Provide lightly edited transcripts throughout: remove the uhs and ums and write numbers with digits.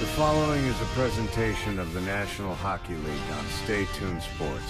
The following is a presentation of the National Hockey League on Stay Tuned Sports.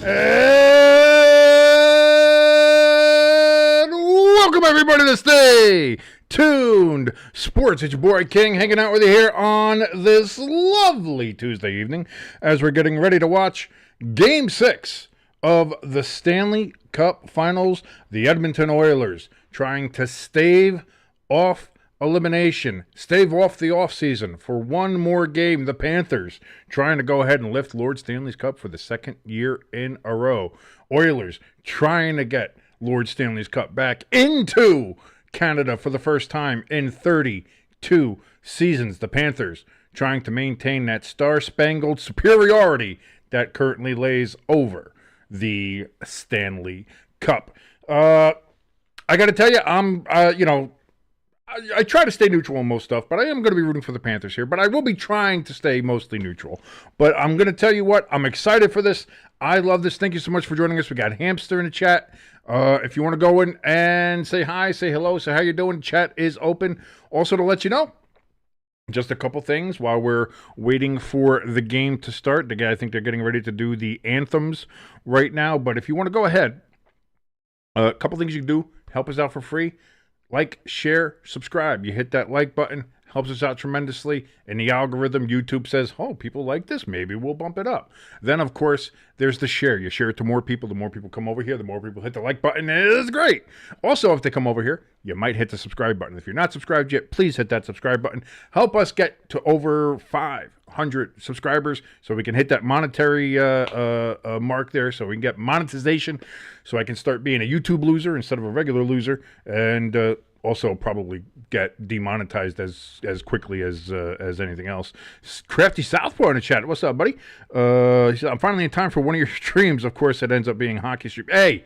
And welcome everybody to Stay Tuned Sports. It's your boy King hanging out with you here on this lovely Tuesday evening as we're getting ready to watch Game 6 of the Stanley Cup Finals. The Edmonton Oilers trying to stave off elimination, stave off the offseason for one more game. The Panthers trying to go ahead and lift Lord Stanley's Cup for the second year in a row. Oilers trying to get Lord Stanley's Cup back into Canada for the first time in 32 seasons. The Panthers trying to maintain that star-spangled superiority that currently lays over the Stanley Cup. I got to tell you, I try to stay neutral on most stuff, but I am going to be rooting for the Panthers here. But I will be trying to stay mostly neutral. But I'm going to tell you what, I'm excited for this. I love this. Thank you so much for joining us. We got Hamster in the chat. If you want to go in and say hi, say hello, say how you doing, chat is open. Also to let you know, just a couple things while we're waiting for the game to start. I think they're getting ready to do the anthems right now. But if you want to go ahead, a couple things you can do, help us out for free. Like, share, subscribe. You hit that like button, helps us out tremendously. In the algorithm, YouTube says, oh, people like this, maybe we'll bump it up. Then, of course, there's the share. You share it to more people. The more people come over here, the more people hit the like button. It is great. Also, if they come over here, you might hit the subscribe button. If you're not subscribed yet, please hit that subscribe button. Help us get to over 500 subscribers so we can hit that monetary mark there, so we can get monetization, so I can start being a YouTube loser instead of a regular loser, and also probably get demonetized as quickly as anything else. Crafty Southpaw in the chat. What's up, buddy? He said, I'm finally in time for one of your streams. Of course, it ends up being hockey stream. Hey,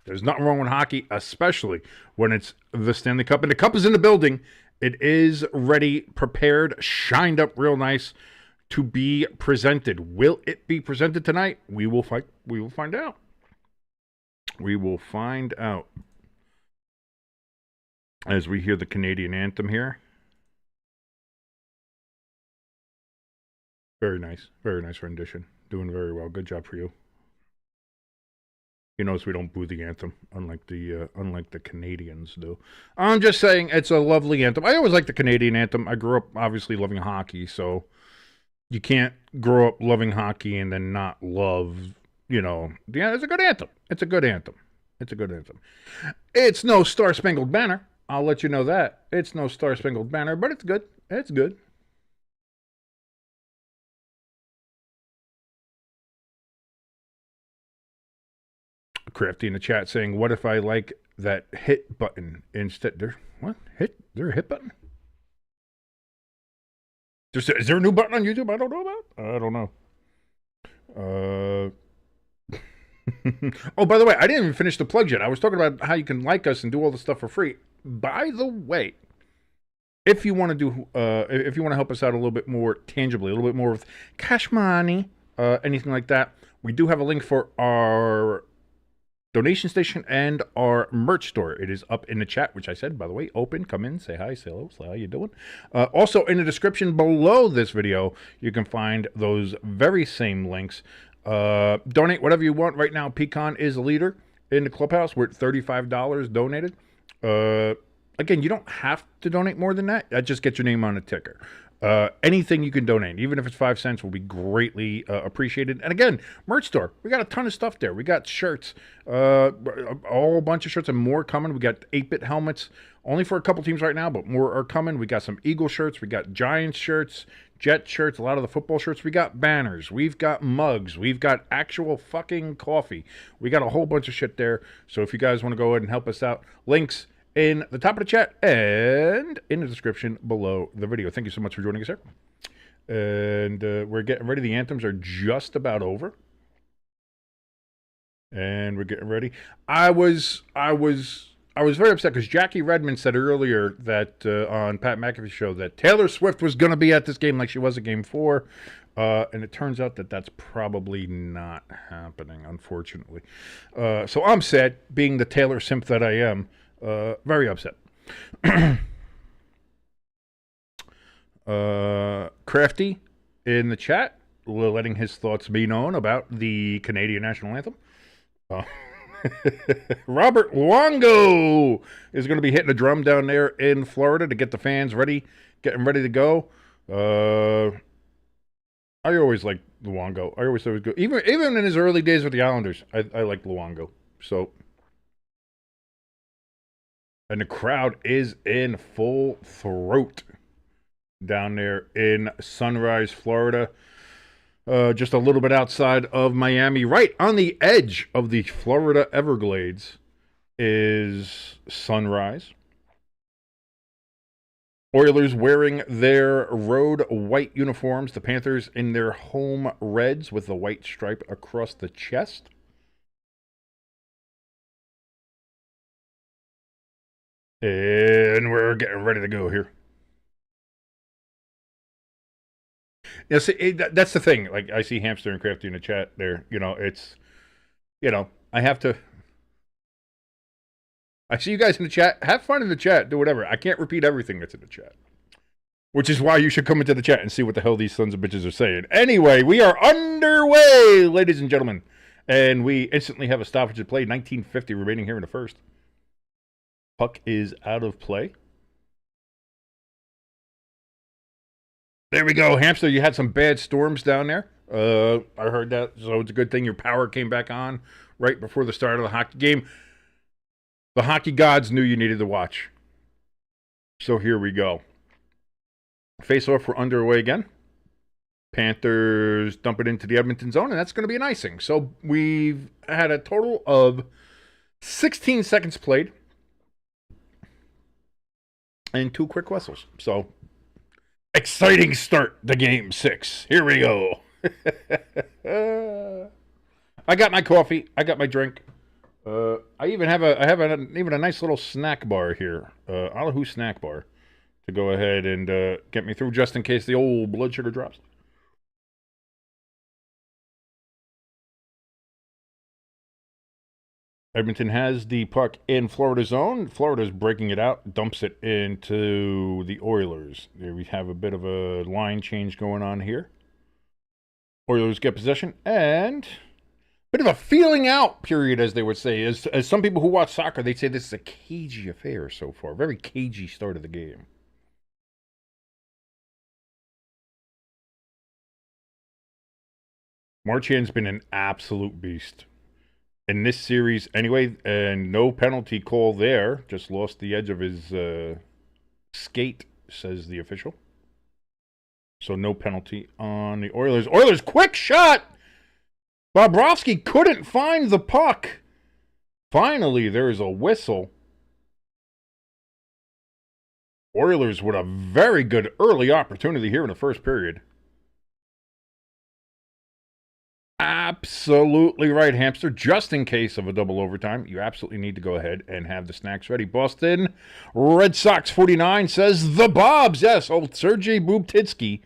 there's nothing wrong with hockey, especially when it's the Stanley Cup. And the cup is in the building. It is ready, prepared, shined up real nice to be presented. Will it be presented tonight? We will find out. We will find out as we hear the Canadian anthem here. Very nice rendition. Doing very well. Good job for you. You notice we don't boo the anthem, unlike the Canadians do. I'm just saying it's a lovely anthem. I always like the Canadian anthem. I grew up obviously loving hockey, so you can't grow up loving hockey and then not love, yeah, it's a good anthem. It's a good anthem. It's no Star Spangled Banner. I'll let you know that. It's no Star Spangled Banner, but it's good. It's good. Crafty in the chat saying, what if I like that hit button instead? There a hit button? Is there a new button on YouTube I don't know about? I don't know. Oh, by the way, I didn't even finish the plug yet. I was talking about how you can like us and do all the stuff for free. By the way, if you want to help us out a little bit more tangibly, a little bit more with cash money, anything like that, we do have a link for our donation station and our merch store. It is up in the chat, which I said, by the way, open, come in, say hi, say hello, say how you doing. Also, in the description below this video, you can find those very same links. Donate whatever you want. Right now, Pecan is a leader in the clubhouse. We're at $35 donated. Again, you don't have to donate more than that. That just gets your name on the ticker. Anything you can donate, even if it's 5 cents, will be greatly appreciated. And again, merch store. We got a ton of stuff there. We got shirts, a whole bunch of shirts and more coming. We got 8-bit helmets, only for a couple teams right now, but more are coming. We got some Eagle shirts. We got Giants shirts, Jet shirts, a lot of the football shirts. We got banners. We've got mugs. We've got actual fucking coffee. We got a whole bunch of shit there. So if you guys want to go ahead and help us out, links in the top of the chat and in the description below the video. Thank you so much for joining us here. And we're getting ready. The anthems are just about over. And we're getting ready. I was I was very upset because Jackie Redmond said earlier that on Pat McAfee's show that Taylor Swift was going to be at this game like she was at Game 4. And it turns out that that's probably not happening, unfortunately. So I'm sad, being the Taylor simp that I am. Very upset. Crafty in the chat, letting his thoughts be known about the Canadian national anthem. Robert Luongo is going to be hitting a drum down there in Florida to get the fans ready, getting ready to go. I always liked Luongo. I always thought it was good. Even in his early days with the Islanders, I liked Luongo. So, and the crowd is in full throat down there in Sunrise, Florida. Just a little bit outside of Miami, right on the edge of the Florida Everglades, is Sunrise. Oilers wearing their road white uniforms. The Panthers in their home reds with the white stripe across the chest. And we're getting ready to go here. Yeah, see, that's the thing. Like, I see Hamster and Crafty in the chat there. I have to. I see you guys in the chat. Have fun in the chat. Do whatever. I can't repeat everything that's in the chat. Which is why you should come into the chat and see what the hell these sons of bitches are saying. Anyway, we are underway, ladies and gentlemen. And we instantly have a stoppage of play. 19:50 remaining here in the first. Puck is out of play. There we go. Hamster, you had some bad storms down there. I heard that. So it's a good thing your power came back on right before the start of the hockey game. The hockey gods knew you needed to watch. So here we go. Face-off, we're underway again. Panthers dump it into the Edmonton zone, and that's going to be an icing. So we've had a total of 16 seconds played and 2 quick whistles. So exciting start to Game 6. Here we go. I got my coffee. I got my drink. I even have a nice little snack bar here. Allahu snack bar to go ahead and get me through just in case the old blood sugar drops. Edmonton has the puck in Florida's zone. Florida's breaking it out, dumps it into the Oilers. There we have a bit of a line change going on here. Oilers get possession, and a bit of a feeling out period, as they would say. As some people who watch soccer, they say this is a cagey affair so far. Very cagey start of the game. Marchand's been an absolute beast in this series anyway, and no penalty call there. Just lost the edge of his skate, says the official. So no penalty on the Oilers. Oilers, quick shot! Bobrovsky couldn't find the puck. Finally, there's a whistle. Oilers with a very good early opportunity here in the first period. Absolutely right, Hamster. Just in case of a double overtime, you absolutely need to go ahead and have the snacks ready. Boston Red Sox 49 says the Bobs. Yes, old Sergei Bubtitsky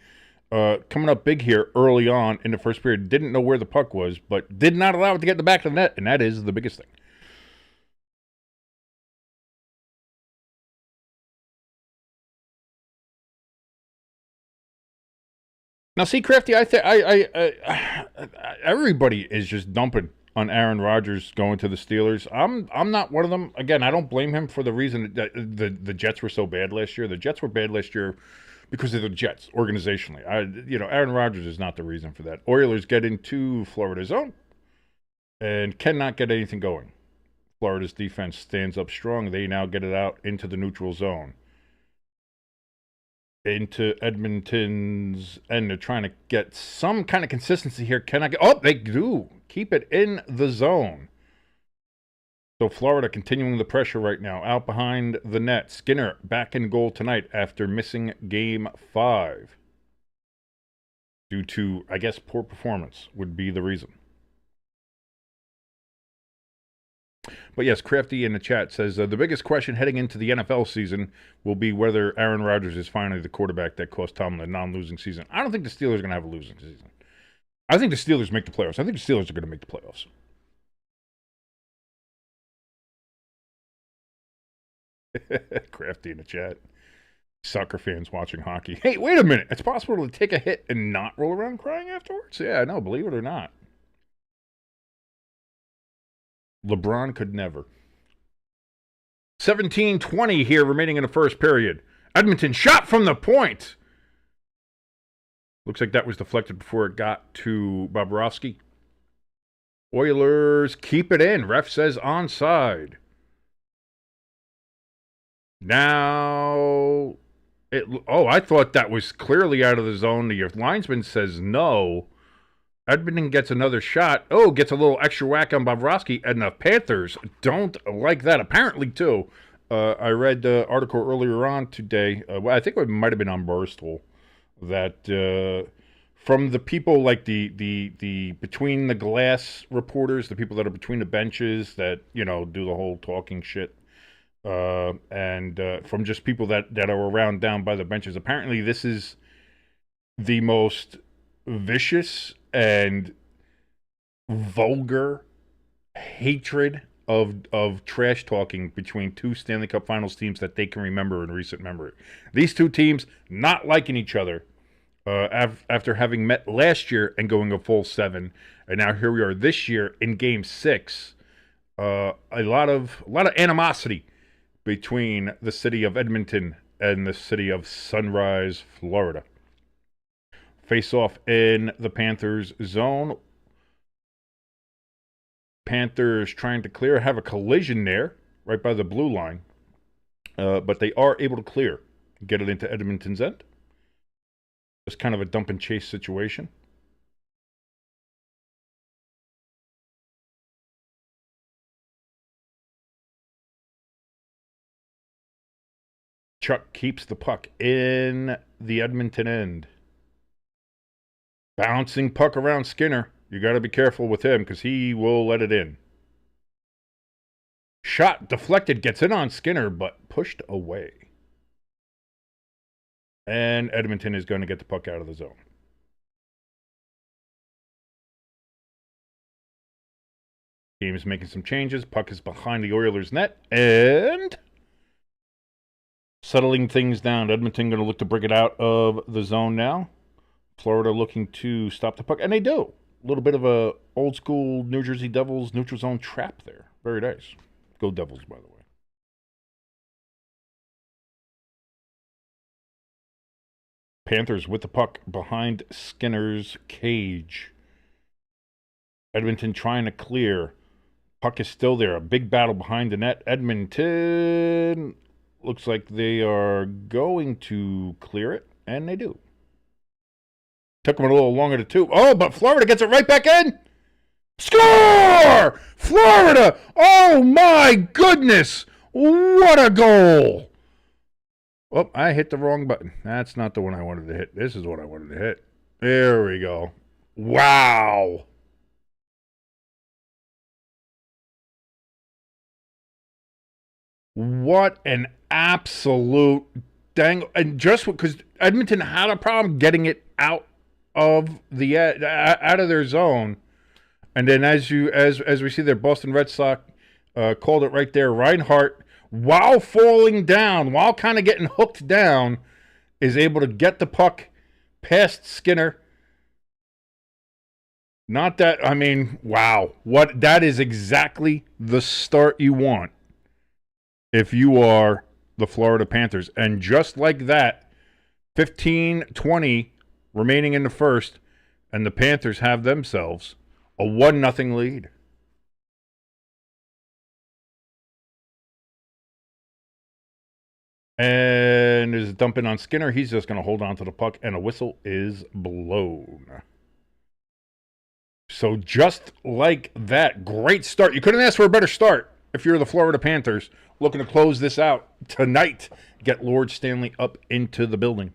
coming up big here early on in the first period. Didn't know where the puck was, but did not allow it to get in the back of the net, and that is the biggest thing. Now, see, Crafty, I think everybody is just dumping on Aaron Rodgers going to the Steelers. I'm not one of them. Again, I don't blame him for the reason that the Jets were so bad last year. The Jets were bad last year because of the Jets organizationally. Aaron Rodgers is not the reason for that. Oilers get into Florida's zone and cannot get anything going. Florida's defense stands up strong. They now get it out into the neutral zone. Into Edmonton's, and they're trying to get some kind of consistency here. They do. Keep it in the zone. So Florida continuing the pressure right now, out behind the net. Skinner back in goal tonight after missing Game 5. Due to, I guess, poor performance would be the reason. But yes, Crafty in the chat says the biggest question heading into the NFL season will be whether Aaron Rodgers is finally the quarterback that cost Tomlin a non-losing season. I don't think the Steelers are going to have a losing season. I think the Steelers make the playoffs. I think the Steelers are going to make the playoffs. Crafty in the chat. Soccer fans watching hockey. Hey, wait a minute. It's possible to take a hit and not roll around crying afterwards? Yeah, I know. Believe it or not. LeBron could never. 17-20 here remaining in the first period. Edmonton shot from the point. Looks like that was deflected before it got to Bobrovsky. Oilers keep it in. Ref says onside. Now, I thought that was clearly out of the zone. The linesman says no. Edmonton gets another shot. Oh, gets a little extra whack on Bobrovsky, and the Panthers don't like that, apparently, too. I read the article earlier on today. I think it might have been on Barstool, that from the people like the between the glass reporters, the people that are between the benches that, do the whole talking shit, and from just people that are around down by the benches. Apparently, this is the most vicious and vulgar hatred of trash talking between two Stanley Cup Finals teams that they can remember in recent memory. These two teams not liking each other after having met last year and going a full 7, and now here we are this year in Game 6. A lot of animosity between the city of Edmonton and the city of Sunrise, Florida. Face off in the Panthers zone. Panthers trying to clear, have a collision there, right by the blue line. But they are able to clear, get it into Edmonton's end. It's kind of a dump and chase situation. Chuck keeps the puck in the Edmonton end. Bouncing puck around Skinner. You got to be careful with him because he will let it in. Shot deflected, gets in on Skinner, but pushed away. And Edmonton is going to get the puck out of the zone. Game is making some changes. Puck is behind the Oilers' net. And settling things down. Edmonton going to look to break it out of the zone now. Florida looking to stop the puck. And they do. A little bit of a old school New Jersey Devils neutral zone trap there. Very nice. Go Devils, by the way. Panthers with the puck behind Skinner's cage. Edmonton trying to clear. Puck is still there. A big battle behind the net. Edmonton looks like they are going to clear it, and they do. Took them a little longer to two. Oh, but Florida gets it right back in. Score! Florida! Oh, my goodness! What a goal! Oh, I hit the wrong button. That's not the one I wanted to hit. This is what I wanted to hit. There we go. Wow! What an absolute dang. And just because Edmonton had a problem getting it out of their zone. And then as we see there, Boston Red Sox called it right there. Reinhart, while falling down, while kind of getting hooked down, is able to get the puck past Skinner. Not that, I mean, wow. That is exactly the start you want if you are the Florida Panthers. And just like that, 15-20 remaining in the first, and the Panthers have themselves a 1-0 lead. And is dumping on Skinner. He's just going to hold on to the puck, and a whistle is blown. So just like that, great start. You couldn't ask for a better start if you're the Florida Panthers looking to close this out tonight. Get Lord Stanley up into the building.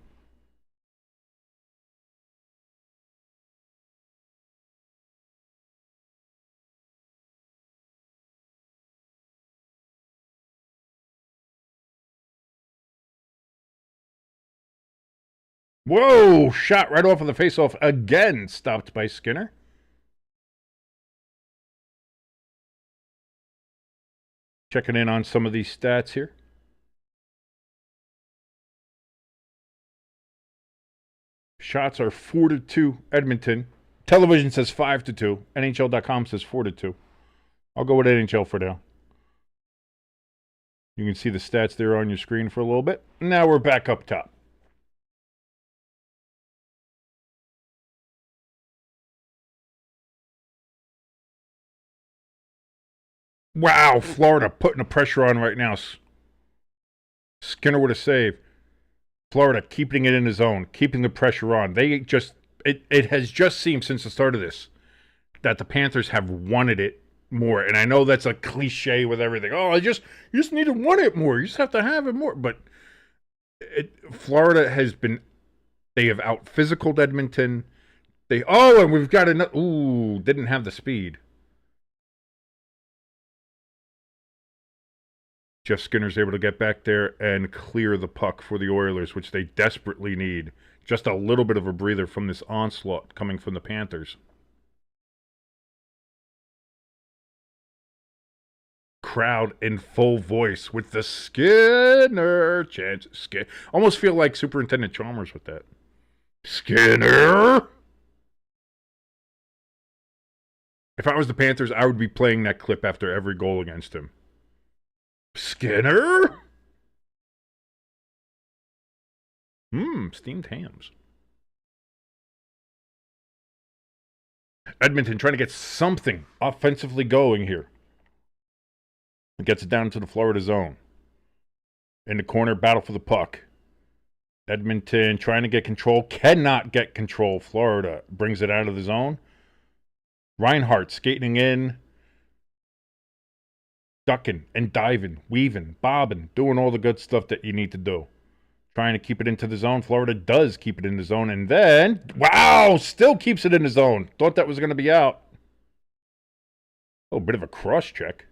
Whoa! Shot right off of the faceoff again. Stopped by Skinner. Checking in on some of these stats here. Shots are 4-2 Edmonton. Television says 5-2. NHL.com says 4-2. I'll go with NHL for now. You can see the stats there on your screen for a little bit. Now we're back up top. Wow, Florida putting the pressure on right now. Skinner with a save. Florida keeping it in the zone, keeping the pressure on. They just it has just seemed since the start of this that the Panthers have wanted it more. And I know that's a cliche with everything. Oh, you just need to want it more. You just have to have it more. But Florida has been, they have out physicaled Edmonton. And we've got another. Ooh, didn't have the speed. Jeff Skinner's able to get back there and clear the puck for the Oilers, which they desperately need. Just a little bit of a breather from this onslaught coming from the Panthers. Crowd in full voice with the Skinner chant. Almost feel like Superintendent Chalmers with that. Skinner! If I was the Panthers, I would be playing that clip after every goal against him. Skinner? Steamed hams. Edmonton trying to get something offensively going here. It gets it down to the Florida zone. In the corner, battle for the puck. Edmonton trying to get control, cannot get control. Florida brings it out of the zone. Reinhart skating in. Ducking and diving, weaving, bobbing, doing all the good stuff that you need to do. Trying to keep it into the zone. Florida does keep it in the zone. And then, wow, still keeps it in the zone. Thought that was going to be out. Oh, bit of a cross check.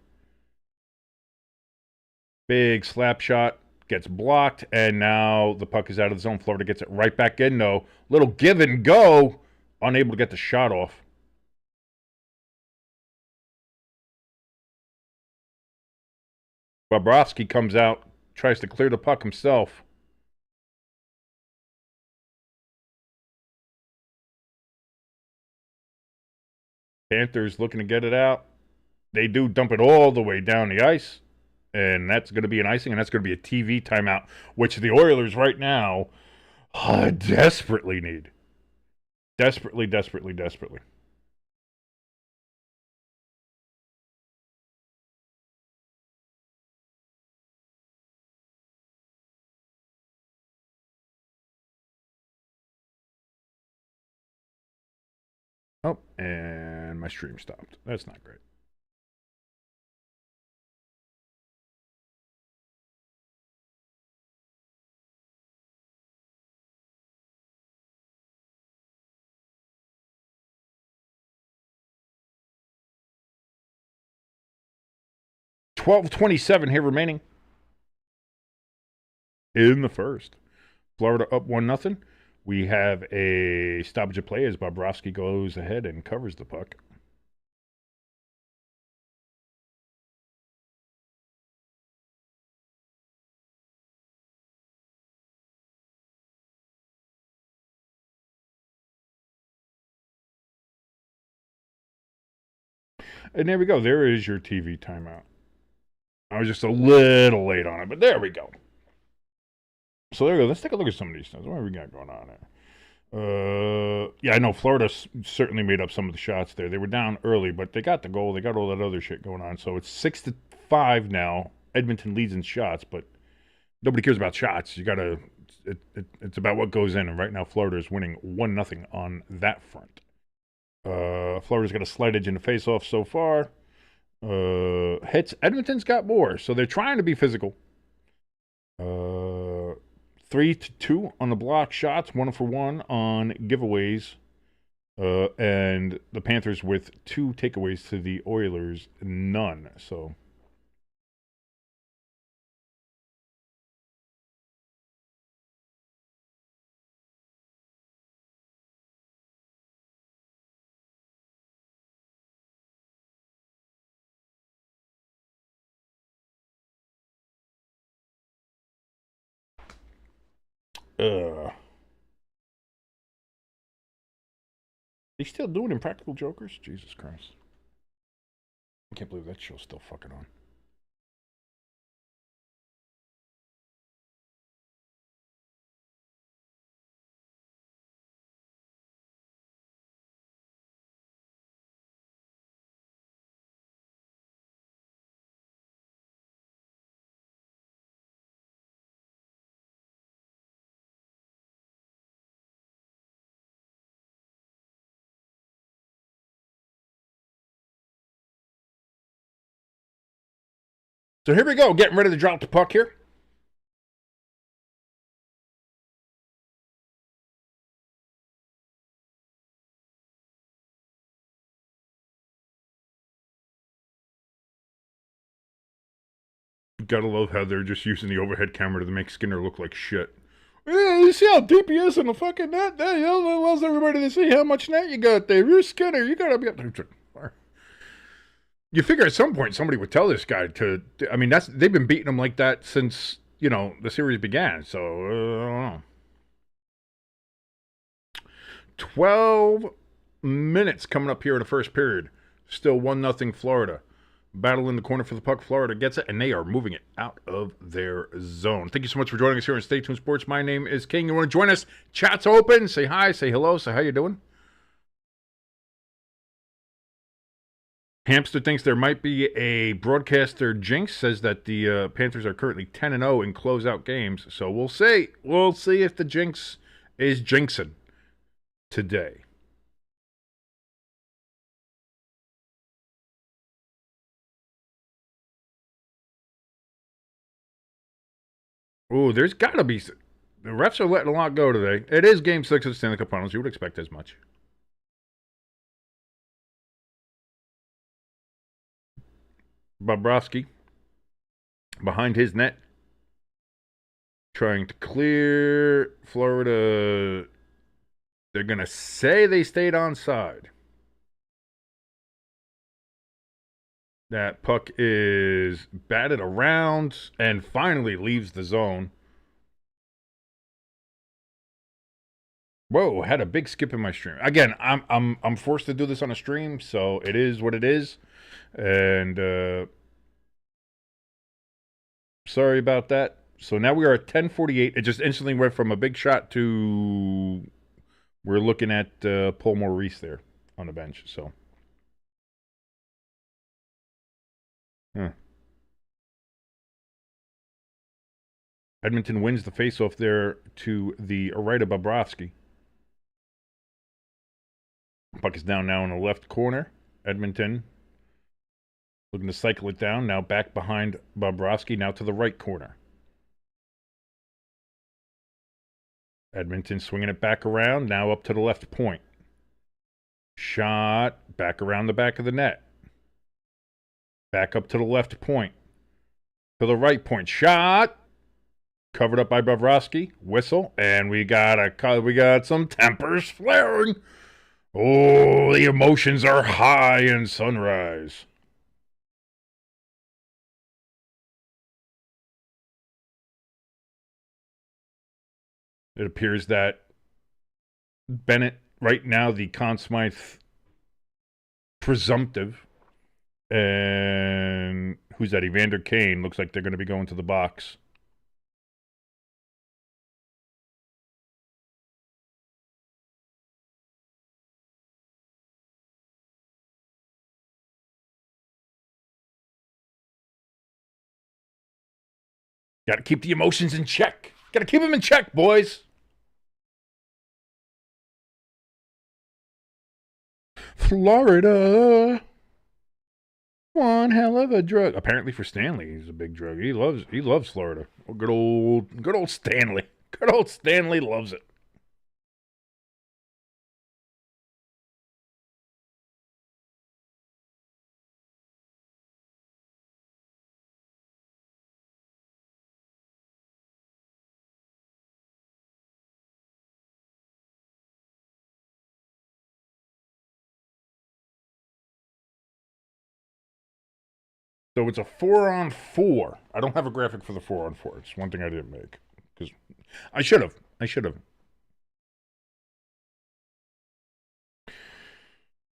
Big slap shot. Gets blocked. And now the puck is out of the zone. Florida gets it right back in, though. Little give and go. Unable to get the shot off. Bobrovsky comes out, tries to clear the puck himself. Panthers looking to get it out. They do dump it all the way down the ice, and that's going to be an icing, and that's going to be a TV timeout, which the Oilers right now desperately need. Desperately, desperately, desperately. Oh, and my stream stopped. That's not great. $12:27 here remaining in the first. Florida up 1-0. We have a stoppage of play as Bobrovsky goes ahead and covers the puck. And there we go. There is your TV timeout. I was just a little late on it, but there we go. So there we go. Let's take a look at some of these things. What have we got going on there? Yeah, I know Florida certainly made up some of the shots there. They were down early, but they got the goal. They got all that other shit going on. So it's 6-5 now. Edmonton leads in shots, but nobody cares about shots. You got to. It's about what goes in, and right now Florida is winning 1-0 on that front. Florida's got a slight edge in the faceoff so far. Hits. Edmonton's got more, so they're trying to be physical. 3-2 on the block shots, 1-for-1 on giveaways. And the Panthers with 2 takeaways to the Oilers, none. So They still doing Impractical Jokers? Jesus Christ. I can't believe that show's still fucking on. So here we go, getting ready to drop the puck here. Gotta love how they're just using the overhead camera to make Skinner look like shit. Yeah, you see how deep he is in the fucking net? That allows everybody to see how much net you got there. You're Skinner. You gotta be up there. You figure at some point somebody would tell this guy to. I mean, they've been beating him like that since the series began. So I don't know. 12 minutes coming up here in the first period. Still 1-0 Florida. Battle in the corner for the puck. Florida gets it, and they are moving it out of their zone. Thank you so much for joining us here on Stay Tuned Sports. My name is King. You want to join us? Chat's open. Say hi. Say hello. Say how you doing. Hamster thinks there might be a broadcaster jinx. Says that the Panthers are currently 10-0 in closeout games. So we'll see. We'll see if the jinx is jinxing today. Ooh, there's got to be. The refs are letting a lot go today. It is Game 6 of the Stanley Cup Finals. You would expect as much. Bobrovsky behind his net, trying to clear Florida. They're going to say they stayed onside. That puck is batted around and finally leaves the zone. Whoa, had a big skip in my stream. Again, I'm forced to do this on a stream, so it is what it is. And sorry about that. So now we are at 10:48. It just instantly went from a big shot to we're looking at Paul Maurice there on the bench. So. Edmonton wins the faceoff there to the right of Bobrovsky. Puck is down now in the left corner. Edmonton looking to cycle it down. Now back behind Bobrovsky. Now to the right corner. Edmonton swinging it back around. Now up to the left point. Shot back around the back of the net. Back up to the left point. To the right point. Shot. Covered up by Bobrovsky. Whistle. And we got some tempers flaring. Oh, the emotions are high in Sunrise. It appears that Bennett, right now, the Conn Smythe presumptive, and who's that? Evander Kane, looks like they're going to be going to the box. Got to keep the emotions in check. Got to keep them in check, boys. Florida. One hell of a drug. Apparently for Stanley, he's a big drug. He loves Florida. Oh, good old Stanley. Good old Stanley loves it. So it's a 4-on-4. I don't have a graphic for the 4-on-4. It's one thing I didn't make because I should have. I should have.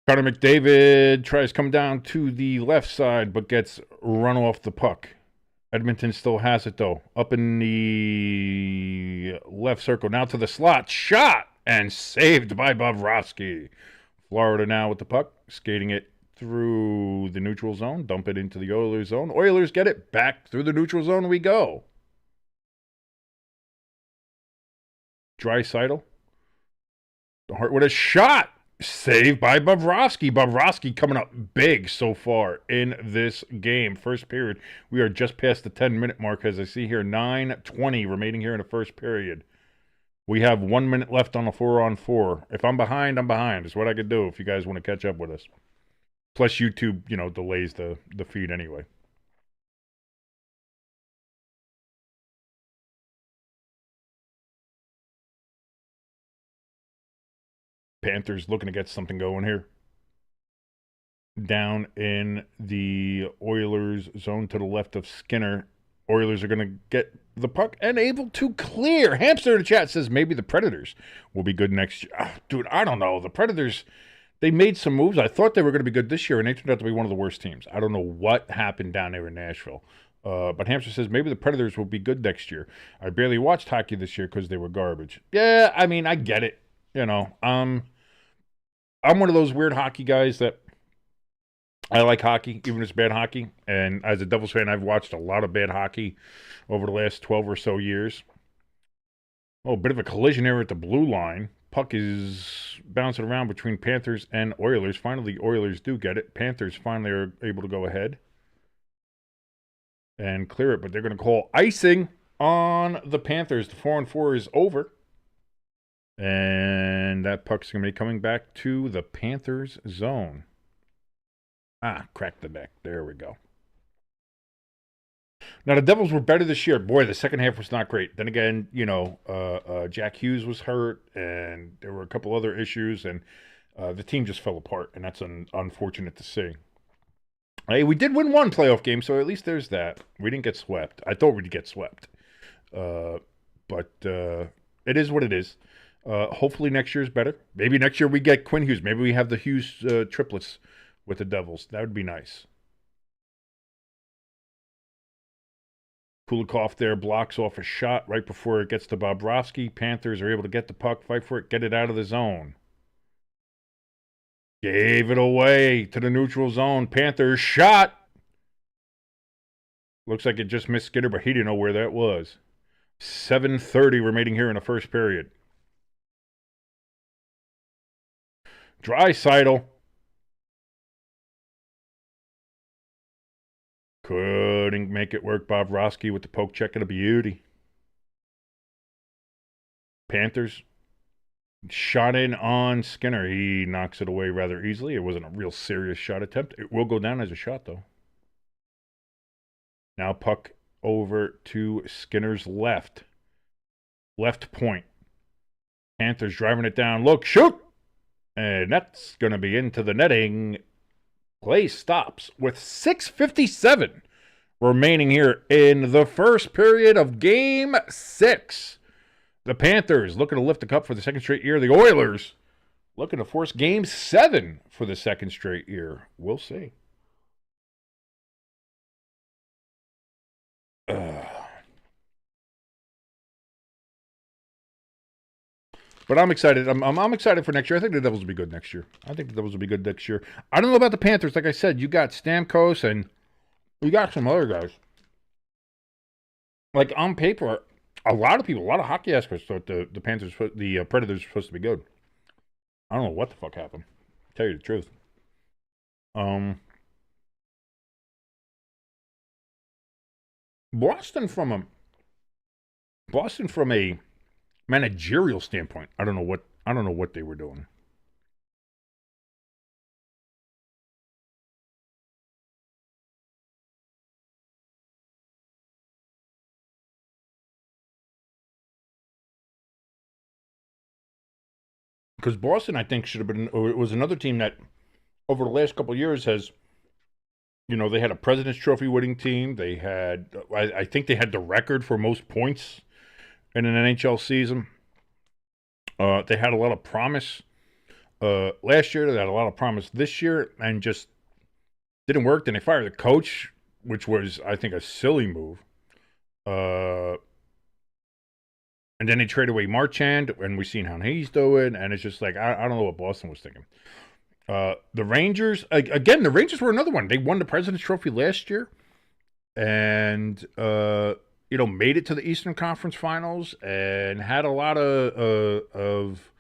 Connor McDavid tries coming down to the left side, but gets run off the puck. Edmonton still has it, though. Up in the left circle. Now to the slot. Shot! And saved by Bobrovsky. Florida now with the puck. Skating it through the neutral zone. Dump it into the Oilers zone. Oilers get it. Back through the neutral zone we go. Draisaitl. The Hart with a shot. Saved by Bobrovsky. Bobrovsky coming up big so far in this game. First period. We are just past the 10-minute mark, as I see here. 9:20 remaining here in the first period. We have 1 minute left on a 4-on-4. If I'm behind, I'm behind. Is what I could do if you guys want to catch up with us. Plus YouTube, delays the feed anyway. Panthers looking to get something going here. Down in the Oilers zone to the left of Skinner. Oilers are going to get the puck and able to clear. Hamster in the chat says maybe the Predators will be good next year. Oh, dude, I don't know. The Predators, they made some moves. I thought they were going to be good this year, and they turned out to be one of the worst teams. I don't know what happened down there in Nashville. But Hamster says maybe the Predators will be good next year. I barely watched hockey this year because they were garbage. Yeah, I mean, I get it. I'm one of those weird hockey guys that I like hockey, even if it's bad hockey. And as a Devils fan, I've watched a lot of bad hockey over the last 12 or so years. Oh, a bit of a collision here at the blue line. Puck is bouncing around between Panthers and Oilers. Finally, the Oilers do get it. Panthers finally are able to go ahead and clear it. But they're going to call icing on the Panthers. The 4-on-4 is over. And that puck's going to be coming back to the Panthers zone. Cracked the neck. There we go. Now, the Devils were better this year. Boy, the second half was not great. Then again, Jack Hughes was hurt, and there were a couple other issues, and the team just fell apart, and that's unfortunate to see. Hey, we did win one playoff game, so at least there's that. We didn't get swept. I thought we'd get swept. But it is what it is. Hopefully next year's better. Maybe next year we get Quinn Hughes. Maybe we have the Hughes triplets with the Devils. That would be nice. Kulikov there blocks off a shot right before it gets to Bobrovsky. Panthers are able to get the puck, fight for it, get it out of the zone. Gave it away to the neutral zone. Panthers shot. Looks like it just missed Skinner, but he didn't know where that was. 7:30 remaining here in the first period. Draisaitl. Couldn't make it work. Bobrovsky with the poke check and a beauty. Panthers shot in on Skinner. He knocks it away rather easily. It wasn't a real serious shot attempt. It will go down as a shot, though. Now puck over to Skinner's left. Left point. Panthers driving it down. Look, shoot! And that's going to be into the netting. Play stops with 6:57 remaining here in the first period of Game 6. The Panthers looking to lift the cup for the second straight year. The Oilers looking to force Game 7 for the second straight year. We'll see. But I'm excited. I'm excited for next year. I think the Devils will be good next year. I don't know about the Panthers. Like I said, you got Stamkos and you got some other guys. Like on paper, a lot of hockey experts thought the Predators were supposed to be good. I don't know what the fuck happened. To tell you the truth. Boston from a managerial standpoint, I don't know what they were doing. Because Boston, I think, should have been, or it was another team that over the last couple of years has, they had a President's Trophy winning team. They had, I think they had the record for most points in an NHL season. They had a lot of promise last year. They had a lot of promise this year, and just didn't work. Then they fired the coach, which was, I think, a silly move. And then they traded away Marchand, and we've seen how he's doing, and it's just like, I don't know what Boston was thinking. The Rangers, again, the Rangers were another one. They won the President's Trophy last year, and made it to the Eastern Conference Finals, and had a lot of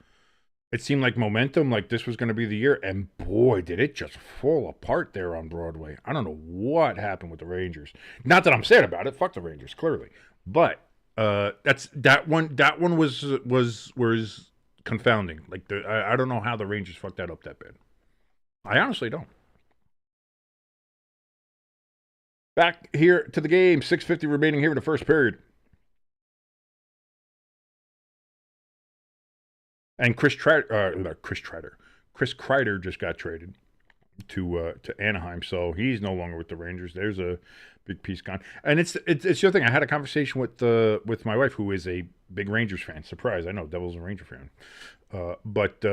it seemed like momentum, like this was going to be the year, and boy, did it just fall apart there on Broadway. I don't know what happened with the Rangers. Not that I'm sad about it. Fuck the Rangers, clearly, but that one was confounding. Like I don't know how the Rangers fucked that up that bad. I honestly don't. Back here to the game, 6:50 remaining here in the first period. And Chris Kreider just got traded to Anaheim, so he's no longer with the Rangers. There's a big piece gone. And it's the other thing. I had a conversation with my wife, who is a big Rangers fan. Surprise! I know Devil's a Ranger fan, but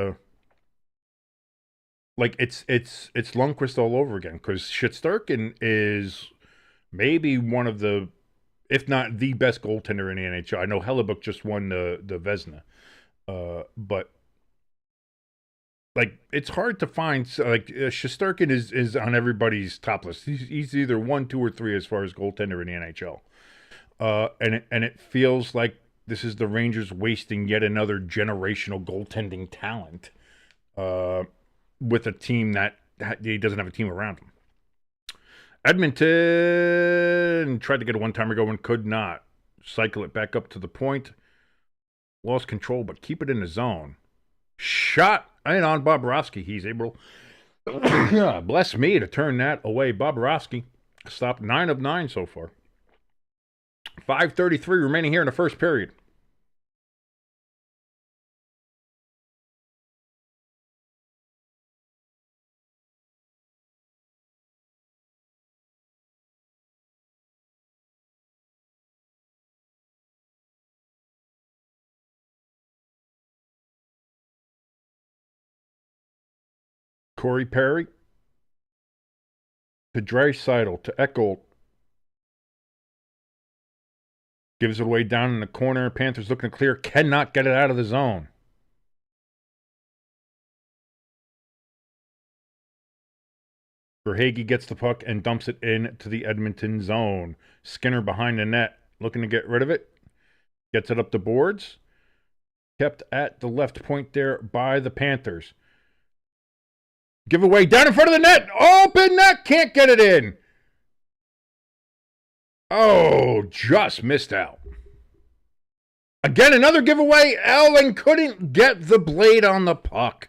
like it's Lundqvist all over again, because Shesterkin is maybe one of the, if not the best goaltender in the NHL. I know Hellebuck just won the Vezina. But like it's hard to find. Like Shesterkin is on everybody's top list. He's either 1, 2, or 3 as far as goaltender in the NHL. And it feels like this is the Rangers wasting yet another generational goaltending talent. With a team that he doesn't have a team around him. Edmonton tried to get a one-timer going, could not. Cycle it back up to the point. Lost control, but keep it in the zone. Shot in on Bobrovsky. He's able, bless me, to turn that away. Bobrovsky stopped 9 of 9 so far. 5:33 remaining here in the first period. Corey Perry to Draisaitl to Echols. Gives it away down in the corner. Panthers looking to clear. Cannot get it out of the zone. Verhaeghe gets the puck and dumps it into the Edmonton zone. Skinner behind the net, looking to get rid of it. Gets it up the boards. Kept at the left point there by the Panthers. Giveaway down in front of the net. Open net. Can't get it in. Oh, just missed out. Again, another giveaway. Allen couldn't get the blade on the puck.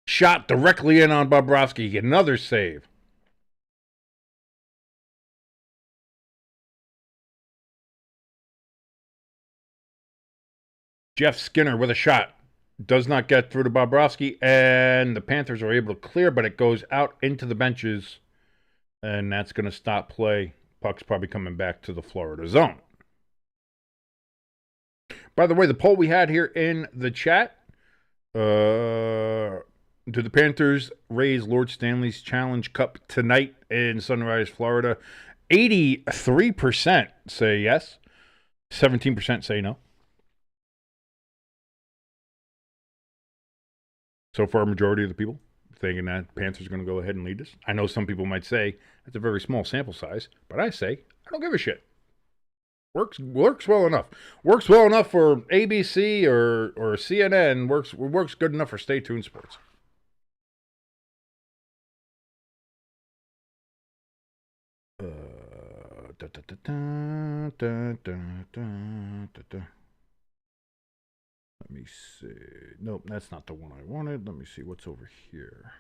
Shot directly in on Bobrovsky. Another save. Jeff Skinner with a shot. Does not get through to Bobrovsky, and the Panthers are able to clear, but it goes out into the benches, and that's going to stop play. Puck's probably coming back to the Florida zone. By the way, the poll we had here in the chat, do the Panthers raise Lord Stanley's Challenge Cup tonight in Sunrise, Florida? 83% say yes. 17% say no. So far, a majority of the people thinking that Panthers are going to go ahead and lead this. I know some people might say that's a very small sample size, but I say I don't give a shit. Works well enough. Works well enough for ABC or CNN. Works good enough for Stay Tuned Sports. Let me see. Nope, that's not the one I wanted. Let me see what's over here.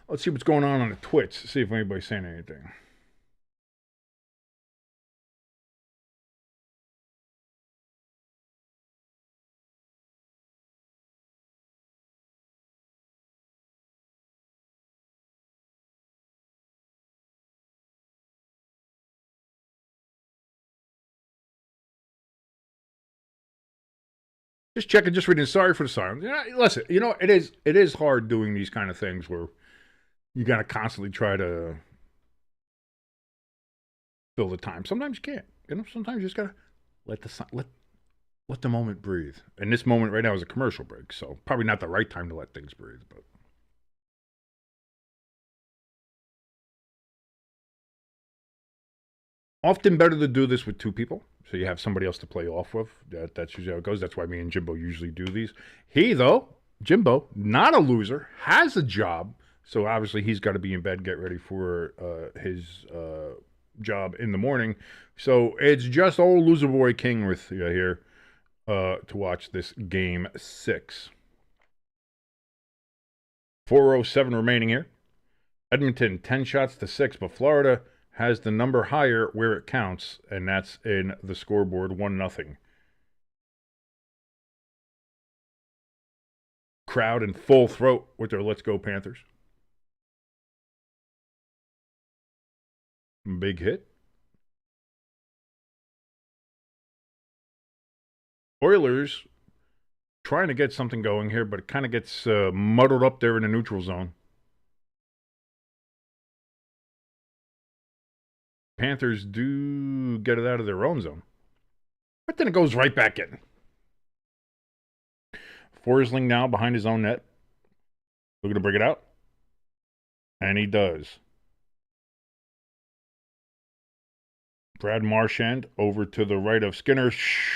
Let's see what's going on the Twits. See if anybody's saying anything. Just checking, just reading. Sorry for the silence. Listen, it is hard doing these kind of things where you got to constantly try to fill the time. Sometimes you can't. Sometimes you just gotta let let the moment breathe. And this moment right now is a commercial break, so probably not the right time to let things breathe. But often better to do this with two people, so you have somebody else to play off with. That's usually how it goes. That's why me and Jimbo usually do these. Jimbo, not a loser, has a job, so obviously he's got to be in bed, get ready for his job in the morning. So it's just old loser boy King with you here to watch this game 6. 4:07 remaining here. Edmonton 10 shots to 6, but Florida has the number higher where it counts, and that's in the scoreboard 1-0. Crowd in full throat with their "Let's Go Panthers." Big hit. Oilers trying to get something going here, but it kind of gets muddled up there in the neutral zone. Panthers do get it out of their own zone, but then it goes right back in. Forsling now behind his own net. Looking to bring it out. And he does. Brad Marchand over to the right of Skinner.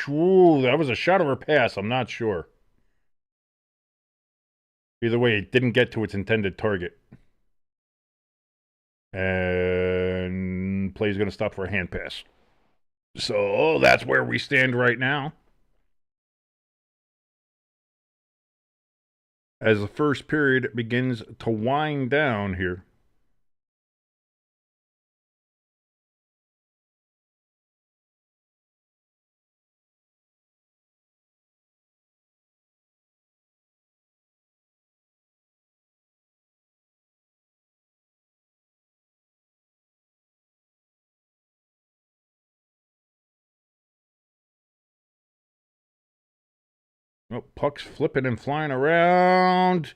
Ooh, that was a shot or a pass. I'm not sure. Either way, it didn't get to its intended target. And play's going to stop for a hand pass. So that's where we stand right now. As the first period begins to wind down here. Oh, puck's flipping and flying around.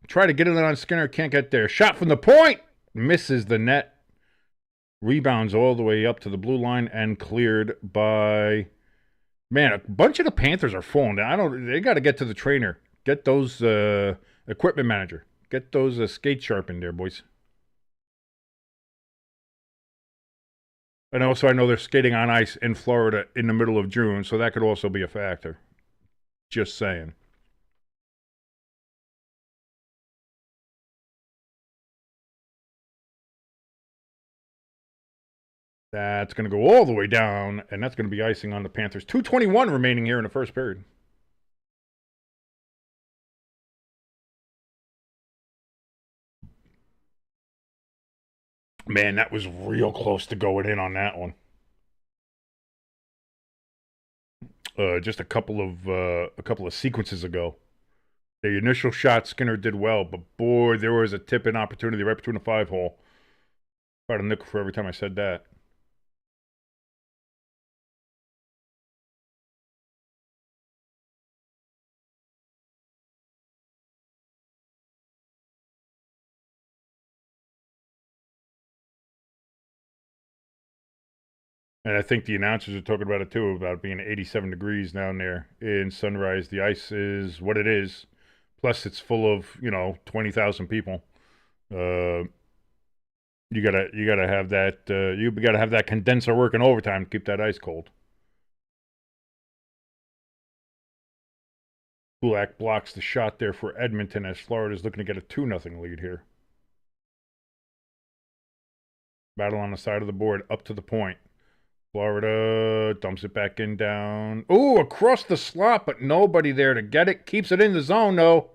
Try to get it on Skinner. Can't get there. Shot from the point. Misses the net. Rebounds all the way up to the blue line and cleared by... Man, a bunch of the Panthers are falling down. They got to get to the trainer. Get those equipment manager. Get those skates sharpened there, boys. And also, I know they're skating on ice in Florida in the middle of June, so that could also be a factor. Just saying. That's going to go all the way down, and that's going to be icing on the Panthers. 2:21 remaining here in the first period. Man, that was real close to going in on that one. Just a couple of sequences ago. The initial shot, Skinner did well, but boy, there was a tip-in opportunity right between the 5-hole. About a nickel for every time I said that. And I think the announcers are talking about it too, about it being 87 degrees down there in Sunrise. The ice is what it is. Plus, it's full of 20,000 people. You gotta have that. You gotta have that condenser working overtime to keep that ice cold. Kulak blocks the shot there for Edmonton as Florida's looking to get a 2-0 lead here. Battle on the side of the board up to the point. Florida dumps it back in down. Ooh, across the slot, but nobody there to get it. Keeps it in the zone, though.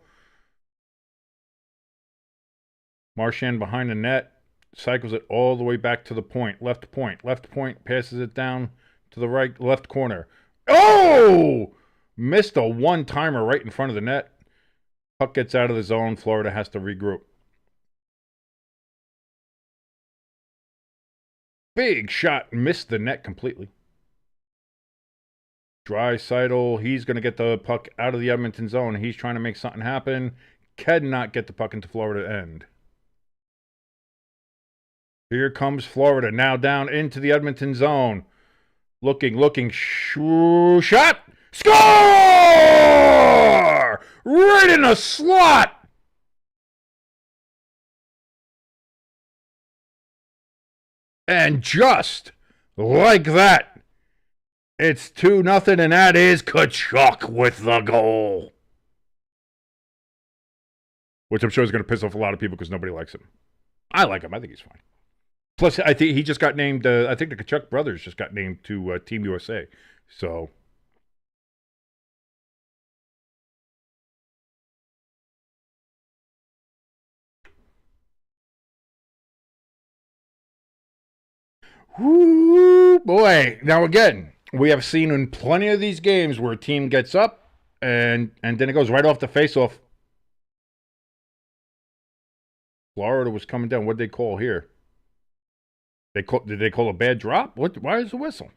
Marchand behind the net. Cycles it all the way back to the point. Left point. Left point. Passes it down to the right, left corner. Oh! Missed a one-timer right in front of the net. Puck gets out of the zone. Florida has to regroup. Big shot. Missed the net completely. Draisaitl, he's going to get the puck out of the Edmonton zone. He's trying to make something happen. Cannot get the puck into Florida end. Here comes Florida, now down into the Edmonton zone. Looking, shot! Score! Right in the slot! And just like that, it's 2-0, and that is Tkachuk with the goal. Which I'm sure is going to piss off a lot of people because nobody likes him. I like him. I think he's fine. Plus, I think he just got named, I think the Tkachuk brothers just got named to Team USA. So. Woo, boy. Now, again, we have seen in plenty of these games where a team gets up and then it goes right off the faceoff. Florida was coming down. What did they call here? Did they call a bad drop? Why is the whistle?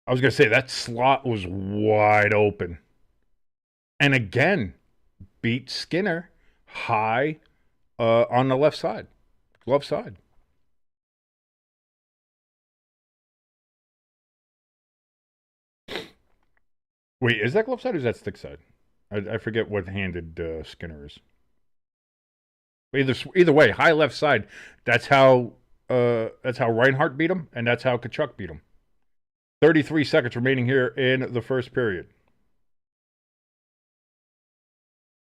I was going to say that slot was wide open. And again, beat Skinner high on the left side, glove side. Wait, is that glove side or is that stick side? I forget what handed Skinner is. Either way, high left side. That's how Reinhart beat him, and that's how Tkachuk beat him. 33 seconds remaining here in the first period.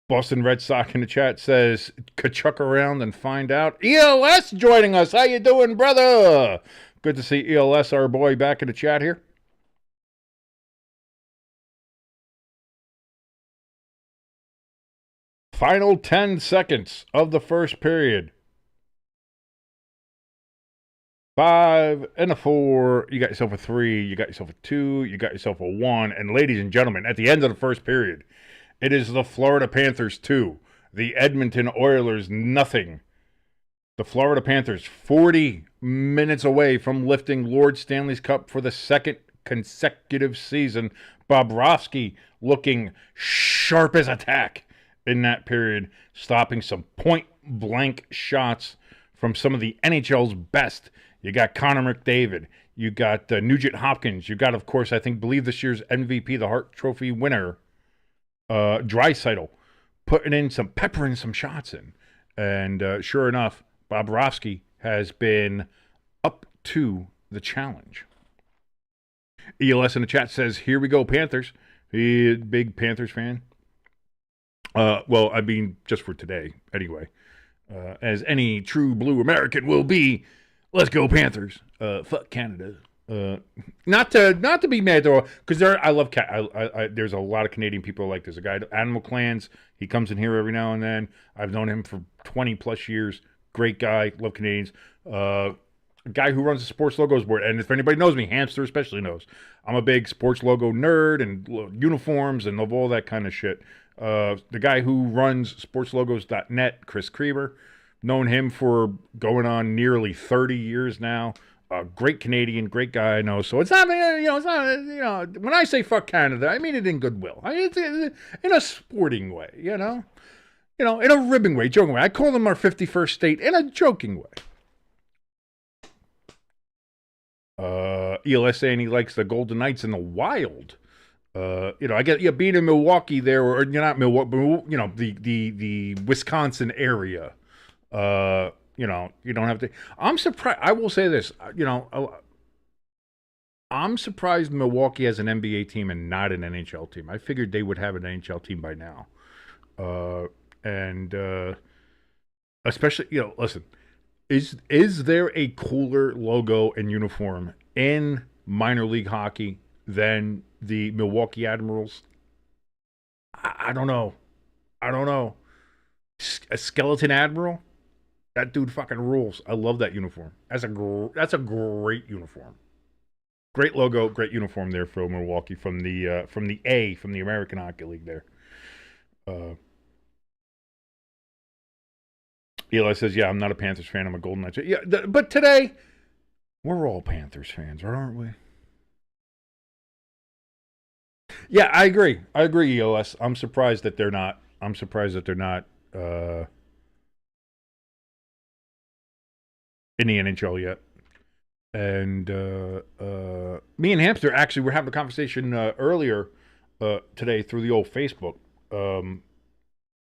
Boston Red Sox in the chat says, Tkachuk around and find out. ELS joining us. How you doing, brother? Good to see ELS, our boy, back in the chat here. Final 10 seconds of the first period. 5 and a 4. You got yourself a 3. You got yourself a 2. You got yourself a 1. And ladies and gentlemen, at the end of the first period, it is the Florida Panthers 2. The Edmonton Oilers nothing. The Florida Panthers 40 minutes away from lifting Lord Stanley's Cup for the second consecutive season. Bobrovsky looking sharp as a tack in that period, stopping some point-blank shots from some of the NHL's best. You got Connor McDavid. You got Nugent Hopkins. You got, of course, believe this year's MVP, the Hart Trophy winner, Draisaitl, peppering some shots in. And sure enough, Bobrovsky has been up to the challenge. ELS in the chat says, here we go, Panthers. He big Panthers fan. Well, I mean, just for today, anyway. As any true blue American will be, let's go Panthers. Fuck Canada. Not to be mad though, because I love there's a lot of Canadian people like there's a guy, Animal Clans. He comes in here every now and then. I've known him for 20 plus years. Great guy. Love Canadians. A guy who runs the sports logos board, and if anybody knows me, Hamster especially knows, I'm a big sports logo nerd and uniforms and love all that kind of shit. The guy who runs sportslogos.net, Chris Kreber, known him for going on nearly 30 years now. Great Canadian, great guy I know. So it's not, when I say fuck Canada, I mean it in goodwill. It's in a sporting way, in a ribbing way, joking way. I call them our 51st state in a joking way. ELS saying he likes the Golden Knights in the Wild. I get being in Milwaukee there, or you're not Milwaukee, but, the Wisconsin area. You don't have to. I'm surprised. I will say this. I'm surprised Milwaukee has an NBA team and not an NHL team. I figured they would have an NHL team by now. Especially, listen. Is there a cooler logo and uniform in minor league hockey than the Milwaukee Admirals? I don't know. A skeleton admiral? That dude fucking rules. I love that uniform. That's a great uniform. Great logo, great uniform there for Milwaukee from the American Hockey League there. Eli says, yeah, I'm not a Panthers fan. I'm a Golden Knights fan. Yeah, but today, we're all Panthers fans, aren't we? Yeah, I agree. I agree, EOS. I'm surprised that they're not. I'm surprised that they're not in the NHL yet. And me and Hamster actually were having a conversation earlier today through the old Facebook.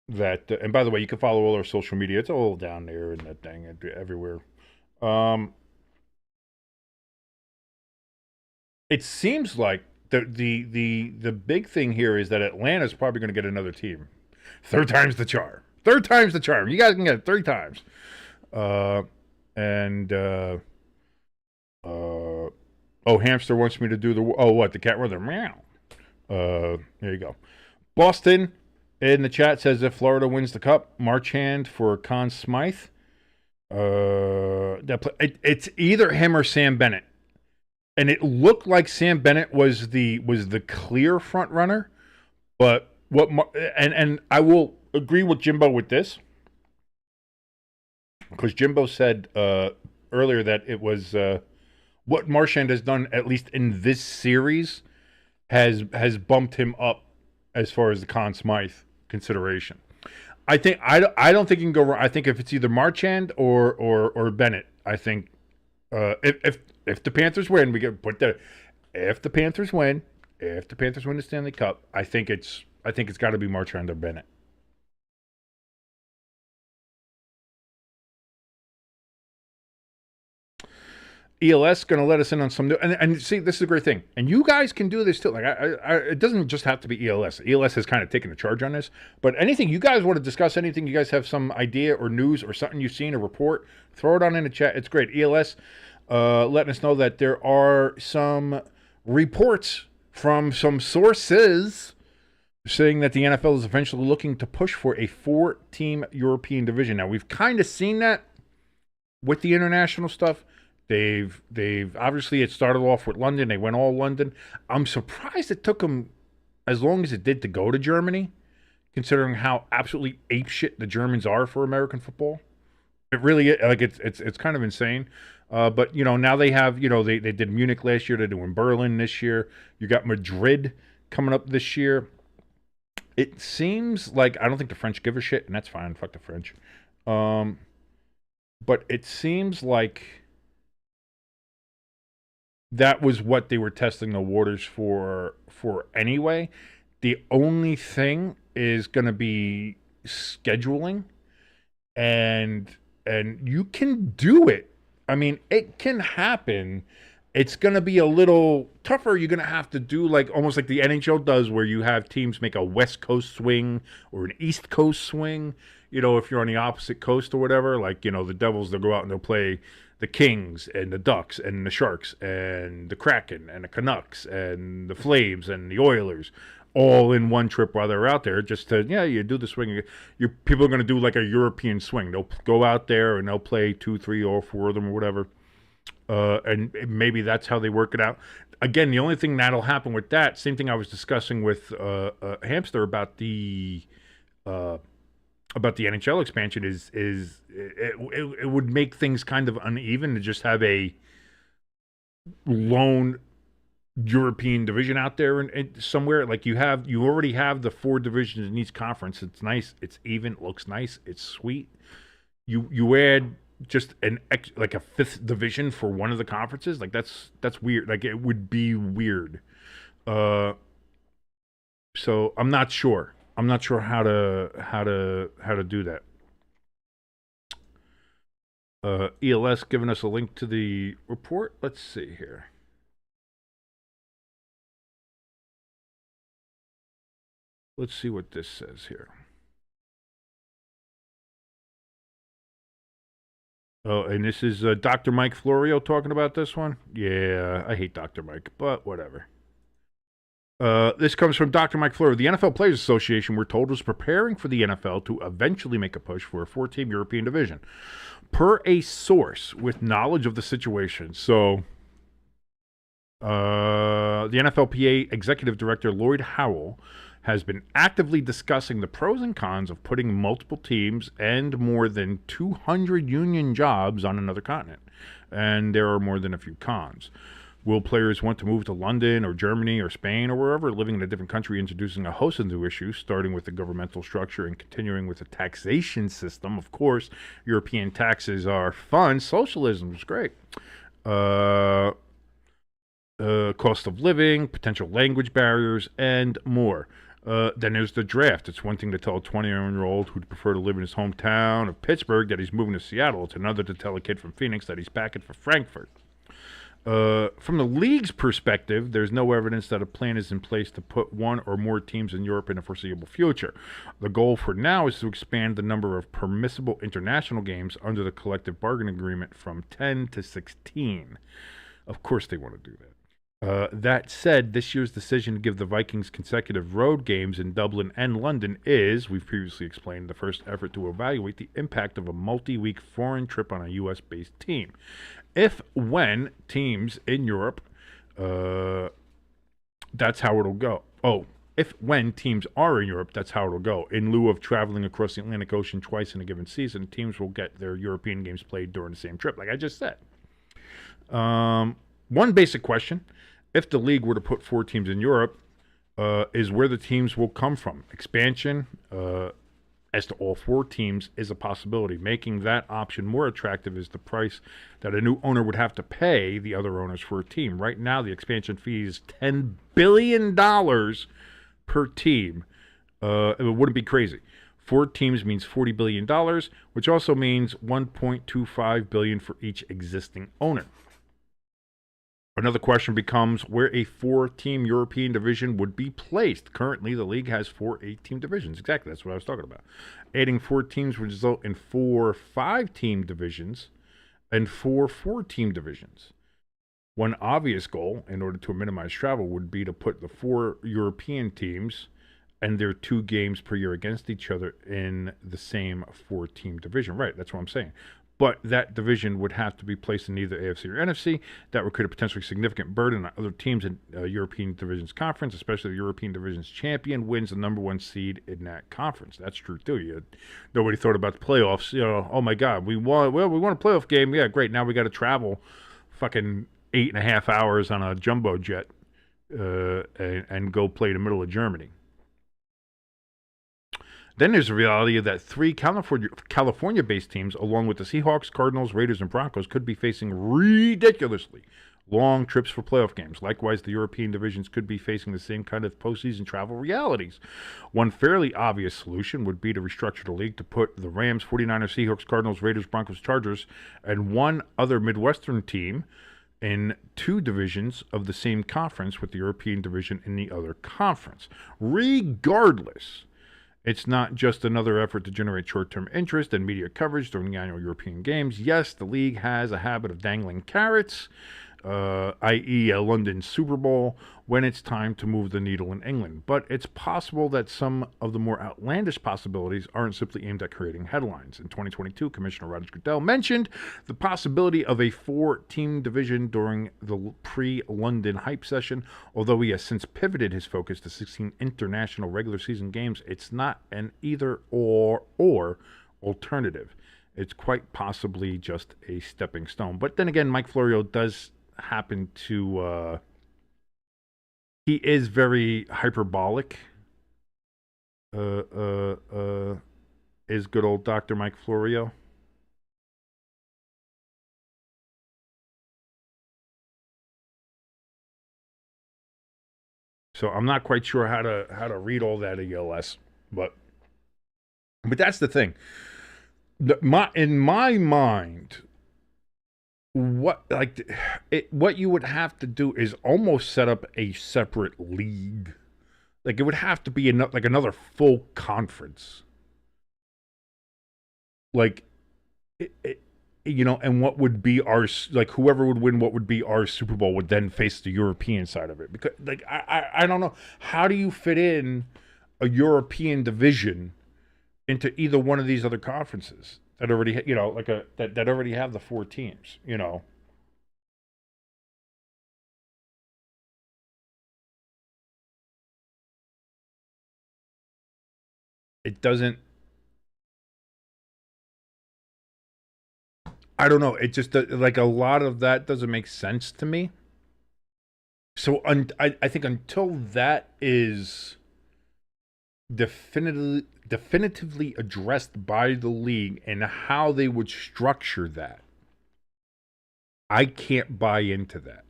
That and by the way, you can follow all our social media. It's all down there and that thing everywhere. It seems like the big thing here is that Atlanta's probably going to get another team. Third time's the charm. Third time's the charm. You guys can get it 3 times. Hamster wants me to do the cat runner. Meow. There you go. Boston in the chat says if Florida wins the cup, Marchand for Conn Smythe. It's either him or Sam Bennett. And it looked like Sam Bennett was the clear front runner, but and I will agree with Jimbo with this, because Jimbo said earlier that it was what Marchand has done, at least in this series, has bumped him up as far as the Conn Smythe consideration. I don't think you can go wrong. I think if it's either Marchand or Bennett, I think if the Panthers win, we get put that. If the Panthers win the Stanley Cup, I think it's got to be Marchand or Bennett. ELS going to let us in on some new, and see, this is a great thing, and you guys can do this too. Like, it doesn't just have to be ELS. ELS has kind of taken the charge on this, but anything you guys want to discuss, anything you guys have some idea or news or something you've seen, a report, throw it on in the chat. It's great. ELS letting us know that there are some reports from some sources saying that the NFL is eventually looking to push for a 4-team European division. Now, we've kind of seen that with the international stuff. They've obviously, it started off with London. They went all London. I'm surprised it took them as long as it did to go to Germany, considering how absolutely apeshit the Germans are for American football. It really, like, it's kind of insane. But now they have, they did Munich last year. They're doing Berlin this year. You got Madrid coming up this year. It seems like, I don't think the French give a shit, and that's fine. Fuck the French. But it seems like that was what they were testing the waters for anyway. The only thing is going to be scheduling, and you can do it. I mean, it can happen. It's going to be a little tougher. You're going to have to do almost like the NHL does, where you have teams make a West Coast swing or an East Coast swing. If you're on the opposite coast or whatever, the Devils, they'll go out and they'll play the Kings and the Ducks and the Sharks and the Kraken and the Canucks and the Flames and the Oilers all in one trip while they're out there, just to, you do the swing. People are going to do like a European swing. They'll go out there and they'll play 2, 3, or 4 of them or whatever. And maybe that's how they work it out. Again, the only thing that'll happen with that, same thing I was discussing with Hamster about the NHL expansion, is it would make things kind of uneven to just have a lone European division out there and somewhere. Like you already have the 4 divisions in each conference. It's nice, it's even, it looks nice, it's sweet. You add just a 5th division for one of the conferences, that's weird. Like, it would be weird. So I'm not sure how to do that. ELS giving us a link to the report. Let's see here. Let's see what this says here. Oh, and this is Dr. Mike Florio talking about this one. Yeah, I hate Dr. Mike, but whatever. This comes from Dr. Mike Florio. The NFL Players Association, we're told, was preparing for the NFL to eventually make a push for a 4-team European division, per a source with knowledge of the situation. So, the NFLPA Executive Director Lloyd Howell has been actively discussing the pros and cons of putting multiple teams and more than 200 union jobs on another continent. And there are more than a few cons. Will players want to move to London or Germany or Spain or wherever, living in a different country, introducing a host of new issues, starting with the governmental structure and continuing with the taxation system? Of course, European taxes are fun. Socialism is great. Cost of living, potential language barriers, and more. Then there's the draft. It's one thing to tell a 20-year-old who'd prefer to live in his hometown of Pittsburgh that he's moving to Seattle. It's another to tell a kid from Phoenix that he's packing for Frankfurt. From the league's perspective, there's no evidence that a plan is in place to put one or more teams in Europe in a foreseeable future. The goal for now is to expand the number of permissible international games under the collective bargaining agreement from 10 to 16. Of course they want to do that. That said, this year's decision to give the Vikings consecutive road games in Dublin and London is, we've previously explained, the first effort to evaluate the impact of a multi-week foreign trip on a U.S.-based team. When teams in Europe, that's how it'll go. When teams are in Europe, that's how it'll go. In lieu of traveling across the Atlantic Ocean twice in a given season, teams will get their European games played during the same trip, like I just said. One basic question, if the league were to put 4 teams in Europe, is where the teams will come from. Expansion as to all 4 teams is a possibility. Making that option more attractive is the price that a new owner would have to pay the other owners for a team. Right now, the expansion fee is $10 billion per team. It wouldn't be crazy. 4 teams means $40 billion, which also means $1.25 billion for each existing owner. Another question becomes where a 4-team European division would be placed. Currently, the league has 4 8-team divisions. Exactly, that's what I was talking about. Adding 4 teams would result in 4 5-team divisions and 4 4-team divisions. One obvious goal, in order to minimize travel, would be to put the 4 European teams and their 2 games per year against each other in the same 4-team division. Right, that's what I'm saying. But that division would have to be placed in either AFC or NFC. That would create a potentially significant burden on other teams in European Divisions Conference, especially the European Divisions champion wins the number 1 seed in that conference. That's true, too. Nobody thought about the playoffs. Oh, my God, we won a playoff game. Yeah, great. Now we got to travel fucking 8.5 hours on a jumbo jet and go play in the middle of Germany. Then there's the reality that 3 California-based teams, along with the Seahawks, Cardinals, Raiders, and Broncos, could be facing ridiculously long trips for playoff games. Likewise, the European divisions could be facing the same kind of postseason travel realities. One fairly obvious solution would be to restructure the league to put the Rams, 49ers, Seahawks, Cardinals, Raiders, Broncos, Chargers, and one other Midwestern team in 2 divisions of the same conference, with the European division in the other conference. Regardless, it's not just another effort to generate short-term interest and media coverage during the annual European Games. Yes, the league has a habit of dangling carrots, i.e. a London Super Bowl, when it's time to move the needle in England. But it's possible that some of the more outlandish possibilities aren't simply aimed at creating headlines. In 2022, Commissioner Roger Goodell mentioned the possibility of a 4-team division during the pre-London hype session. Although he has since pivoted his focus to 16 international regular season games, it's not an either-or alternative. It's quite possibly just a stepping stone. But then again, Mike Florio does happen to he is very hyperbolic, is good old Dr. Mike Florio. So I'm not quite sure how to read all that ELS, but that's the thing. In my mind, what you would have to do is almost set up a separate league. Like, it would have to be another full conference. Like, and what would be our, like, whoever would win what would be our Super Bowl would then face the European side of it. Because, like, I don't know. How do you fit in a European division into either one of these other conferences that already, that already have the 4 teams, it doesn't. I don't know. It just like a lot of that doesn't make sense to me. So I think until that is definitively addressed by the league and how they would structure that, I can't buy into that.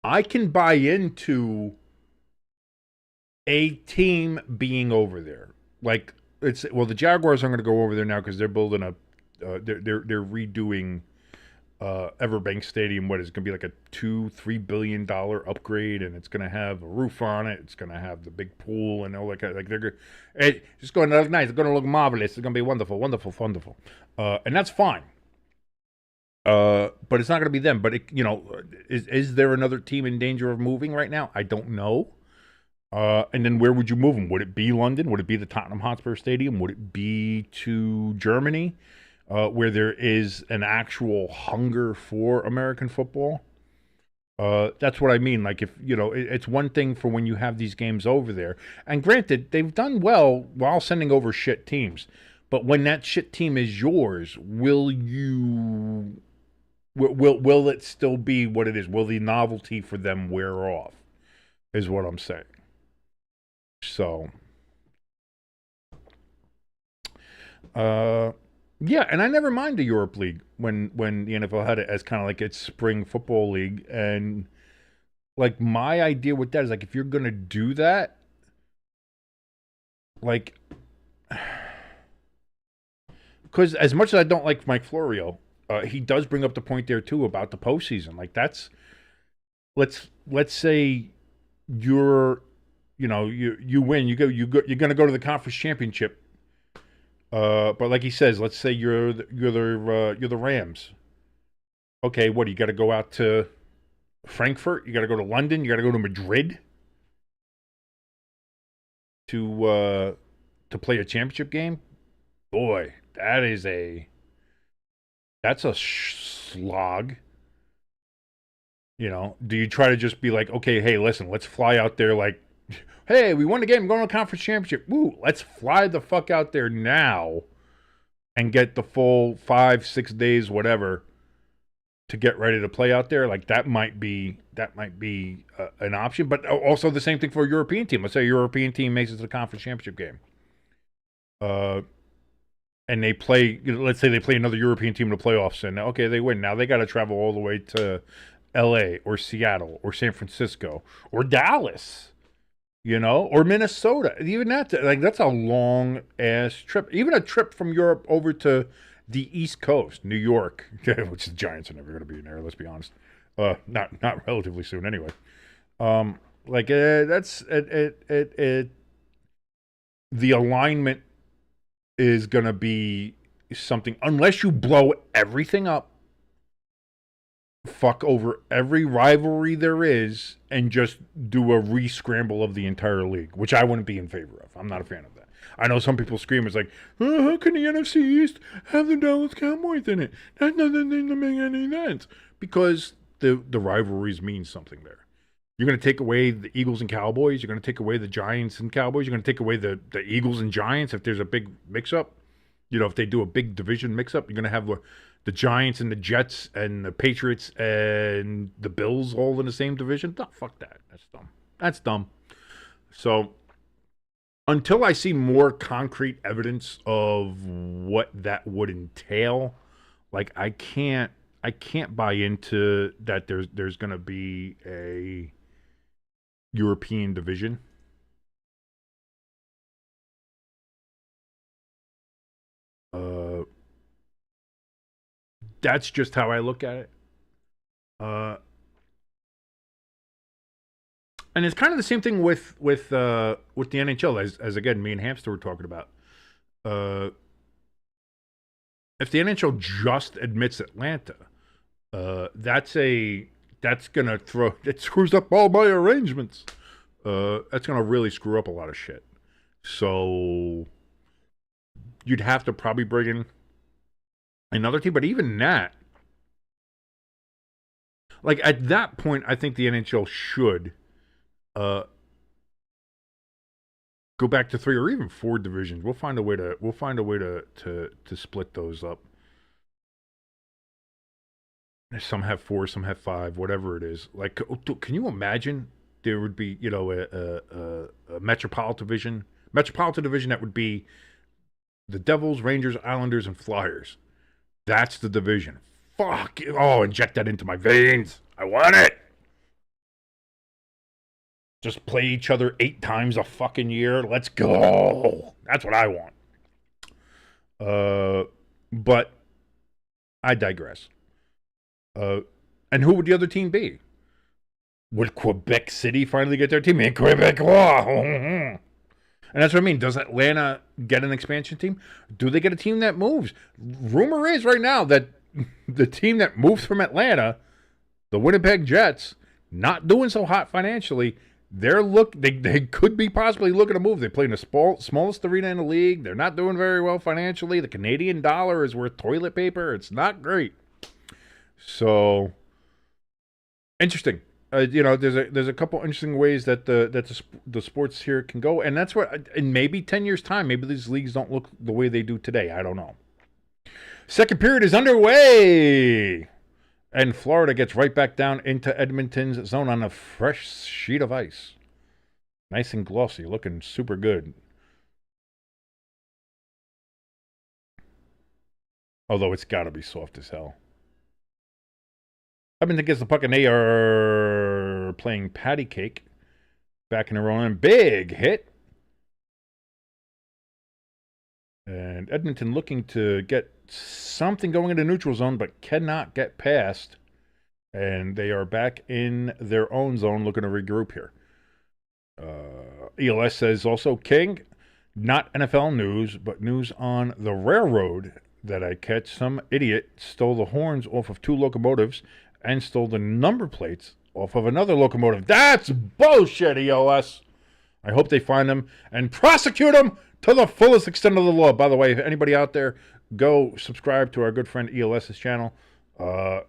I can buy into a team being over there. Like the Jaguars aren't going to go over there now because they're building they're redoing Everbank Stadium. What is it going to be like a $2-3 billion upgrade, and it's going to have a roof on it. It's going to have the big pool and all that. Like it's just going to look nice. It's going to look marvelous. It's going to be wonderful, wonderful, wonderful, and that's fine. But it's not going to be them. But is there another team in danger of moving right now? I don't know. And then where would you move them? Would it be London? Would it be the Tottenham Hotspur Stadium? Would it be to Germany, where there is an actual hunger for American football? That's what I mean. Like, if it's one thing for when you have these games over there. And granted, they've done well while sending over shit teams. But when that shit team is yours, will it still be what it is? Will the novelty for them wear off? Is what I'm saying. So, yeah, and I never mind the Europe League when the NFL had it as kind of like its spring football league, and like my idea with that is like if you're gonna do that, like, because as much as I don't like Mike Florio, he does bring up the point there too about the postseason. Like that's let's say you're you win, you're gonna go to the conference championship. But like he says, let's say you're the Rams. Okay, what, you got to go out to Frankfurt? You got to go to London? You got to go to Madrid to play a championship game? Boy, that's a slog. Do you try to just be like, okay, hey, listen, let's fly out there like, hey, we won the game, we're going to a conference championship. Woo, let's fly the fuck out there now and get the full 5-6 days, whatever, to get ready to play out there. Like that might be an option. But also the same thing for a European team. Let's say a European team makes it to the conference championship game. And they play, let's say they play another European team in the playoffs, and okay, they win. Now they got to travel all the way to LA or Seattle or San Francisco or Dallas. Or Minnesota. Even that's a long ass trip. Even a trip from Europe over to the East Coast, New York, which the Giants are never going to be in there. Let's be honest. Not relatively soon, anyway. That's it. The alignment is going to be something unless you blow everything up, fuck over every rivalry there is, and just do a re-scramble of the entire league, which I wouldn't be in favor of. I'm not a fan of that. I know some people scream, it's like, how can the NFC East have the Dallas Cowboys in it? That doesn't seem to make any sense. Because the rivalries mean something there. You're going to take away the Eagles and Cowboys. You're going to take away the Giants and Cowboys. You're going to take away the Eagles and Giants if there's a big mix-up. If they do a big division mix-up, you're going to have the Giants and the Jets and the Patriots and the Bills all in the same division. No, fuck that. That's dumb. So until I see more concrete evidence of what that would entail, like I can't buy into that there's going to be a European division. That's just how I look at it. And it's kind of the same thing with the NHL, as again, me and Hamster were talking about. If the NHL just admits Atlanta, that screws up all my arrangements. That's gonna really screw up a lot of shit. So you'd have to probably bring in another team, but even that, like at that point, I think the NHL should go back to 3 or even 4 divisions. We'll find a way to split those up. Some have 4, some have 5, whatever it is. Like, can you imagine there would be, a metropolitan division that would be the Devils, Rangers, Islanders, and Flyers. That's the division. Fuck. Oh, inject that into my veins. I want it. Just play each other 8 times a fucking year. Let's go. That's what I want. But I digress. And who would the other team be? Would Quebec City finally get their team? In Quebecois. And that's what I mean. Does Atlanta get an expansion team? Do they get a team that moves? Rumor is right now that the team that moves from Atlanta, the Winnipeg Jets, not doing so hot financially. They could be possibly looking to move. They play in the smallest arena in the league. They're not doing very well financially. The Canadian dollar is worth toilet paper. It's not great. So interesting. There's a couple interesting ways that the sports here can go, and that's what. In maybe 10 years' time, maybe these leagues don't look the way they do today. I don't know. Second period is underway, and Florida gets right back down into Edmonton's zone on a fresh sheet of ice, nice and glossy, looking super good. Although it's got to be soft as hell. Edmonton gets the puck, and they are playing patty cake. Back in their own. Big hit. And Edmonton looking to get something going into neutral zone, but cannot get past. And they are back in their own zone looking to regroup here. ELS says also, King, not NFL news, but news on the railroad that I catch. Some idiot stole the horns off of 2 locomotives and stole the number plates off of another locomotive. That's bullshit, ELS. I hope they find them and prosecute them to the fullest extent of the law. By the way, if anybody out there, go subscribe to our good friend ELS's channel.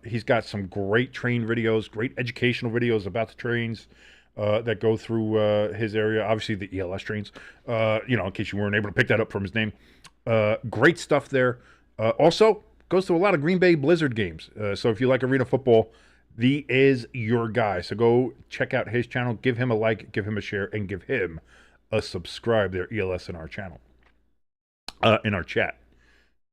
He's got some great train videos, great educational videos about the trains that go through his area. Obviously, the ELS trains, in case you weren't able to pick that up from his name. Great stuff there. Also, goes to a lot of Green Bay Blizzard games. So if you like arena football, he is your guy. So go check out his channel. Give him a like, give him a share, and give him a subscribe there, ELS, in our channel. In our chat.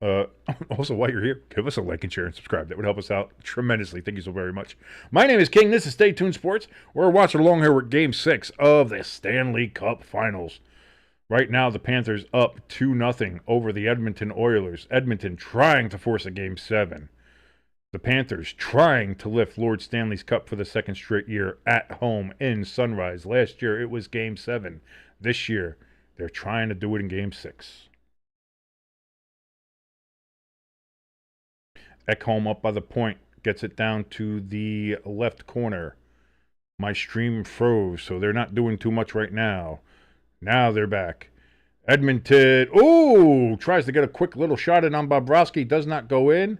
Also, while you're here, give us a like and share and subscribe. That would help us out tremendously. Thank you so very much. My name is King. This is Stay Tuned Sports. We're watching along here with Game 6 of the Stanley Cup Finals. Right now, the Panthers up 2-0 over the Edmonton Oilers. Edmonton trying to force a Game 7. The Panthers trying to lift Lord Stanley's Cup for the second straight year at home in Sunrise. Last year, it was Game 7. This year, they're trying to do it in Game 6. Ekholm up by the point. Gets it down to the left corner. My stream froze, so they're not doing too much right now. Now they're back. Edmonton, tries to get a quick little shot in on Bobrovsky. Does not go in.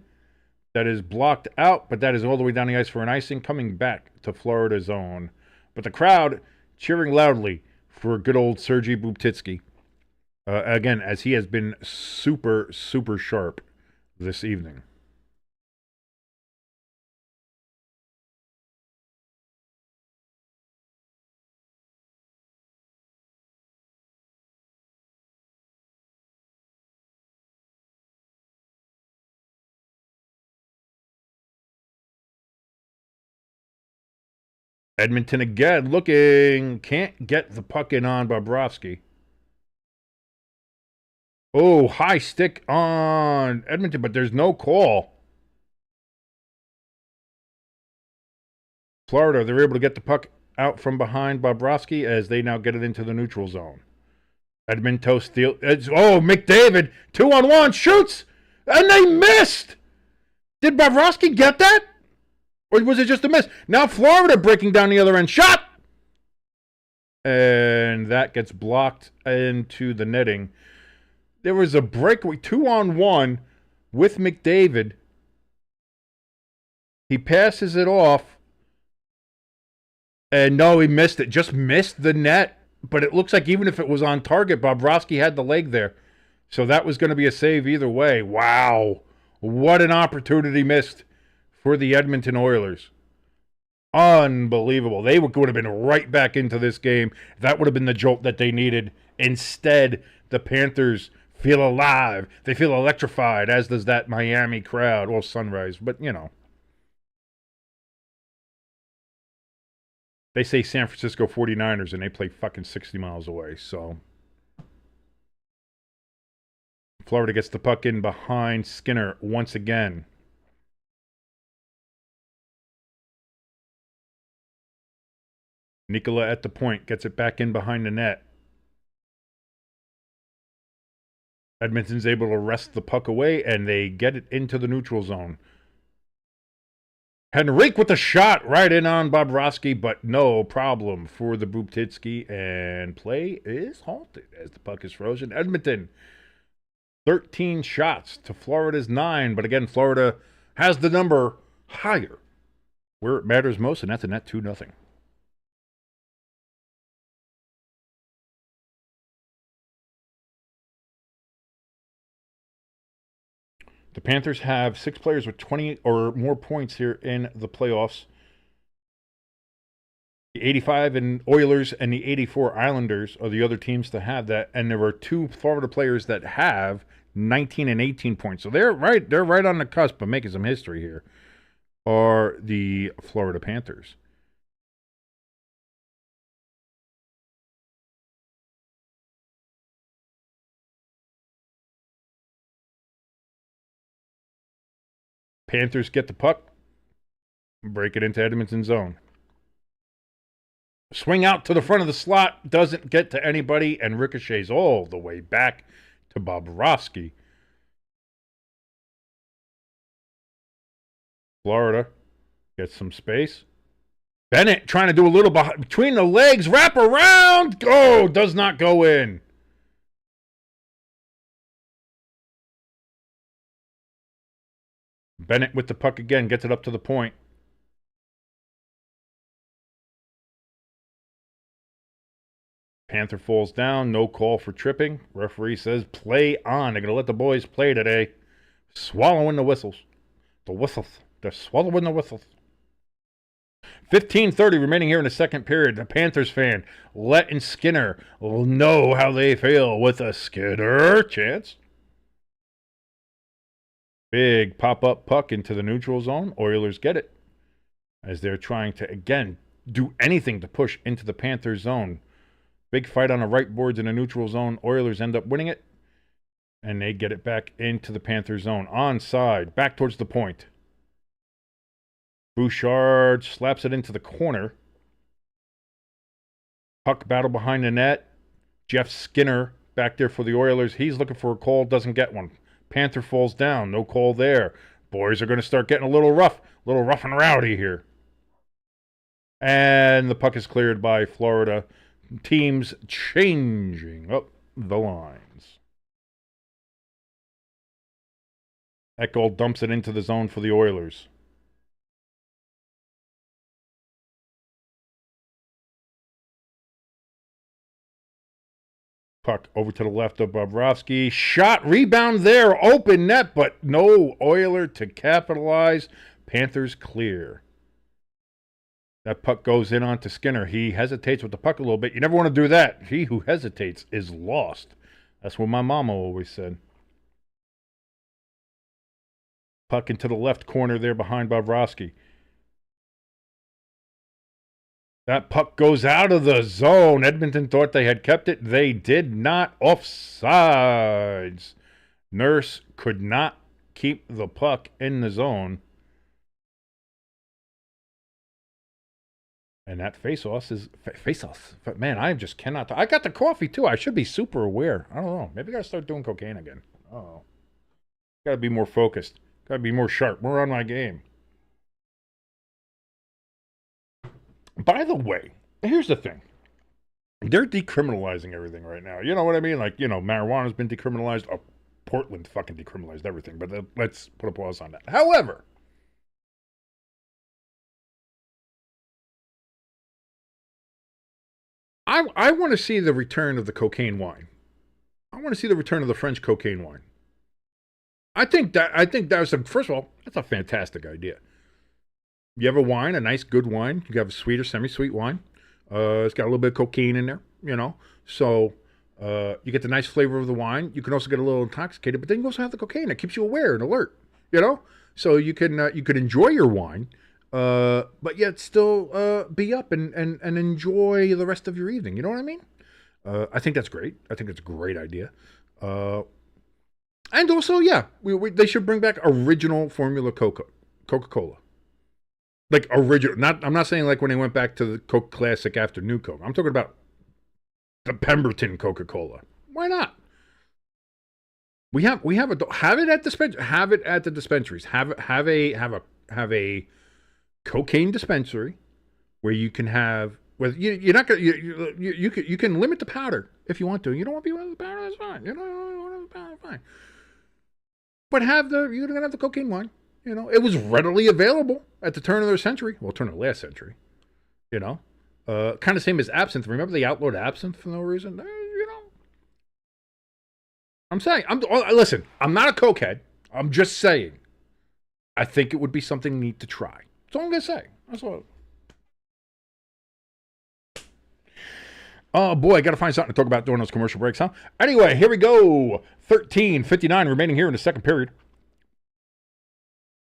That is blocked out, but that is all the way down the ice for an icing. Coming back to Florida zone. But the crowd cheering loudly for good old Sergei Bubtitsky. Again, as he has been super, super sharp this evening. Edmonton again looking. Can't get the puck in on Bobrovsky. Oh, high stick on Edmonton, but there's no call. Florida, they're able to get the puck out from behind Bobrovsky as they now get it into the neutral zone. Edmonton steal. McDavid, 2-on-1, shoots, and they missed. Did Bobrovsky get that? Or was it just a miss? Now Florida breaking down the other end. Shot! And that gets blocked into the netting. There was a breakaway, 2-on-1 with McDavid. He passes it off. And no, he missed it. Just missed the net. but it looks like even if it was on target, Bobrovsky had the leg there. So that was going to be a save either way. Wow. What an opportunity missed for the Edmonton Oilers. Unbelievable. They would have been right back into this game. That would have been the jolt that they needed. Instead, the Panthers feel alive. They feel electrified, as does that Miami crowd. Well, Sunrise, but you know. They say San Francisco 49ers, and they play fucking 60 miles away, so. Florida gets the puck in behind Skinner once again. Nikola at the point, gets it back in behind the net. Edmonton's able to wrest the puck away, and they get it into the neutral zone. Henrique with the shot right in on Bobrovsky, but no problem for the Bubtitsky, and play is halted as the puck is frozen. Edmonton, 13 shots to Florida's 9, but again, Florida has the number higher where it matters most, and that's a net 2-0. The Panthers have 6 players with 20 or more points here in the playoffs. The 85 and Oilers and the 84 Islanders are the other teams to have that, and there are 2 Florida players that have 19 and 18 points. So they're right on the cusp of making some history here. Are the Florida Panthers. Panthers get the puck, break it into Edmonton zone. Swing out to the front of the slot, doesn't get to anybody, and ricochets all the way back to Bobrovsky. Florida gets some space. Bennett trying to do a little between the legs, wrap around. Oh, does not go in. Bennett with the puck again, gets it up to the point. Panther falls down, no call for tripping. Referee says play on. They're going to let the boys play today. Swallowing the whistles. The whistles. They're swallowing the whistles. 15:30 remaining here in the second period. The Panthers fan letting Skinner know how they feel with a Skinner chance. Big pop-up puck into the neutral zone. Oilers get it as they're trying to, again, do anything to push into the Panthers zone. Big fight on the right boards in the neutral zone. Oilers end up winning it, and they get it back into the Panthers zone. Onside, back towards the point. Bouchard slaps it into the corner. Puck battle behind the net. Jeff Skinner back there for the Oilers. He's looking for a call, doesn't get one. Panther falls down, no call there. Boys are going to start getting a little rough and rowdy here. And the puck is cleared by Florida. Teams changing up the lines. Ekdahl dumps it into the zone for the Oilers. Puck over to the left of Bobrovsky. Shot, rebound there. Open net, but no Oiler to capitalize. Panthers clear. That puck goes in onto Skinner. He hesitates with the puck a little bit. You never want to do that. He who hesitates is lost. That's what my mama always said. Puck into the left corner there behind Bobrovsky. That puck goes out of the zone. Edmonton thought they had kept it. They did not. Offsides. Nurse could not keep the puck in the zone. And that face-off is... Face-off. Man, I just cannot... I got the coffee, too. I should be super aware. I don't know. Maybe I got to start doing cocaine again. Oh. Got to be more focused. Got to be more sharp. More on my game. By the way, here's the thing. They're decriminalizing everything right now. You know what I mean? Like, marijuana's been decriminalized. Oh, Portland fucking decriminalized everything. But let's put a pause on that. However, I want to see the return of the cocaine wine. I want to see the return of the French cocaine wine. I think that was first of all, that's a fantastic idea. You have a wine, a nice good wine. You have a sweet or semi-sweet wine. It's got a little bit of cocaine in there, So you get the nice flavor of the wine. You can also get a little intoxicated, but then you also have the cocaine that keeps you aware and alert. So you can enjoy your wine, but yet still be up and enjoy the rest of your evening. You know what I mean? I think that's great. I think it's a great idea. And also, yeah, they should bring back original formula Coca-Cola. Like original. I'm not saying like when they went back to the Coke Classic after New Coke. I'm talking about the Pemberton Coca-Cola. Why not? Have it at the dispensaries. Have a cocaine dispensary where you can have. Well, you're not gonna. You can limit the powder if you want to. You don't want to be with the powder. That's fine. You don't want the powder. Fine. But you're gonna have the cocaine wine. It was readily available at the turn of their century. Well, turn of the last century. Kind of same as absinthe. Remember they outlawed absinthe for no reason. I'm saying. Listen. I'm not a cokehead. I'm just saying. I think it would be something neat to try. That's all I'm gonna say. That's all. Oh boy, I got to find something to talk about during those commercial breaks, huh? Anyway, here we go. 13:59 remaining here in the second period.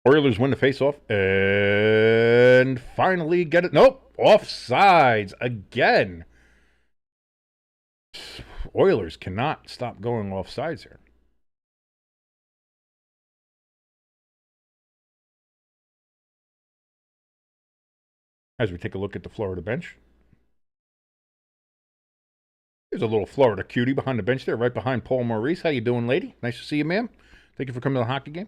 Oilers win the faceoff and finally get it. Nope, offsides again. Oilers cannot stop going offsides here. As we take a look at the Florida bench. There's a little Florida cutie behind the bench there, right behind Paul Maurice. How you doing, lady? Nice to see you, ma'am. Thank you for coming to the hockey game.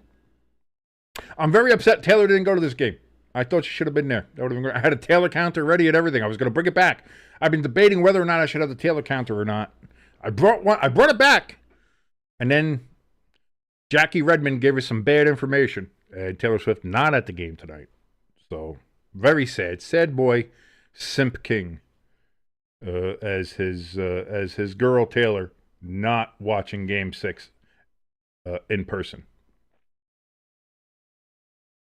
I'm very upset Taylor didn't go to this game. I thought she should have been there. That would have been great. I had a Taylor counter ready and everything. I was going to bring it back. I've been debating whether or not I should have the Taylor counter or not. I brought it back. And then Jackie Redmond gave us some bad information. Taylor Swift not at the game tonight. So, very sad. Sad boy, Simp King. As his girl Taylor not watching Game 6 in person.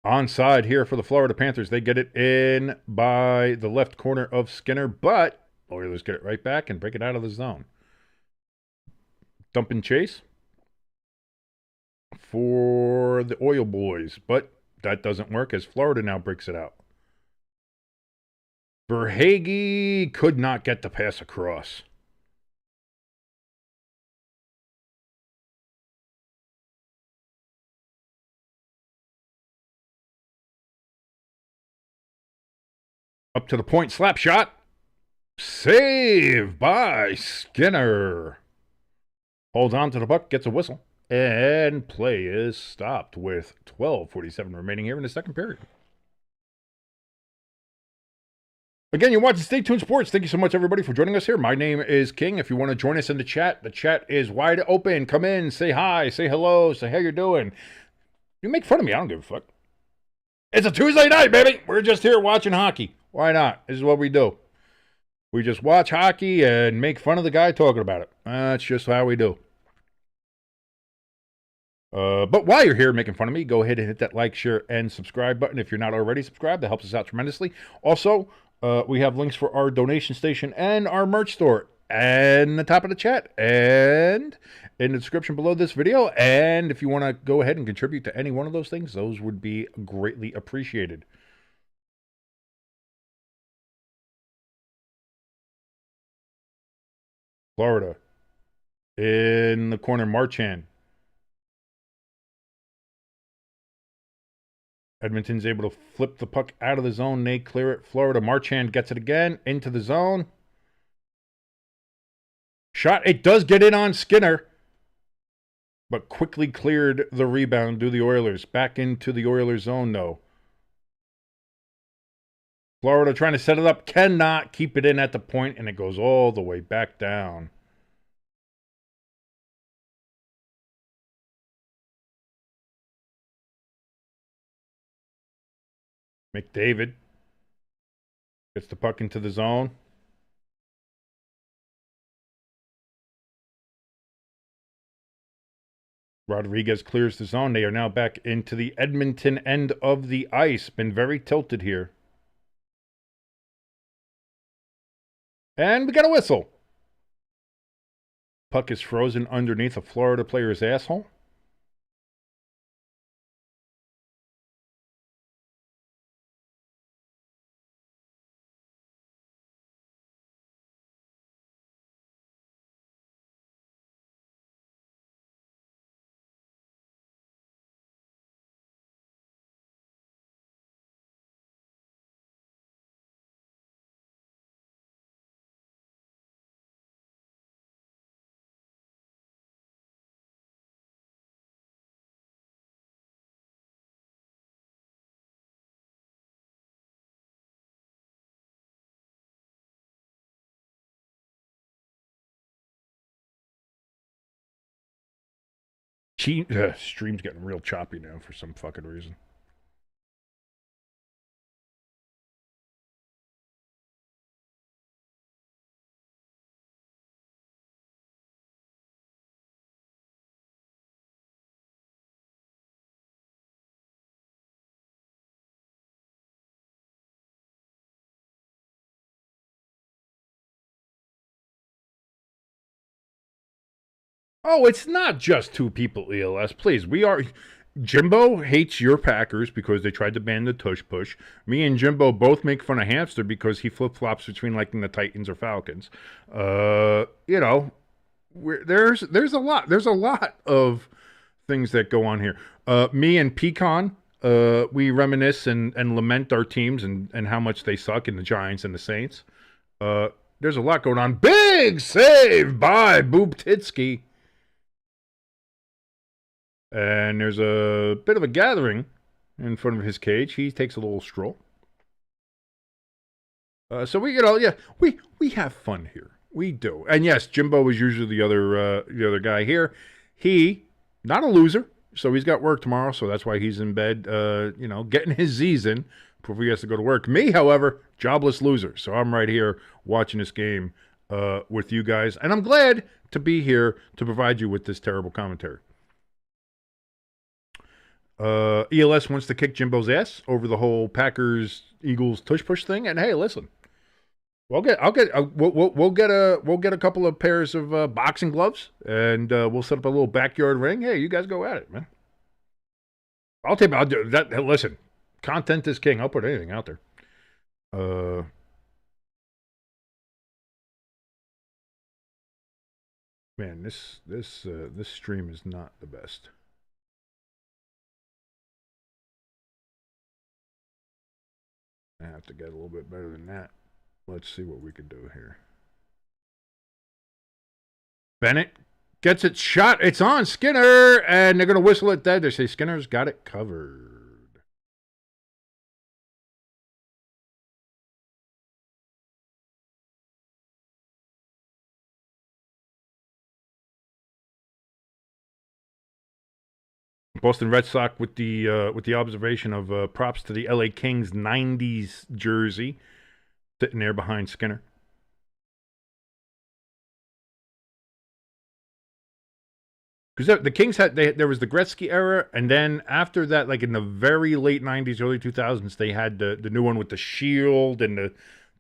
Onside here for the Florida Panthers. They get it in by the left corner of Skinner, but Oilers get it right back and break it out of the zone. Dump and chase for the Oil Boys, but that doesn't work as Florida now breaks it out. Verhaeghe could not get the pass across. Up to the point, slap shot. Save by Skinner. Holds on to the puck, gets a whistle, and play is stopped with 12:47 remaining here in the second period. Again, you're watching Stay Tuned Sports. Thank you so much, everybody, for joining us here. My name is King. If you want to join us in the chat is wide open. Come in, say hi, say hello, say how you're doing. You make fun of me. I don't give a fuck. It's a Tuesday night, baby. We're just here watching hockey. Why not? This is what we do. We just watch hockey and make fun of the guy talking about it. That's just how we do. But while you're here making fun of me, go ahead and hit that like, share, and subscribe button if you're not already subscribed. That helps us out tremendously. Also, we have links for our donation station and our merch store and the top of the chat and in the description below this video. And if you want to go ahead and contribute to any one of those things, those would be greatly appreciated. Florida in the corner, Marchand. Edmonton's able to flip the puck out of the zone. They clear it. Florida, Marchand gets it again into the zone. Shot. It does get in on Skinner, but quickly cleared the rebound. Do the Oilers. Back into the Oilers zone, though. Florida trying to set it up. Cannot keep it in at the point, and it goes all the way back down. McDavid gets the puck into the zone. Rodriguez clears the zone. They are now back into the Edmonton end of the ice. Been very tilted here. And we got a whistle. Puck is frozen underneath a Florida player's asshole. Stream's getting real choppy now for some fucking reason. Oh, it's not just two people, ELS. Please, we are. Jimbo hates your Packers because they tried to ban the tush push. Me and Jimbo both make fun of Hamster because he flip flops between liking the Titans or Falcons. You know, there's a lot of things that go on here. Me and Pecan, we reminisce and lament our teams and how much they suck in the Giants and the Saints. There's a lot going on. Big save by Boob Titsky. And there's a bit of a gathering in front of his cage. He takes a little stroll. So we have fun here. We do. And yes, Jimbo is usually the other guy here. He not a loser, so he's got work tomorrow. So that's why he's in bed. Getting his Z's in before he has to go to work. Me, however, jobless loser. So I'm right here watching this game with you guys, and I'm glad to be here to provide you with this terrible commentary. ELS wants to kick Jimbo's ass over the whole Packers Eagles tush push thing, and hey, listen, we'll get a couple of pairs of boxing gloves, and we'll set up a little backyard ring. Hey, you guys go at it, man. I'll do that. Listen, content is king. I'll put anything out there. Man, this stream is not the best. I have to get a little bit better than that. Let's see what we can do here. Bennett gets it shot. It's on Skinner, and they're going to whistle it dead. They say Skinner's got it covered. Boston Red Sox with the observation of props to the LA Kings '90s jersey sitting there behind Skinner. Because the Kings there was the Gretzky era, and then after that, like in the very late '90s, early 2000s, they had the new one with the shield and the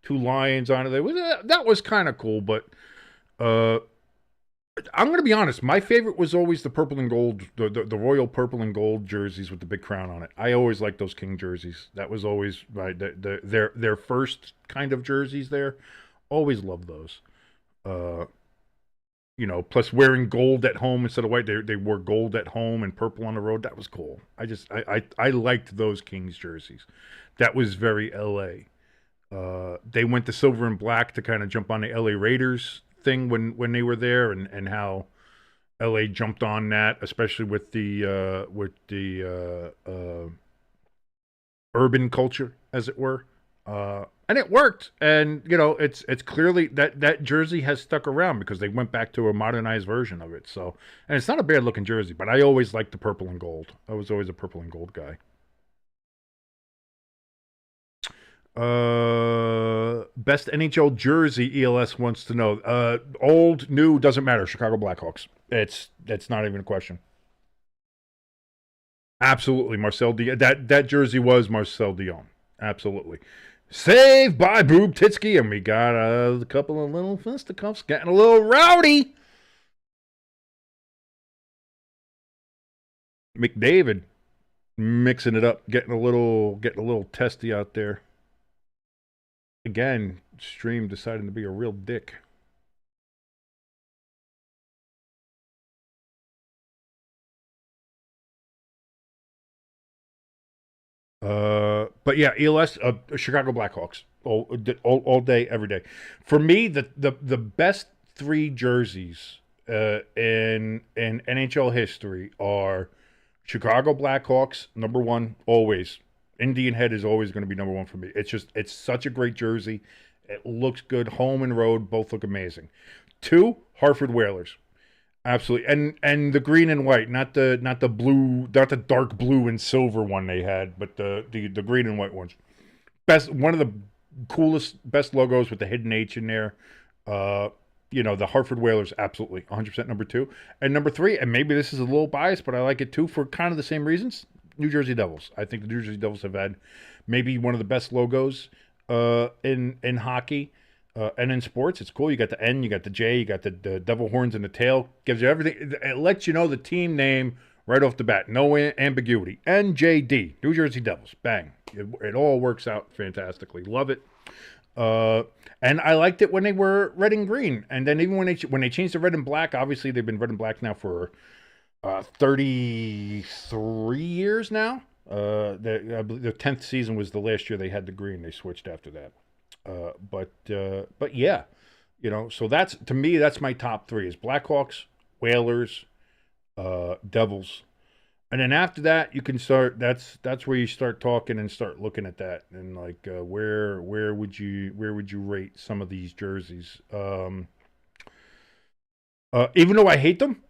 two lions on it. That was kind of cool, but I'm going to be honest. My favorite was always the purple and gold, the royal purple and gold jerseys with the big crown on it. I always liked those King jerseys. That was always right. Their first kind of jerseys there. Always loved those. Plus wearing gold at home instead of white. They wore gold at home and purple on the road. That was cool. I liked those Kings jerseys. That was very LA. They went to silver and black to kind of jump on the LA Raiders thing when they were there, and how LA jumped on that, especially with the urban culture, as it were. And it worked, and it's clearly that jersey has stuck around because they went back to a modernized version of it. So, and it's not a bad looking jersey, but I always liked the purple and gold. I was always a purple and gold guy. Best NHL jersey, ELS wants to know. Old, new, doesn't matter. Chicago Blackhawks. It's not even a question. Absolutely, Marcel Dion. That jersey was Marcel Dion. Absolutely. Saved by Boob Titsky, and we got a couple of little fisticuffs getting a little rowdy. McDavid mixing it up, getting a little testy out there. Again, Stream deciding to be a real dick. But yeah, ELS, Chicago Blackhawks, all day, every day. For me, the best three jerseys in NHL history are Chicago Blackhawks, number one, always. Indian Head is always going to be number one for me. It's such a great jersey. It looks good. Home and road both look amazing. Two, Hartford Whalers. Absolutely, and the green and white, not the blue, not the dark blue and silver one they had, but the green and white ones. One of the coolest, best logos with the hidden H in there. The Hartford Whalers, absolutely, 100% number two, and number three, and maybe this is a little biased, but I like it too for kind of the same reasons. New Jersey Devils. I think the New Jersey Devils have had maybe one of the best logos in hockey. And in sports, it's cool. You got the N, you got the J, you got the devil horns in the tail. Gives you everything. It lets you know the team name right off the bat. No ambiguity. NJD, New Jersey Devils. Bang. It all works out fantastically. Love it. And I liked it when they were red and green. And then even when they changed to red and black, obviously they've been red and black now for 33 years now. The 10th season was the last year they had the green. They switched after that. But yeah, so that's, to me, that's my top three is Blackhawks, Whalers, Devils. And then after that, you can start, that's where you start talking and start looking at that. And like, where would you rate some of these jerseys? Even though I hate them,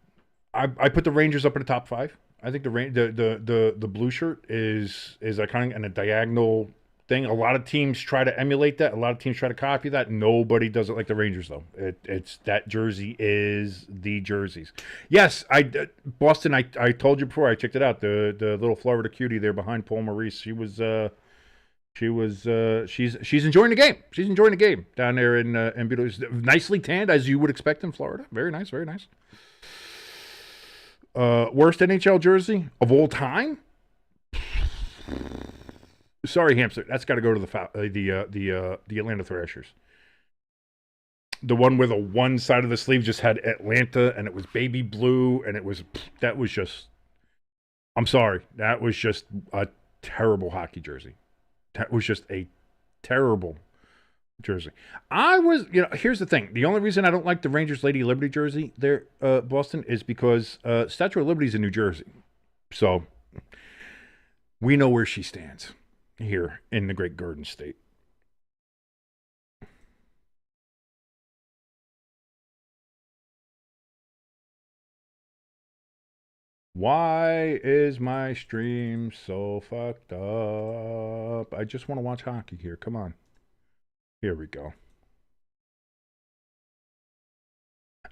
I put the Rangers up in the top five. I think the blue shirt is iconic, and a diagonal thing. A lot of teams try to emulate that. A lot of teams try to copy that. Nobody does it like the Rangers, though. It's that jersey is the jerseys. Yes, Boston. I told you before. I checked it out. The little Florida cutie there behind Paul Maurice. She's enjoying the game. She's enjoying the game down there in nicely tanned as you would expect in Florida. Very nice. Very nice. Worst NHL jersey of all time? Sorry, Hamster. That's got to go to the Atlanta Thrashers. The one where the one side of the sleeve just had Atlanta, and it was baby blue, and that was just. I'm sorry, that was just a terrible hockey jersey. That was just a terrible jersey. Here's the thing. The only reason I don't like the Rangers Lady Liberty jersey there, Boston, is because Statue of Liberty is in New Jersey. So we know where she stands here in the great Garden State. Why is my stream so fucked up? I just want to watch hockey here. Come on. Here we go.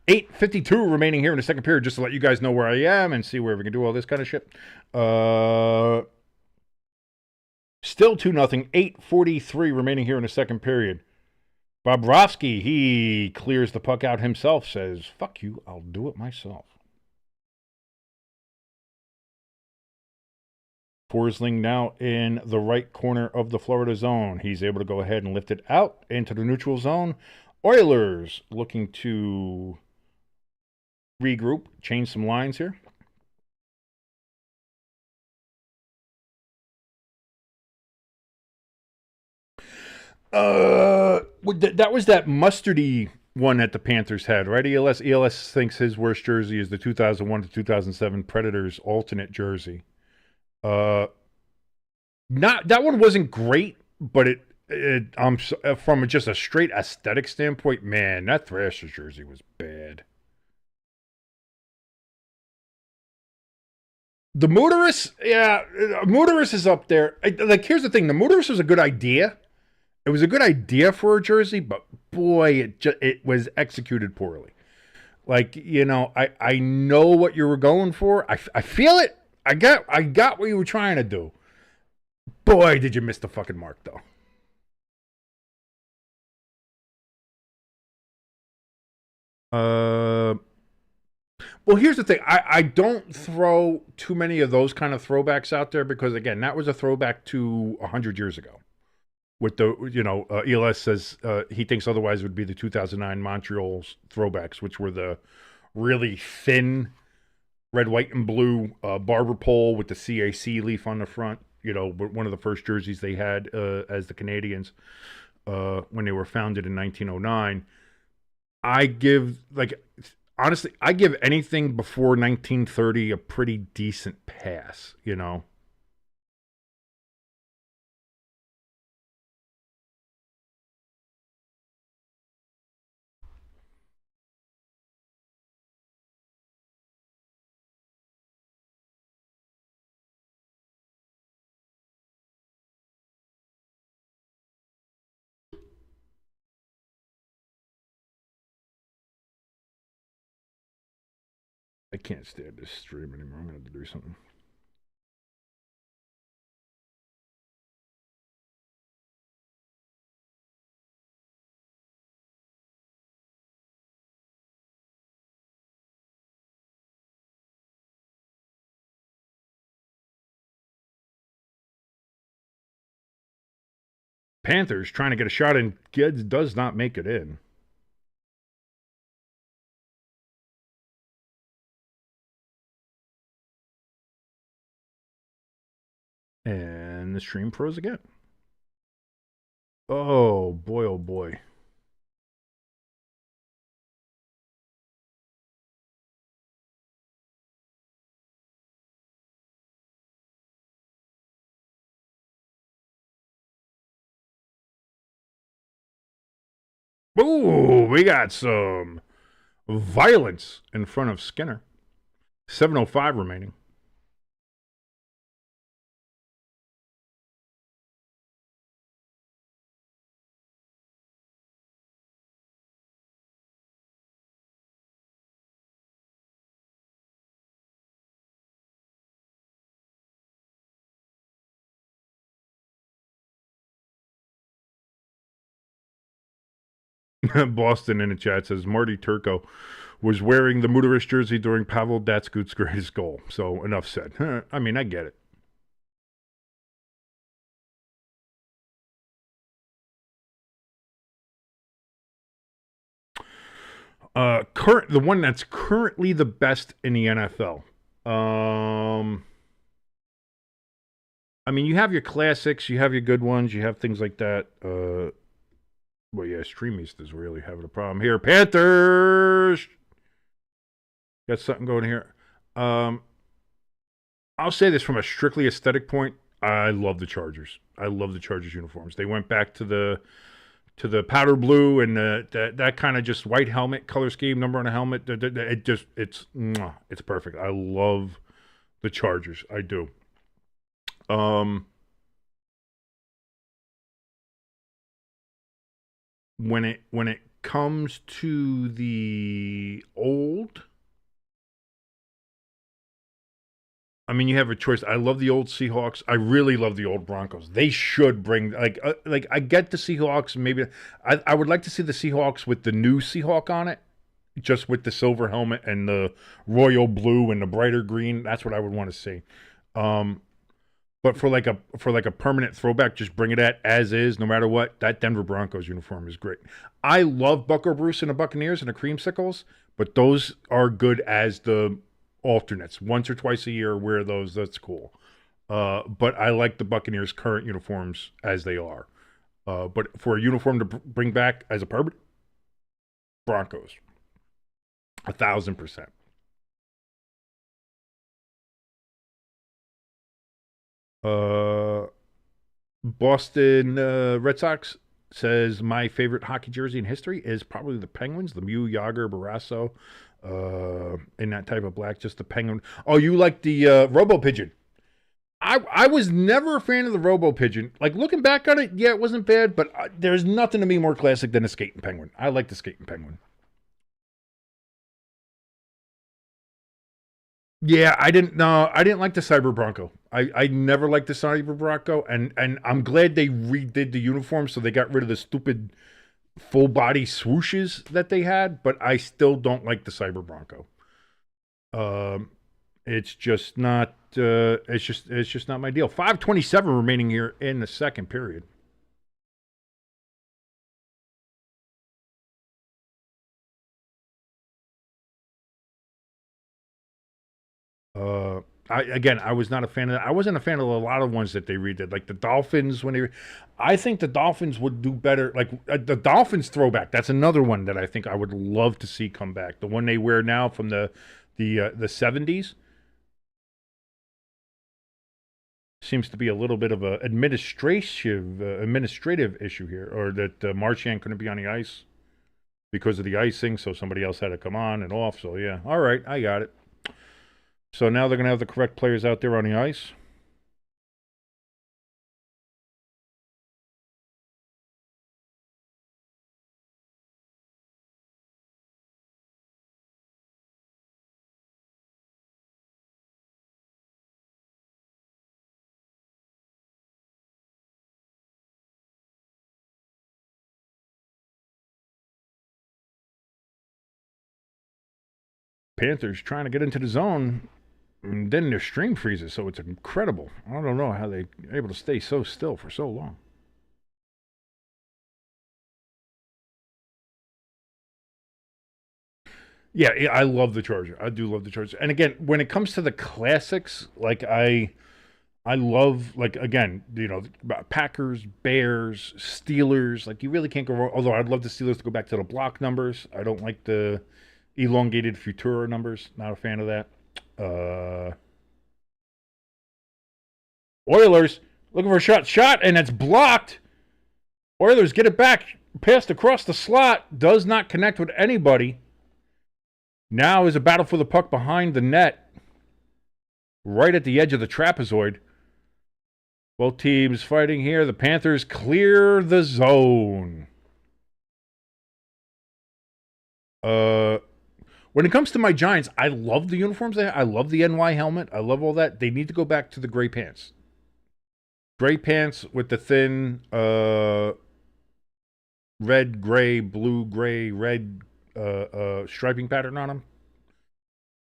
8:52 remaining here in the second period, just to let you guys know where I am and see where we can do all this kind of shit. Still 2-0. 8:43 remaining here in the second period. Bobrovsky, he clears the puck out himself, says, fuck you, I'll do it myself. Forsling now in the right corner of the Florida zone. He's able to go ahead and lift it out into the neutral zone. Oilers looking to regroup, change some lines here. That was that mustardy one that the Panthers had, right? ELS thinks his worst jersey is the 2001 to 2007 Predators alternate jersey. Not that one wasn't great, but from just a straight aesthetic standpoint, man, that Thrashers jersey was bad. The Mooterus, yeah, Mooterus is up there. Here's the thing: the Mooterus was a good idea. It was a good idea for a jersey, but boy, it was executed poorly. I know what you were going for. I feel it. I got what you were trying to do. Boy, did you miss the fucking mark, though. Uh, well, here's the thing. I don't throw too many of those kind of throwbacks out there because, again, that was a throwback to 100 years ago. With the, ELS says he thinks otherwise would be the 2009 Montreal's throwbacks, which were the really thin red, white, and blue barber pole with the CAC leaf on the front. One of the first jerseys they had as the Canadians when they were founded in 1909. Honestly, I give anything before 1930 a pretty decent pass, I can't stand this stream anymore. I'm going to have to do something. Panthers trying to get a shot in. Gids does not make it in. And the stream froze again. Oh, boy, oh, boy. Ooh, we got some violence in front of Skinner. 7:05 remaining. Boston in the chat says Marty Turco was wearing the Mudarist jersey during Pavel Datskut's greatest goal. So enough said. I mean, I get it. The one that's currently the best in the NFL. I mean, you have your classics, you have your good ones, you have things like that. Well, yeah, Streamist is really having a problem here. Panthers got something going here. I'll say this from a strictly aesthetic point. I love the Chargers. I love the Chargers uniforms. They went back to the powder blue and that kind of just white helmet color scheme, number on a helmet. It's perfect. I love the Chargers. I do. When it comes to the old, I mean, you have a choice. I love the old Seahawks. I really love the old Broncos. They should bring like I get the Seahawks. Maybe I would like to see the Seahawks with the new Seahawk on it, just with the silver helmet and the royal blue and the brighter green. That's what I would want to see. But for like a permanent throwback, just bring it as is, no matter what. That Denver Broncos uniform is great. I love Bucko Bruce and the Buccaneers and the Creamsicles, but those are good as the alternates. Once or twice a year, wear those. That's cool. But I like the Buccaneers' current uniforms as they are. But for a uniform to bring back as a permanent, Broncos, 1,000%. Boston Red Sox says my favorite hockey jersey in history is probably the Penguins, the Mew, Yager, Barrasso, in that type of black, just the Penguin. Oh, you like the Robo Pigeon? I was never a fan of the Robo Pigeon. Like, looking back on it, yeah, it wasn't bad, but there's nothing to me more classic than a skating penguin. I like the skating penguin. Yeah, I didn't. No, I didn't like the Cyber Bronco. I never liked the Cyber Bronco, and I'm glad they redid the uniform so they got rid of the stupid full body swooshes that they had. But I still don't like the Cyber Bronco. Um, it's just not. It's just not my deal. 5:27 remaining here in the second period. Uh, I was not a fan of that. I wasn't a fan of a lot of ones that they redid, like the Dolphins when they. I think the Dolphins would do better. Like the Dolphins throwback. That's another one that I think I would love to see come back. The one they wear now from the 70s seems to be a little bit of a administrative issue here, or that Marchand couldn't be on the ice because of the icing, so somebody else had to come on and off. So yeah, all right, I got it. So now they're going to have the correct players out there on the ice. Panthers trying to get into the zone, and then their stream freezes, so it's incredible. I don't know how they're able to stay so still for so long. Yeah, I love the Charger. I do love the Charger. And again, when it comes to the classics, like I love, like, again, Packers, Bears, Steelers. Like, you really can't go wrong. Although I'd love the Steelers to go back to the block numbers. I don't like the elongated Futura numbers. Not a fan of that. Uh, Oilers looking for a shot, and it's blocked. Oilers get it back, passed across the slot, does not connect with anybody. Now is a battle for the puck behind the net, right at the edge of the trapezoid. Both teams fighting here. The Panthers clear the zone. When it comes to my Giants, I love the uniforms they have. I love the NY helmet. I love all that. They need to go back to the gray pants. Gray pants with the thin red, gray, blue, gray, red striping pattern on them.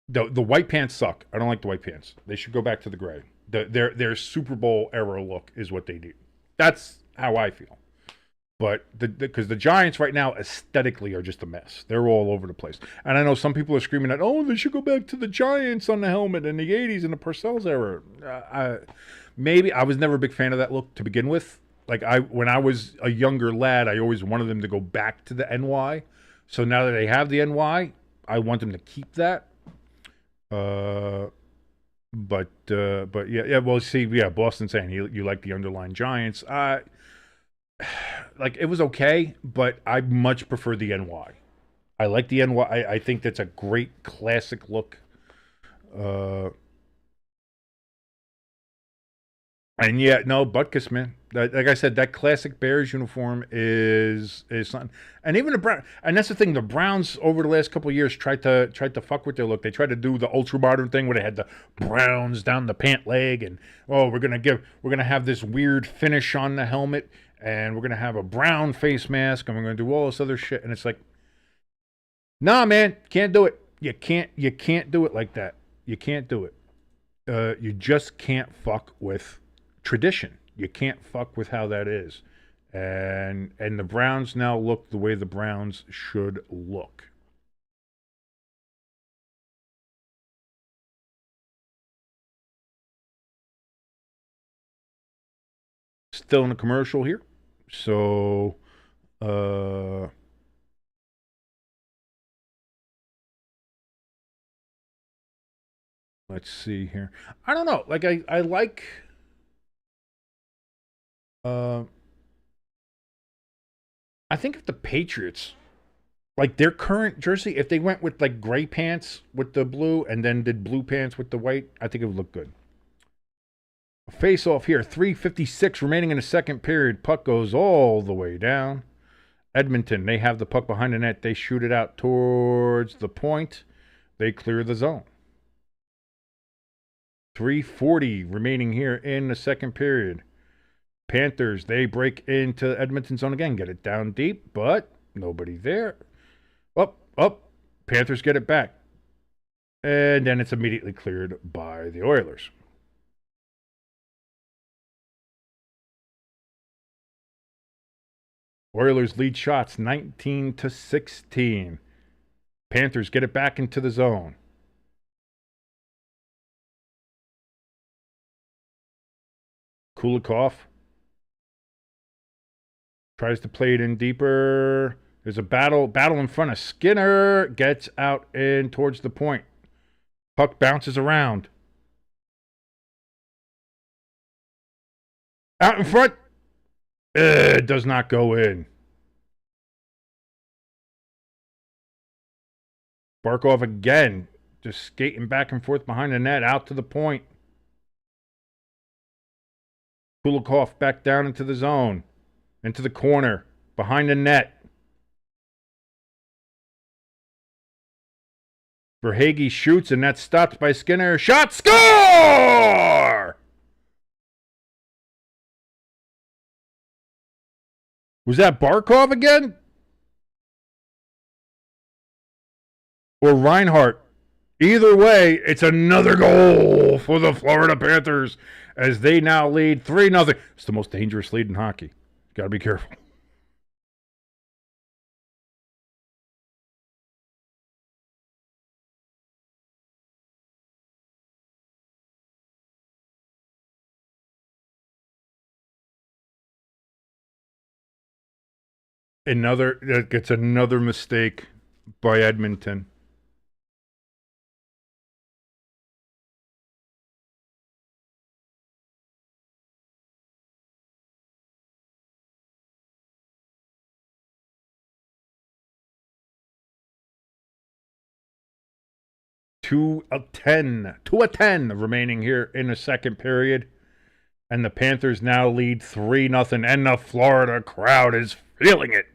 The white pants suck. I don't like the white pants. They should go back to the gray. Their Super Bowl era look is what they do. That's how I feel. But because the Giants right now aesthetically are just a mess. They're all over the place. And I know some people are screaming that, oh, they should go back to the Giants on the helmet in the 80s in the Parcells era. Maybe I was never a big fan of that look to begin with. Like when I was a younger lad, I always wanted them to go back to the NY. So now that they have the NY, I want them to keep that. But yeah. Well, see, yeah, Boston saying you like the underlying Giants. Like it was okay, but I much prefer the NY. I like the NY. I think that's a great classic look. Uh, And yeah, no, Butkus, man. Like I said, that classic Bears uniform is something. And even the Brown, and that's the thing. The Browns over the last couple of years tried to fuck with their look. They tried to do the ultra modern thing where they had the Browns down the pant leg, and we're gonna have this weird finish on the helmet, and we're gonna have a brown face mask, and we're gonna do all this other shit. And it's like, nah, man, can't do it. You can't do it like that. You can't do it. You just can't fuck with tradition. You can't fuck with how that is. And the Browns now look the way the Browns should look. Still in a commercial here. So let's see here. I don't know. Like I like uh I think if the Patriots, like their current jersey, if they went with like gray pants with the blue and then did blue pants with the white, I think it would look good. Face off here. 3:56 remaining in the second period. Puck goes all the way down. Edmonton, they have the puck behind the net. They shoot it out towards the point. They clear the zone. 3:40 remaining here in the second period. Panthers, they break into Edmonton zone again, get it down deep, but nobody there. Up. Panthers get it back. And then it's immediately cleared by the Oilers. Oilers lead shots 19-16. Panthers get it back into the zone. Kulikov tries to play it in deeper. There's a battle in front of Skinner. Gets out in towards the point. Puck bounces around. Out in front. It does not go in. Barkov again. Just skating back and forth behind the net. Out to the point. Kulikov back down into the zone. Into the corner. Behind the net. Verhaeghe shoots, and that's stopped by Skinner. Shot, score! Was that Barkov again? Or Reinhart? Either way, it's another goal for the Florida Panthers as they now lead 3-0. It's the most dangerous lead in hockey. Got to be careful. That gets another mistake by Edmonton. Two a 10 remaining here in the second period. And the Panthers now lead 3-0. And the Florida crowd is feeling it.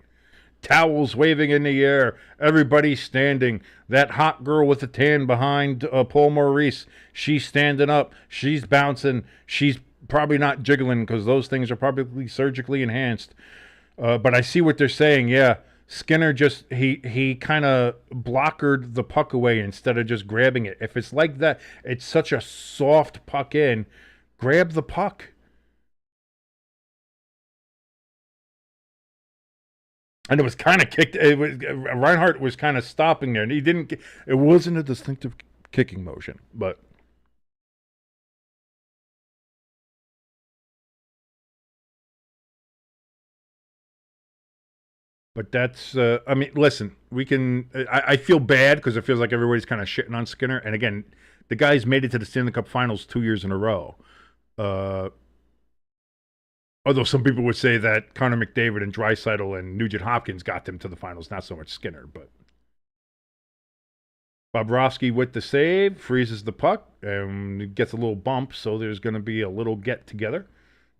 Towels waving in the air. Everybody standing. That hot girl with the tan behind Paul Maurice. She's standing up. She's bouncing. She's probably not jiggling because those things are probably surgically enhanced. But I see what they're saying. Yeah, Skinner just, he kind of blockered the puck away instead of just grabbing it. If it's like that, it's such a soft puck in. Grab the puck. And it was kind of kicked. Reinhart was kind of stopping there, and he didn't. It wasn't a distinctive kicking motion, but that's. I mean, listen, we can. I feel bad because it feels like everybody's kind of shitting on Skinner, and again, the guy's made it to the Stanley Cup Finals 2 years in a row. Although some people would say that Connor McDavid and Draisaitl and Nugent Hopkins got them to the finals, not so much Skinner. But Bobrovsky with the save, freezes the puck, and gets a little bump, so there's going to be a little get-together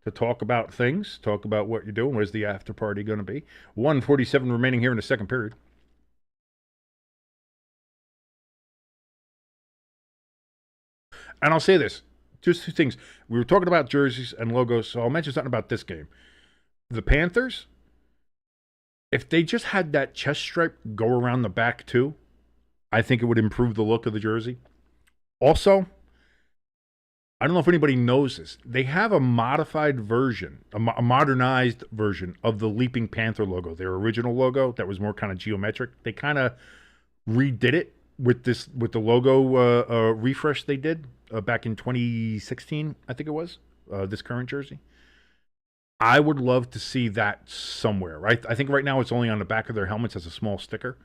to talk about things, talk about what you're doing. Where's the after party going to be? 1:47 remaining here in the second period. And I'll say this. Just two things. We were talking about jerseys and logos, so I'll mention something about this game. The Panthers, if they just had that chest stripe go around the back too, I think it would improve the look of the jersey. Also, I don't know if anybody knows this. They have a modified version, a modernized version of the Leaping Panther logo, their original logo that was more kind of geometric. They kind of redid it with the logo refresh they did back in 2016, I think it was, this current jersey. I would love to see that somewhere, right? I think right now it's only on the back of their helmets as a small sticker.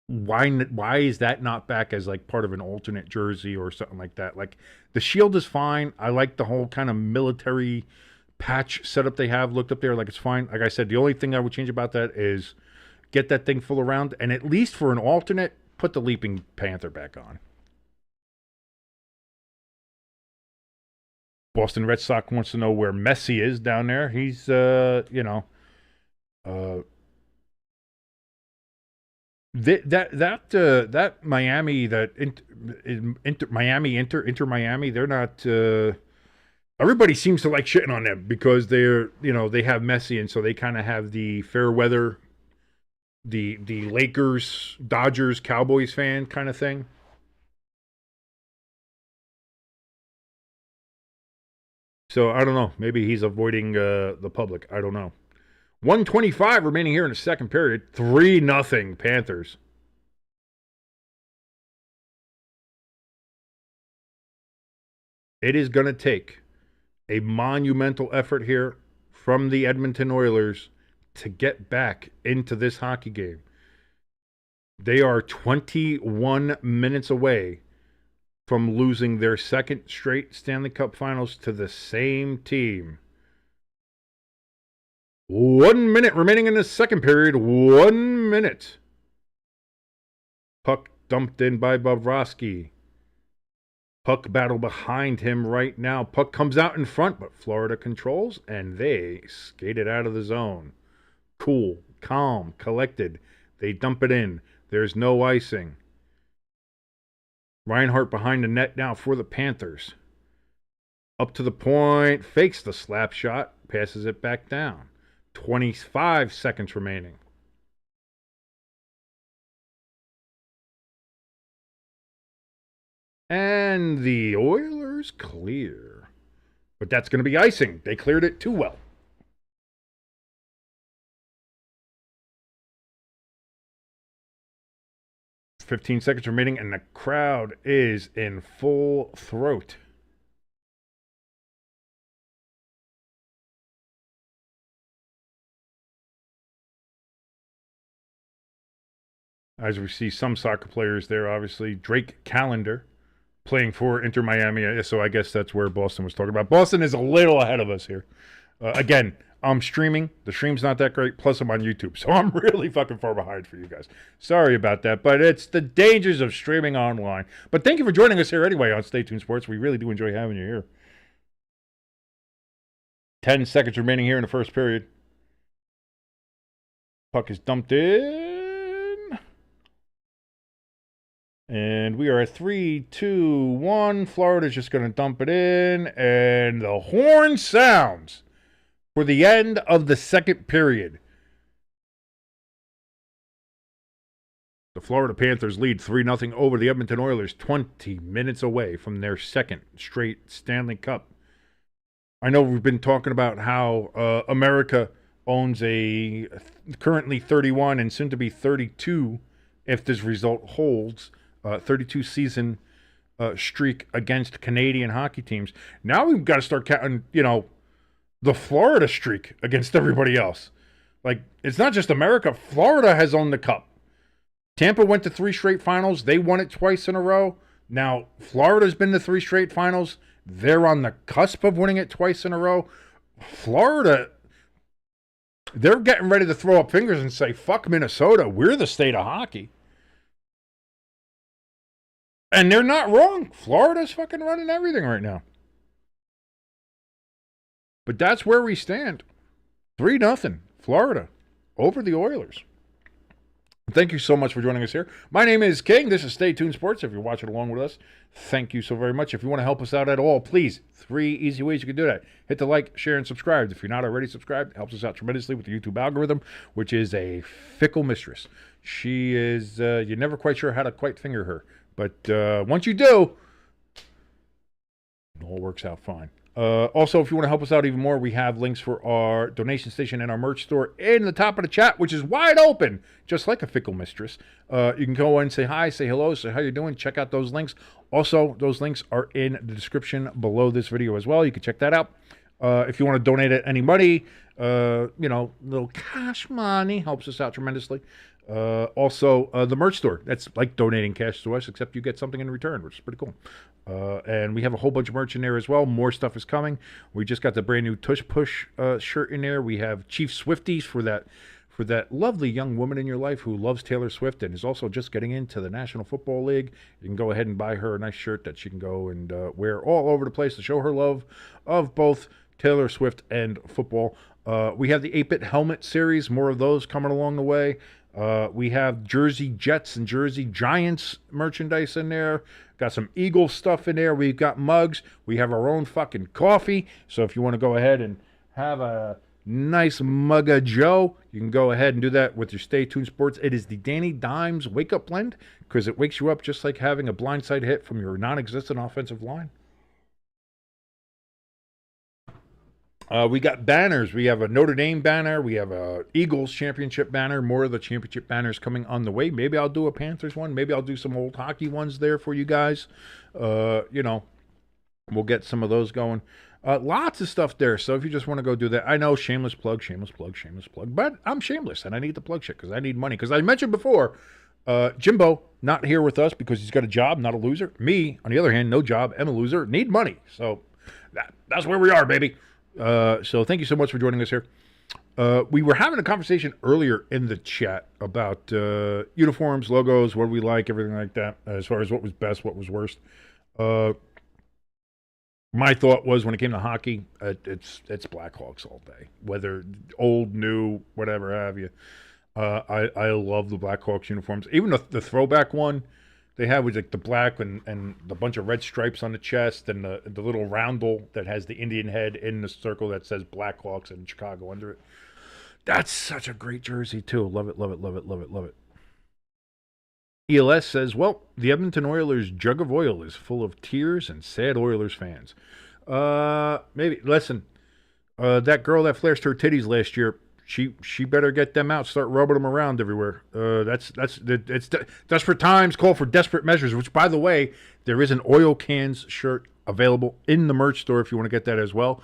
Why is that not back as like part of an alternate jersey or something like that? Like the shield is fine. I like the whole kind of military patch setup they have. Looked up there, like it's fine. Like I said, the only thing I would change about that is get that thing full around, and at least for an alternate, put the Leaping Panther back on. Boston Red Sox wants to know where Messi is down there. He's, That Miami, Inter Miami, they're not. Everybody seems to like shitting on them because they have Messi, and so they kind of have the fair weather, the Lakers, Dodgers, Cowboys fan kind of thing. So I don't know. Maybe he's avoiding the public. I don't know. 125 remaining here in the second period. 3-0 Panthers. It is going to take a monumental effort here from the Edmonton Oilers to get back into this hockey game. They are 21 minutes away from losing their second straight Stanley Cup Finals to the same team. 1 minute remaining in the second period. 1 minute. Puck dumped in by Bobrovsky. Puck battle behind him right now. Puck comes out in front, but Florida controls, and they skate it out of the zone. Cool, calm, collected. They dump it in. There's no icing. Reinhart behind the net now for the Panthers. Up to the point, fakes the slap shot, passes it back down. 25 seconds remaining. And the Oilers clear. But that's going to be icing. They cleared it too well. "15 seconds remaining, and the crowd is in full throat. As we see some soccer players there, obviously. Drake Callender playing for Inter Miami, so I guess that's where Boston was talking about. Boston is a little ahead of us here. Again, I'm streaming. The stream's not that great. Plus, I'm on YouTube, so I'm really fucking far behind for you guys. Sorry about that, but it's the dangers of streaming online. But thank you for joining us here anyway on Stay Tuned Sports. We really do enjoy having you here. 10 seconds remaining here in the first period. Puck is dumped in. And we are at 3, 2, 1. Florida's just going to dump it in. And the horn sounds for the end of the second period. The Florida Panthers lead 3-0 over the Edmonton Oilers, 20 minutes away from their second straight Stanley Cup. I know we've been talking about how America owns a currently 31 and soon to be 32, if this result holds, 32 season streak against Canadian hockey teams. Now we've got to start counting, the Florida streak against everybody else. Like, it's not just America. Florida has owned the cup. Tampa went to 3 straight finals. They won it twice in a row. Now, Florida's been to 3 straight finals. They're on the cusp of winning it twice in a row. Florida, they're getting ready to throw up fingers and say, fuck Minnesota. We're the state of hockey. And they're not wrong. Florida's fucking running everything right now. But that's where we stand. 3-0, Florida, over the Oilers. Thank you so much for joining us here. My name is King. This is Stay Tuned Sports. If you're watching along with us, thank you so very much. If you want to help us out at all, please, 3 easy ways you can do that. Hit the like, share, and subscribe. If you're not already subscribed, it helps us out tremendously with the YouTube algorithm, which is a fickle mistress. She is, you're never quite sure how to quite finger her. But once you do, it all works out fine. Also, if you want to help us out even more, we have links for our donation station and our merch store in the top of the chat, which is wide open, just like a fickle mistress. You can go and say hi, say hello, say how you're doing. Check out those links. Also, those links are in the description below this video as well. You can check that out. If you want to donate any money, little cash money helps us out tremendously. Also, the merch store. That's like donating cash to us, except you get something in return, which is pretty cool. And we have a whole bunch of merch in there as well. More stuff is coming. We just got the brand new Tush Push shirt in there. We have Chief Swifties for that lovely young woman in your life who loves Taylor Swift and is also just getting into the National Football League. You can go ahead and buy her a nice shirt that she can go and wear all over the place to show her love of both Taylor Swift and football. We have the 8-Bit Helmet series. More of those coming along the way. We have Jersey Jets and Jersey Giants merchandise in there. Got some Eagle stuff in there. We've got mugs. We have our own fucking coffee. So if you want to go ahead and have a nice mug of Joe, you can go ahead and do that with your Stay Tuned Sports. It is the Danny Dimes Wake Up Blend because it wakes you up just like having a blindside hit from your non-existent offensive line. We got banners. We have a Notre Dame banner. We have a Eagles championship banner. More of the championship banners coming on the way. Maybe I'll do a Panthers one. Maybe I'll do some old hockey ones there for you guys. We'll get some of those going. Lots of stuff there. So if you just want to go do that, I know shameless plug, but I'm shameless and I need to plug shit because I need money. Because I mentioned before, Jimbo not here with us because he's got a job, not a loser. Me, on the other hand, no job, am a loser, need money. So that's where we are, baby. So thank you so much for joining us here. We were having a conversation earlier in the chat about uniforms, logos, what we like, everything like that, as far as what was best, what was worst. My thought was when it came to hockey, it's Blackhawks all day, whether old, new, whatever have you. I love the Blackhawks uniforms. Even the throwback one they had was like the black and the bunch of red stripes on the chest and the little roundel that has the Indian head in the circle that says Blackhawks and Chicago under it. That's such a great jersey too. Love it, love it, love it, love it, love it. ELS says, well, the Edmonton Oilers jug of oil is full of tears and sad Oilers fans. Maybe, listen, that girl that flashed her titties last year, she better get them out, start rubbing them around everywhere. It's desperate times call for desperate measures, which, by the way, there is an oil cans shirt available in the merch store if you want to get that as well.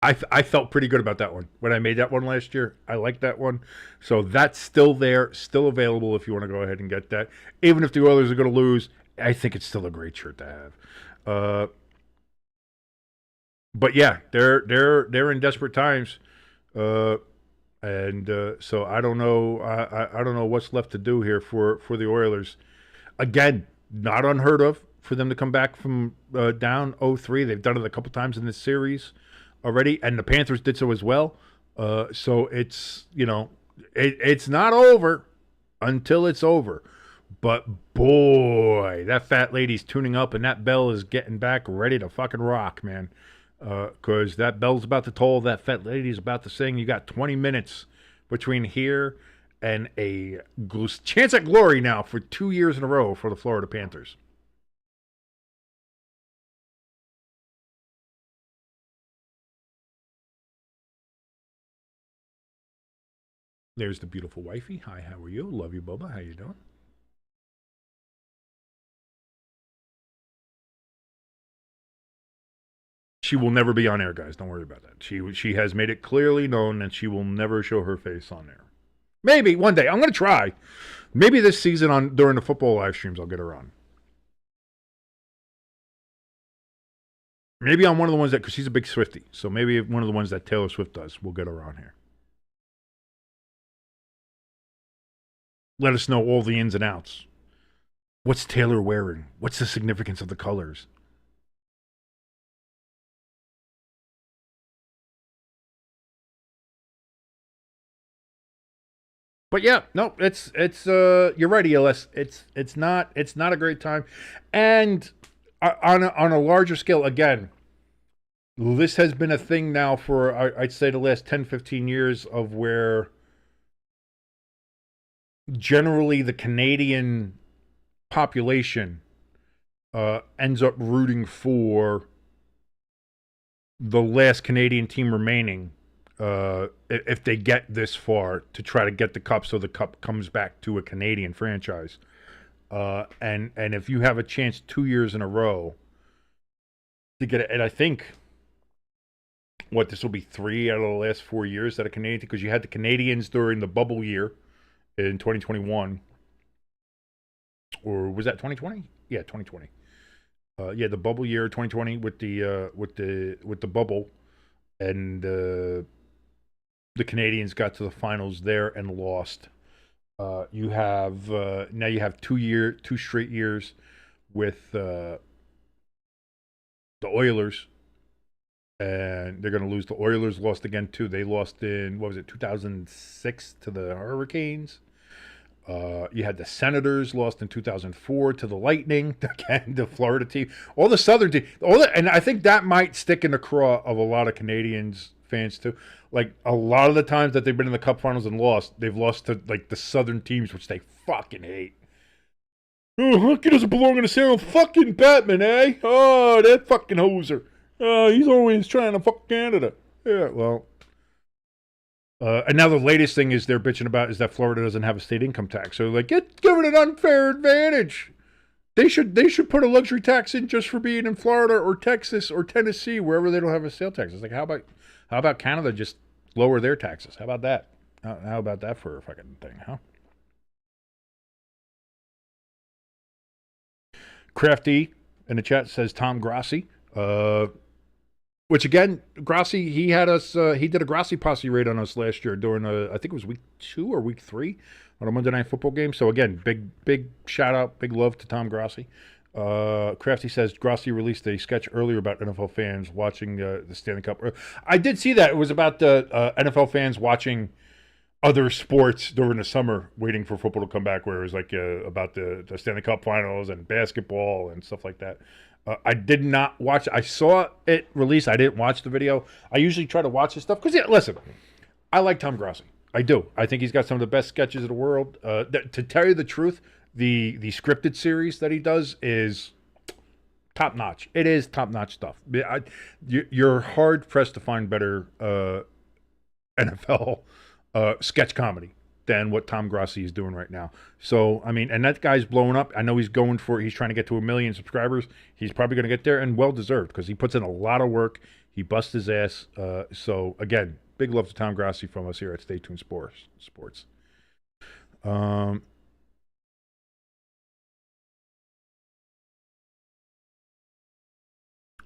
I felt pretty good about that one when I made that one last year. I liked that one. So that's still there, still available if you want to go ahead and get that. Even if the Oilers are going to lose, I think it's still a great shirt to have. But yeah, they're in desperate times. So I don't know. I don't know what's left to do here for the Oilers. Again, not unheard of for them to come back from down 0-3. They've done it a couple times in this series already, and the Panthers did so as well. So it's, it's not over until it's over. But boy, that fat lady's tuning up, and that bell is getting back ready to fucking rock, man. Because that bell's about to toll, that fat lady's about to sing. You got 20 minutes between here and a chance at glory now for 2 years in a row for the Florida Panthers. There's the beautiful wifey. Hi, how are you? Love you, Boba. How you doing? She will never be on air, guys. Don't worry about that. She has made it clearly known that she will never show her face on air. Maybe one day. I'm going to try. Maybe this season during the football live streams, I'll get her on. Maybe on one of the ones that, because she's a big Swiftie, so maybe one of the ones that Taylor Swift does, we'll get her on here. Let us know all the ins and outs. What's Taylor wearing? What's the significance of the colors? But yeah, no, it's you're right, ELS. It's not a great time, and on a larger scale, again, this has been a thing now for I'd say the last 10, 15 years of where generally the Canadian population ends up rooting for the last Canadian team remaining. If they get this far to try to get the cup, so the cup comes back to a Canadian franchise, and if you have a chance 2 years in a row to get it, and I think this will be 3 out of the last 4 years that a Canadian, because you had the Canadians during the bubble year in 2021, or was that 2020? Yeah, 2020. Yeah, the bubble year 2020 with the bubble, and the Canadians got to the finals there and lost. You have now you have 2 straight years with the Oilers, and they're going to lose. The Oilers lost again too. They lost in, what was it, 2006 to the Hurricanes. You had the Senators lost in 2004 to the Lightning, again, the Florida team. All the Southern team, and I think that might stick in the craw of a lot of Canadians fans too. Like, a lot of the times that they've been in the Cup Finals and lost, they've lost to like the Southern teams, which they fucking hate. Oh, hockey doesn't belong in the Sarah fucking Batman, eh? Oh, that fucking hoser. He's always trying to fuck Canada. Yeah, well. And now the latest thing is they're bitching about is that Florida doesn't have a state income tax. So like, give it an unfair advantage. They should put a luxury tax in just for being in Florida or Texas or Tennessee, wherever they don't have a sales tax. It's like, how about Canada just lower their taxes? How about that? How about that for a fucking thing, huh? Crafty in the chat says Tom Grassi. Which again, Grassi, he had us. He did a Grassi posse raid on us last year during I think it was week 2 or week 3 on a Monday Night Football game. So again, big shout out, big love to Tom Grassi. Crafty says Grassi released a sketch earlier about NFL fans watching the Stanley Cup. I did see that. It was about the NFL fans watching other sports during the summer, waiting for football to come back. Where it was like about the Stanley Cup Finals and basketball and stuff like that. I did not watch. I saw it released. I didn't watch the video. I usually try to watch his stuff because, yeah, listen, I like Tom Grassi. I do. I think he's got some of the best sketches in the world. To tell you the truth, the scripted series that he does is top notch. It is top notch stuff. You're hard pressed to find better NFL sketch comedy than what Tom Grassi is doing right now. So, I mean, and that guy's blowing up. I know he's trying to get to 1 million subscribers. He's probably going to get there, and well-deserved, because he puts in a lot of work. He busts his ass. So, again, big love to Tom Grassi from us here at Stay Tuned Sports.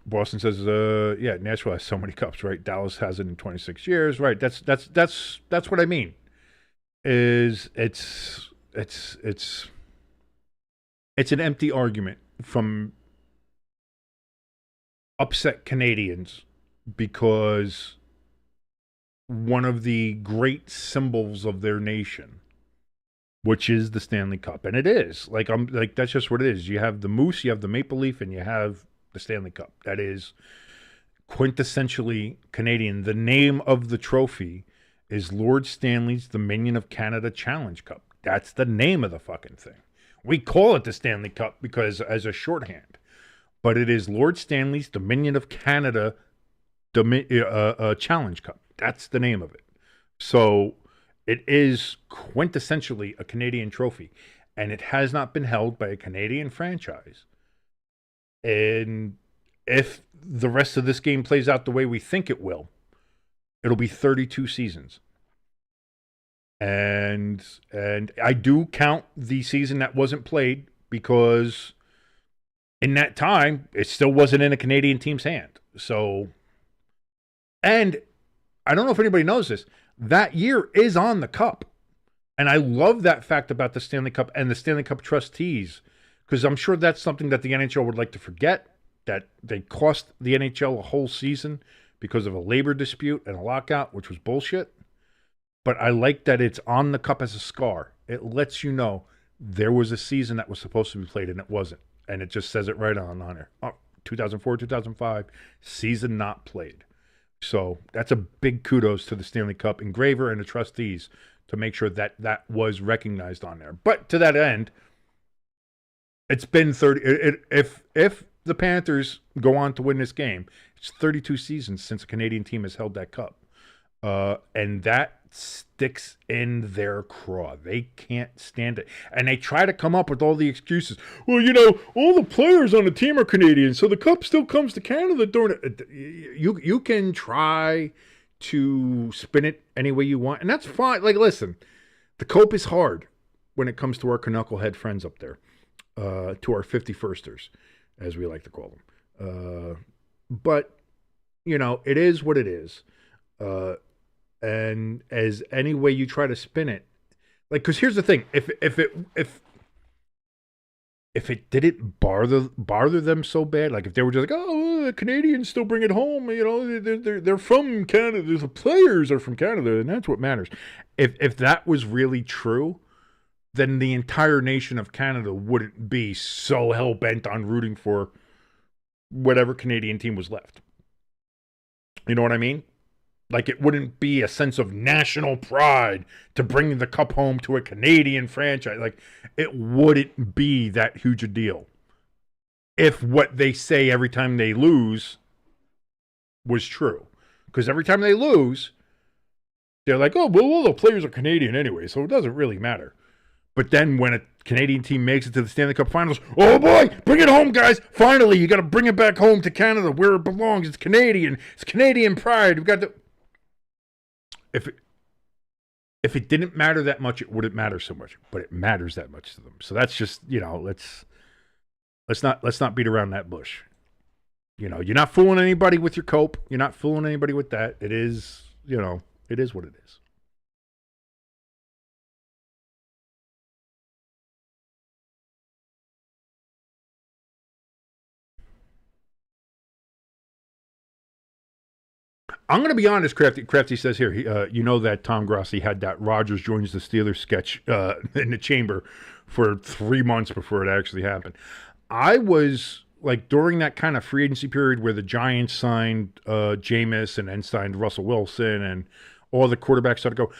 Boston says, yeah, Nashville has so many cups, right? Dallas has it in 26 years, right? That's what I mean. Is it's an empty argument from upset Canadians because one of the great symbols of their nation, which is the Stanley Cup, and it is that's just what it is. You have the Moose, you have the Maple Leaf, and you have the Stanley Cup. That is quintessentially Canadian. The name of the trophy is Lord Stanley's Dominion of Canada Challenge Cup. That's the name of the fucking thing. We call it the Stanley Cup because as a shorthand, but it is Lord Stanley's Dominion of Canada Challenge Cup. That's the name of it. So it is quintessentially a Canadian trophy, and it has not been held by a Canadian franchise. And if the rest of this game plays out the way we think it will, it'll be 32 seasons. And I do count the season that wasn't played because in that time, it still wasn't in a Canadian team's hand. So, and I don't know if anybody knows this, that year is on the cup. And I love that fact about the Stanley Cup and the Stanley Cup trustees, because I'm sure that's something that the NHL would like to forget, that they cost the NHL a whole season because of a labor dispute and a lockout, which was bullshit. But I like that it's on the cup as a scar. It lets you know there was a season that was supposed to be played and it wasn't. And it just says it right on there. 2004, 2005, season not played. So that's a big kudos to the Stanley Cup engraver and the trustees to make sure that that was recognized on there. But to that end, it's been 30. If the Panthers go on to win this game, it's 32 seasons since a Canadian team has held that cup. And that sticks in their craw. They can't stand it. And they try to come up with all the excuses. Well, you know, all the players on the team are Canadian, so the cup still comes to Canada during it. You can try to spin it any way you want, and that's fine. Like, listen, the cope is hard when it comes to our knucklehead friends up there, to our 51sters, as we like to call them. But, you know, it is what it is. And as any way you try to spin it, like, because here's the thing: if if it didn't bother them so bad, like if they were just like, oh, the Canadians still bring it home, you know, they're from Canada, the players are from Canada, and that's what matters. If that was really true, then the entire nation of Canada wouldn't be so hell bent on rooting for whatever Canadian team was left. You know what I mean? Like, it wouldn't be a sense of national pride to bring the cup home to a Canadian franchise. Like, it wouldn't be that huge a deal if what they say every time they lose was true. Because every time they lose, they're like, oh, well, the players are Canadian anyway, so it doesn't really matter. But then when a Canadian team makes it to the Stanley Cup Finals, oh boy, bring it home, guys! Finally, you got to bring it back home to Canada where it belongs. It's Canadian. It's Canadian pride. We've got to. If it didn't matter that much, it wouldn't matter so much. But it matters that much to them. So that's just, you know, let's not beat around that bush. You know, you're not fooling anybody with your cope. You're not fooling anybody with that. It is, you know, it is what it is. I'm going to be honest, Crafty. Crafty says here, you know that Tom Grossi had that Rogers joins the Steelers sketch in the chamber for 3 months before it actually happened. I was, like, during that kind of free agency period where the Giants signed Jameis and then signed Russell Wilson and all the quarterbacks started to go,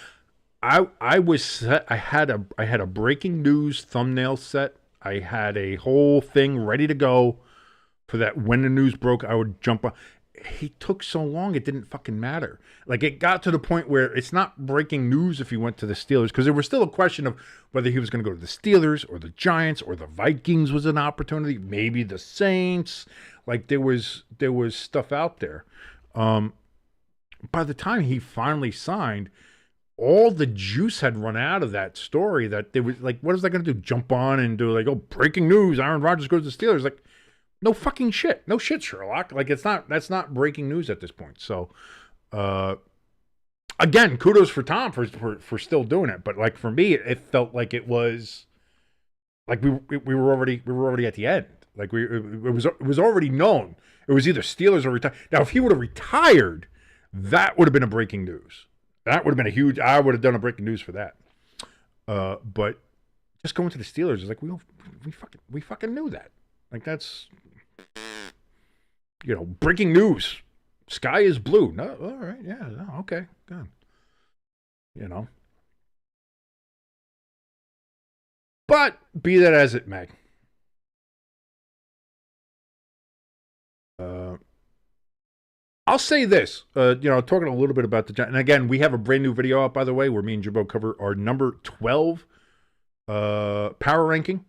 I was set. I had a breaking news thumbnail set. I had a whole thing ready to go for that. When the news broke, I would jump on. He took so long, it didn't fucking matter. Like, it got to the point where it's not breaking news if he went to the Steelers, because there was still a question of whether he was going to go to the Steelers or the Giants or the Vikings was an opportunity, maybe the Saints. Like, there was stuff out there. By the time he finally signed, all the juice had run out of that story. That they was like, what is that going to do? Jump on and do like, oh, breaking news: Aaron Rodgers goes to the Steelers. Like, no fucking shit. No shit, Sherlock. Like, that's not breaking news at this point. So, again, kudos for Tom for still doing it. But like, for me, it felt like it was like we were already at the end. Like, it was already known. It was either Steelers or retire. Now, if he would have retired, that would have been a breaking news. That would have been a huge. I would have done a breaking news for that. But just going to the Steelers is like, we fucking knew that. Like, that's, you know, breaking news. Sky is blue. No, all right, yeah, no, okay, good. You know. But be that as it may. I'll say this, you know, talking a little bit about the Giants. And again, we have a brand new video out, by the way, where me and Jimbo cover our number 12 power ranking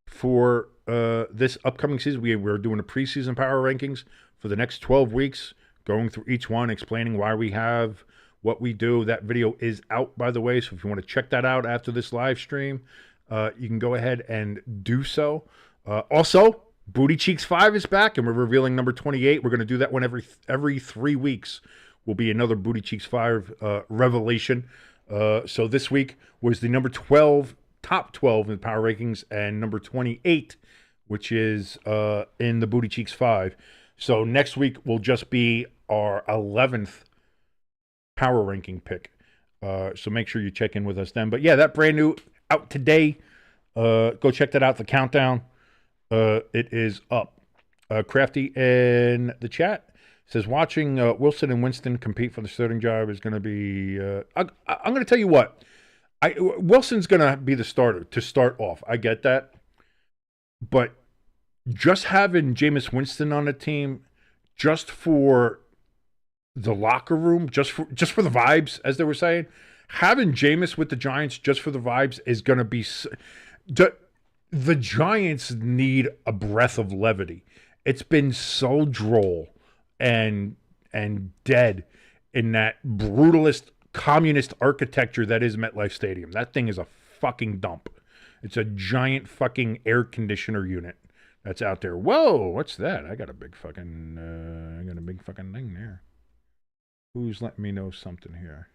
for this upcoming season. We're doing a preseason power rankings for the next 12 weeks, going through each one, explaining why we have what we do. That video is out, by the way, so if you want to check that out after this live stream, you can go ahead and do so. Also, Booty Cheeks 5 is back, and we're revealing number 28. We're going to do that one every 3 weeks. Will be another Booty Cheeks 5 revelation. So this week was the number 12, top 12 in the power rankings, and number 28, which is in the Booty Cheeks 5. So next week will just be our 11th power ranking pick. So make sure you check in with us then. But yeah, that brand new out today. Go check that out. The countdown. It is up. Crafty in the chat says watching Wilson and Winston compete for the starting job is going to be. I'm going to tell you what. Wilson's going to be the starter to start off. I get that, but just having Jameis Winston on the team, just for the locker room, just for the vibes, as they were saying, having Jameis with the Giants just for the vibes is going to be. The Giants need a breath of levity. It's been so droll and dead in that brutalist communist architecture that is MetLife Stadium. That thing is a fucking dump. It's a giant fucking air conditioner unit that's out there. Whoa, what's that? I got a big fucking thing there. Who's letting me know something here?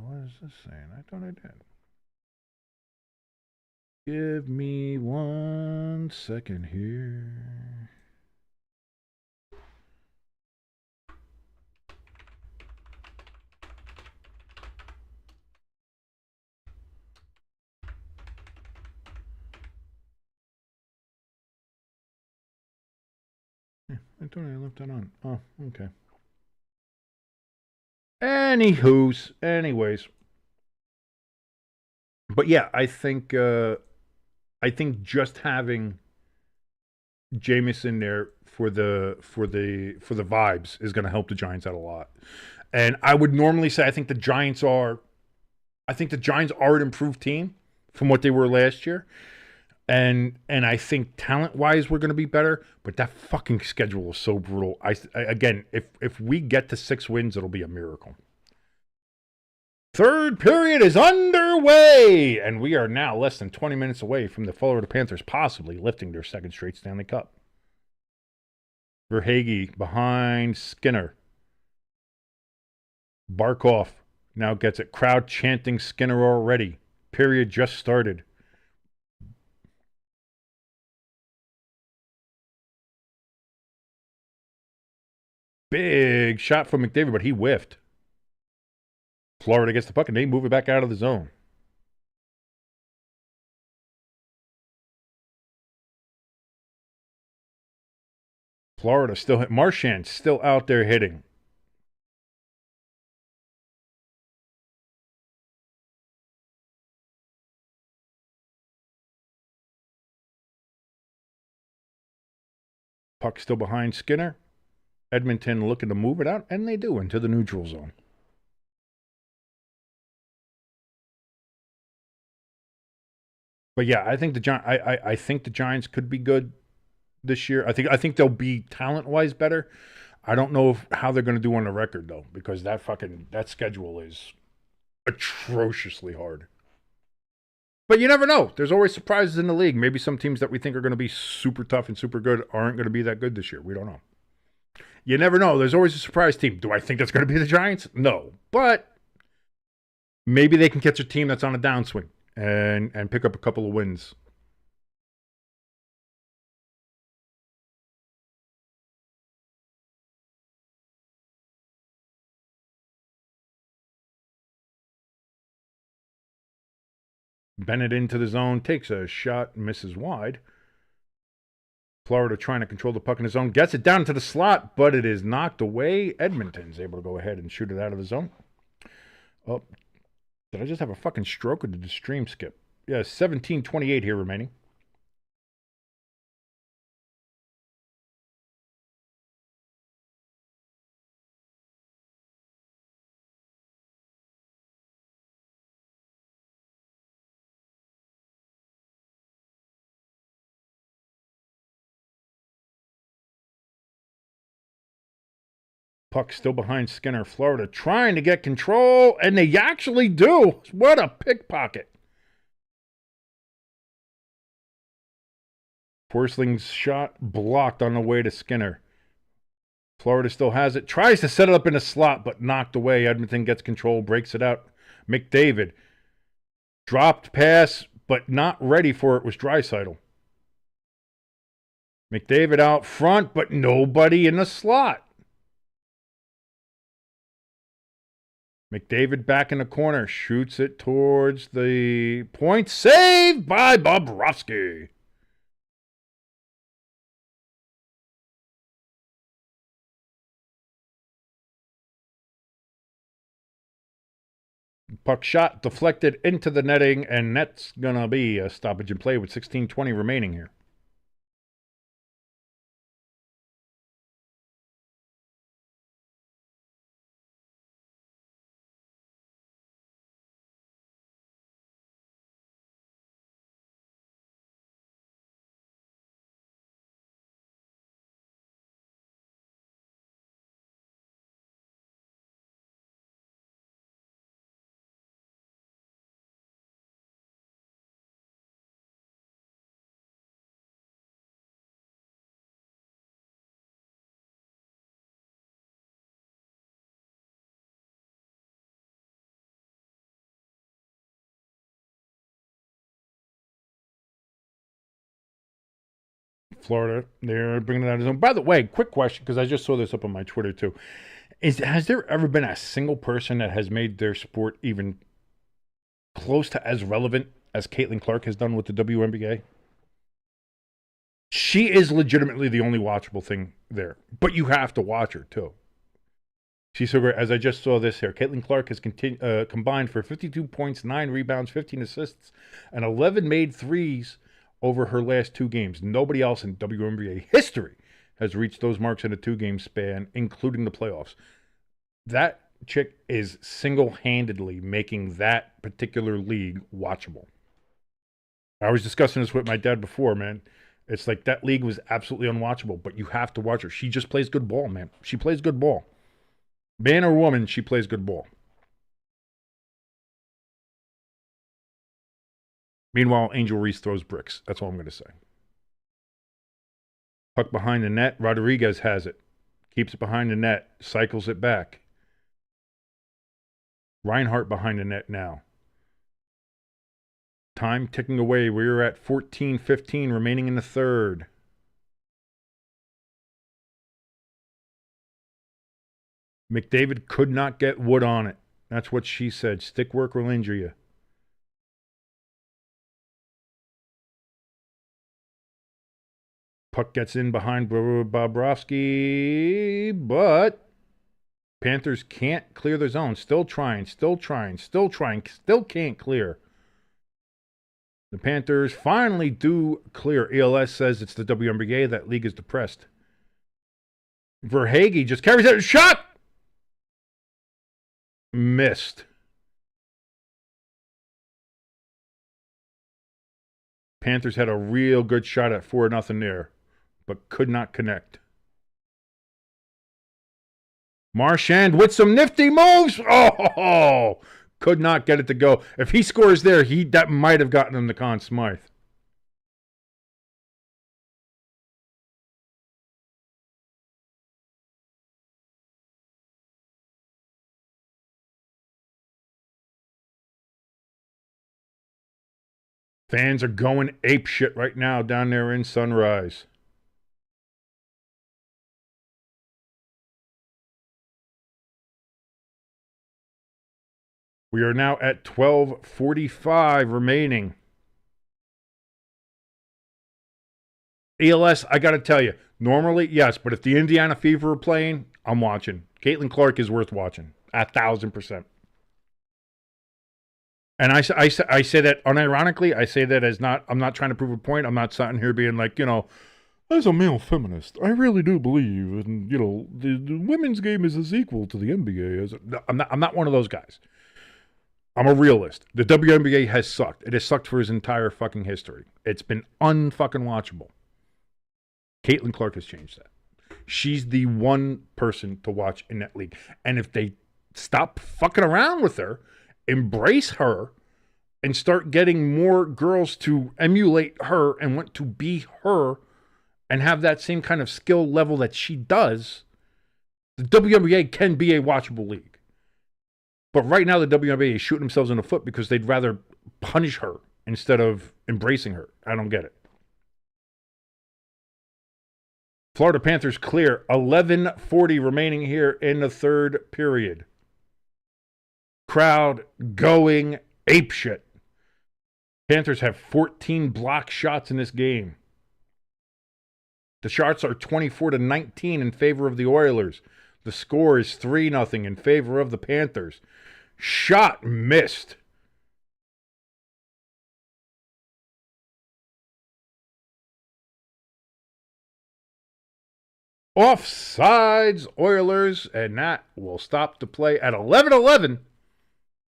What this saying? I thought I did. Give me 1 second here. Yeah, I thought I left that on. Oh, okay. Anyways. But yeah, I think just having Jameson there for the vibes is going to help the Giants out a lot. And I would normally say I think the Giants are an improved team from what they were last year. And I think talent-wise we're going to be better, but that fucking schedule is so brutal. Again, if we get to 6 wins, it'll be a miracle. Third period is underway, and we are now less than 20 minutes away from the Florida Panthers possibly lifting their second straight Stanley Cup. Verhaeghe behind Skinner. Barkov now gets it. Crowd chanting Skinner already. Period just started. Big shot from McDavid, but he whiffed. Florida gets the puck, and they move it back out of the zone. Florida still hit. Marchand still out there hitting. Puck still behind Skinner. Edmonton looking to move it out, and they do into the neutral zone. But yeah, I think I think the Giants could be good this year. I think they'll be talent-wise better. I don't know how they're going to do on the record though, because that schedule is atrociously hard. But you never know. There's always surprises in the league. Maybe some teams that we think are going to be super tough and super good aren't going to be that good this year. We don't know. You never know. There's always a surprise team. Do I think that's going to be the Giants? No. But maybe they can catch a team that's on a downswing and pick up a couple of wins. Bennett into the zone, takes a shot, misses wide. Florida trying to control the puck in the zone, gets it down to the slot, but it is knocked away. Edmonton's able to go ahead and shoot it out of the zone. Oh, did I just have a fucking stroke or did the stream skip? Yeah, 17:28 here remaining. Puck still behind Skinner. Florida trying to get control, and they actually do. What a pickpocket. Forsling's shot blocked on the way to Skinner. Florida still has it. Tries to set it up in a slot, but knocked away. Edmonton gets control, breaks it out. McDavid. Dropped pass, but not ready for it was Draisaitl. McDavid out front, but nobody in the slot. McDavid back in the corner, shoots it towards the point. Saved by Bobrovsky. Puck shot deflected into the netting, and that's going to be a stoppage in play with 16:20 remaining here. Florida, they're bringing it out of zone. By the way, quick question, because I just saw this up on my Twitter too. Has there ever been a single person that has made their sport even close to as relevant as Caitlin Clark has done with the WNBA? She is legitimately the only watchable thing there, but you have to watch her too. She's so great. As I just saw this here, Caitlin Clark has combined for 52 points, 9 rebounds, 15 assists, and 11 made threes over her last 2 games. Nobody else in WNBA history has reached those marks in a 2-game span, including the playoffs. That chick is single-handedly making that particular league watchable. I was discussing this with my dad before, man. It's like that league was absolutely unwatchable, but you have to watch her. She just plays good ball, man. She plays good ball. Man or woman, she plays good ball. Meanwhile, Angel Reese throws bricks. That's all I'm going to say. Puck behind the net. Rodriguez has it. Keeps it behind the net. Cycles it back. Reinhart behind the net now. Time ticking away. We're at 14:15 remaining in the third. McDavid could not get wood on it. That's what she said. Stick work will injure you. Puck gets in behind Bobrovsky, but Panthers can't clear the zone. Still trying. Still can't clear. The Panthers finally do clear. ELS says it's the WNBA. That league is depressed. Verhaeghe just carries it. Shot! Missed. Panthers had a real good shot at 4-0 there, but could not connect. Marchand with some nifty moves. Oh, could not get it to go. If he scores there, that might have gotten him the Conn Smythe. Fans are going apeshit right now down there in Sunrise. We are now at 12:45 remaining. ELS, I got to tell you, normally, yes, but if the Indiana Fever are playing, I'm watching. Caitlin Clark is worth watching, 1,000%. And I say that unironically. I say that as not, I'm not trying to prove a point. I'm not sitting here being like, as a male feminist, I really do believe, and the women's game is as equal to the NBA. I'm not one of those guys. I'm a realist. The WNBA has sucked. It has sucked for its entire fucking history. It's been unfucking watchable. Caitlin Clark has changed that. She's the one person to watch in that league. And if they stop fucking around with her, embrace her, and start getting more girls to emulate her and want to be her and have that same kind of skill level that she does, the WNBA can be a watchable league. But right now, the WNBA is shooting themselves in the foot because they'd rather punish her instead of embracing her. I don't get it. Florida Panthers clear. 11:40 remaining here in the third period. Crowd going apeshit. Panthers have 14 block shots in this game. The shots are 24-19 in favor of the Oilers. The score is 3-0 in favor of the Panthers. Shot missed. Offsides, Oilers, and that will stop the play at 11:11.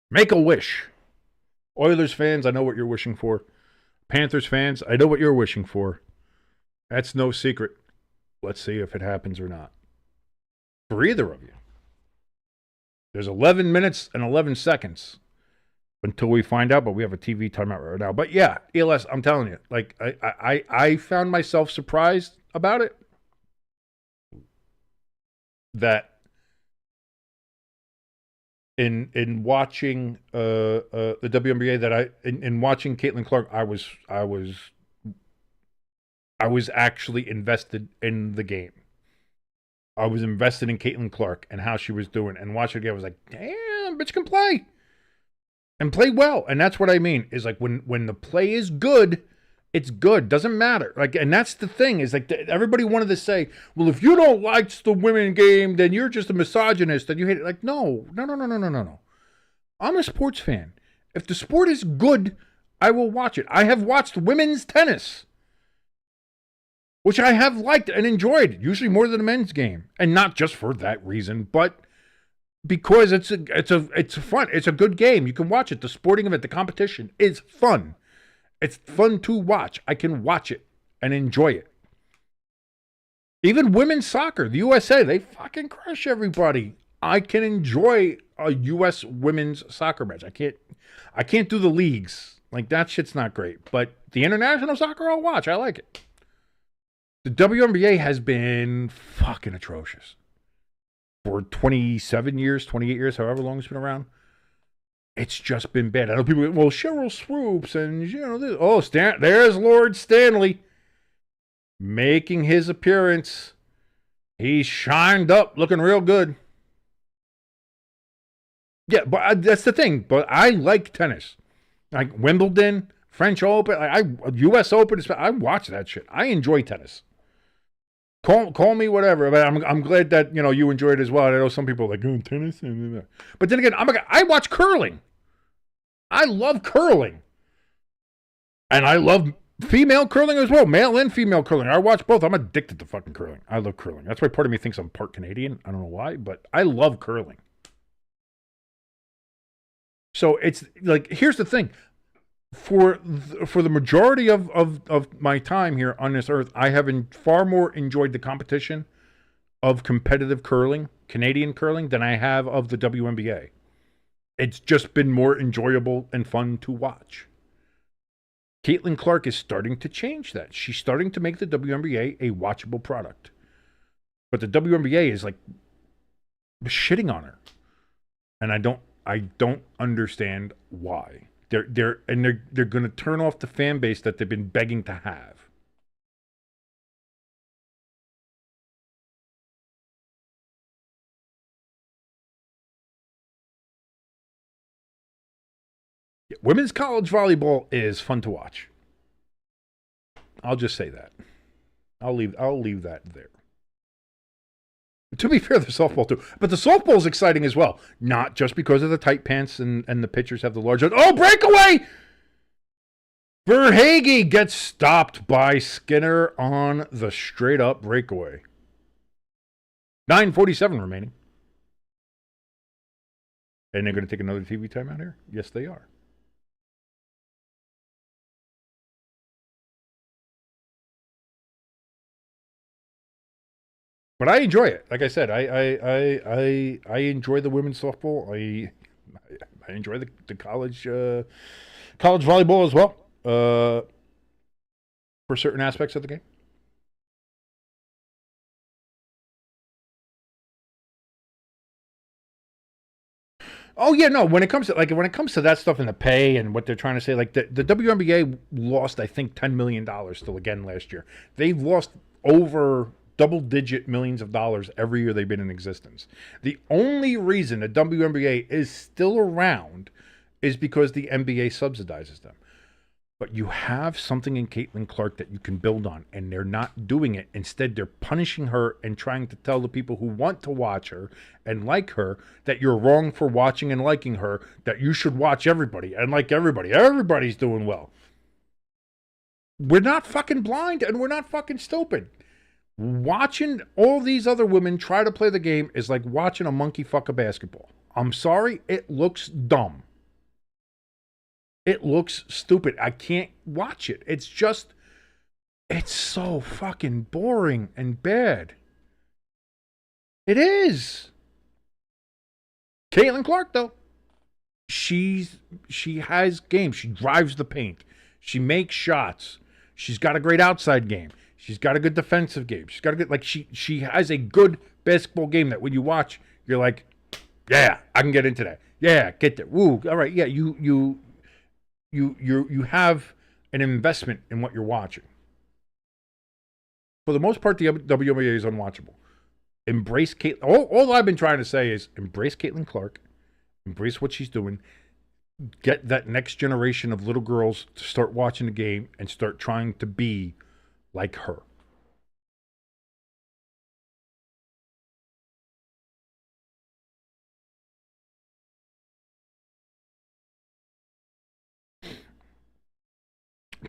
Make a wish. Oilers fans, I know what you're wishing for. Panthers fans, I know what you're wishing for. That's no secret. Let's see if it happens or not. For either of you. There's 11 minutes and 11 seconds until we find out, but we have a TV timeout right now. But yeah, ELS, I'm telling you, like I found myself surprised about it. That in watching the WNBA, that in watching Caitlin Clark, I was I was actually invested in the game. I was invested in Caitlin Clark and how she was doing, and watching it again, I was like, damn, bitch can play. And play well. And that's what I mean, is like when the play is good, it's good. Doesn't matter. Like, and that's the thing, is like everybody wanted to say, well, if you don't like the women game, then you're just a misogynist and you hate it. Like, no. I'm a sports fan. If the sport is good, I will watch it. I have watched women's tennis, which I have liked and enjoyed, usually more than the men's game. And not just for that reason, but because it's fun. It's a good game. You can watch it. The sporting event, the competition is fun. It's fun to watch. I can watch it and enjoy it. Even women's soccer, the USA, they fucking crush everybody. I can enjoy a U.S. women's soccer match. I can't do the leagues. Like, that shit's not great. But the international soccer, I'll watch. I like it. The WNBA has been fucking atrocious. For 27 years, 28 years, however long it's been around, it's just been bad. I know people go, well, Cheryl Swoops and, you know, this. Oh, there's Lord Stanley making his appearance. He's shined up, looking real good. Yeah, but that's the thing. But I like tennis. Like Wimbledon, French Open, U.S. Open. I watch that shit. I enjoy tennis. Call me whatever, but I'm glad that, you know, you enjoy it as well. I know some people are like, oh, tennis, but then again, I watch curling. I love curling, and I love female curling as well, male and female curling. I watch both. I'm addicted to fucking curling. I love curling. That's why part of me thinks I'm part Canadian. I don't know why, but I love curling. So it's like, here's the thing. For the majority of my time here on this earth, I have far more enjoyed the competition of competitive curling, Canadian curling, than I have of the WNBA. It's just been more enjoyable and fun to watch. Caitlin Clark is starting to change that. She's starting to make the WNBA a watchable product. But the WNBA is like shitting on her. And I don't understand why. They're going to turn off the fan base that they've been begging to have. Yeah, women's college volleyball is fun to watch. I'll just say that. I'll leave that there. To be fair, the softball too. But the softball is exciting as well. Not just because of the tight pants and the pitchers have the large... Oh, breakaway! Verhaeghe gets stopped by Skinner on the straight-up breakaway. 9:47 remaining. And they're going to take another TV timeout here? Yes, they are. But I enjoy it. Like I said, I enjoy the women's softball. I enjoy the college volleyball as well. For certain aspects of the game. Oh yeah, no. When it comes to that stuff and the pay and what they're trying to say, like the WNBA lost, I think, $10 million still again last year. They've lost over double-digit millions of dollars every year they've been in existence. The only reason the WNBA is still around is because the NBA subsidizes them. But you have something in Caitlin Clark that you can build on, and they're not doing it. Instead, they're punishing her and trying to tell the people who want to watch her and like her that you're wrong for watching and liking her, that you should watch everybody and like everybody. Everybody's doing well. We're not fucking blind, and we're not fucking stupid. Watching all these other women try to play the game is like watching a monkey fuck a basketball. I'm sorry, it looks dumb. It looks stupid. I can't watch it. It's so fucking boring and bad. It is. Caitlin Clark, though, she has game. She drives the paint. She makes shots. She's got a great outside game. She's got a good defensive game. She's got a good, like, she has a good basketball game that when you watch, you're like, yeah, I can get into that. Yeah, get there. Woo, all right, yeah, you have an investment in what you're watching. For the most part, the WNBA is unwatchable. Embrace Caitlin. All I've been trying to say is embrace Caitlin Clark. Embrace what she's doing. Get that next generation of little girls to start watching the game and start trying to be like her.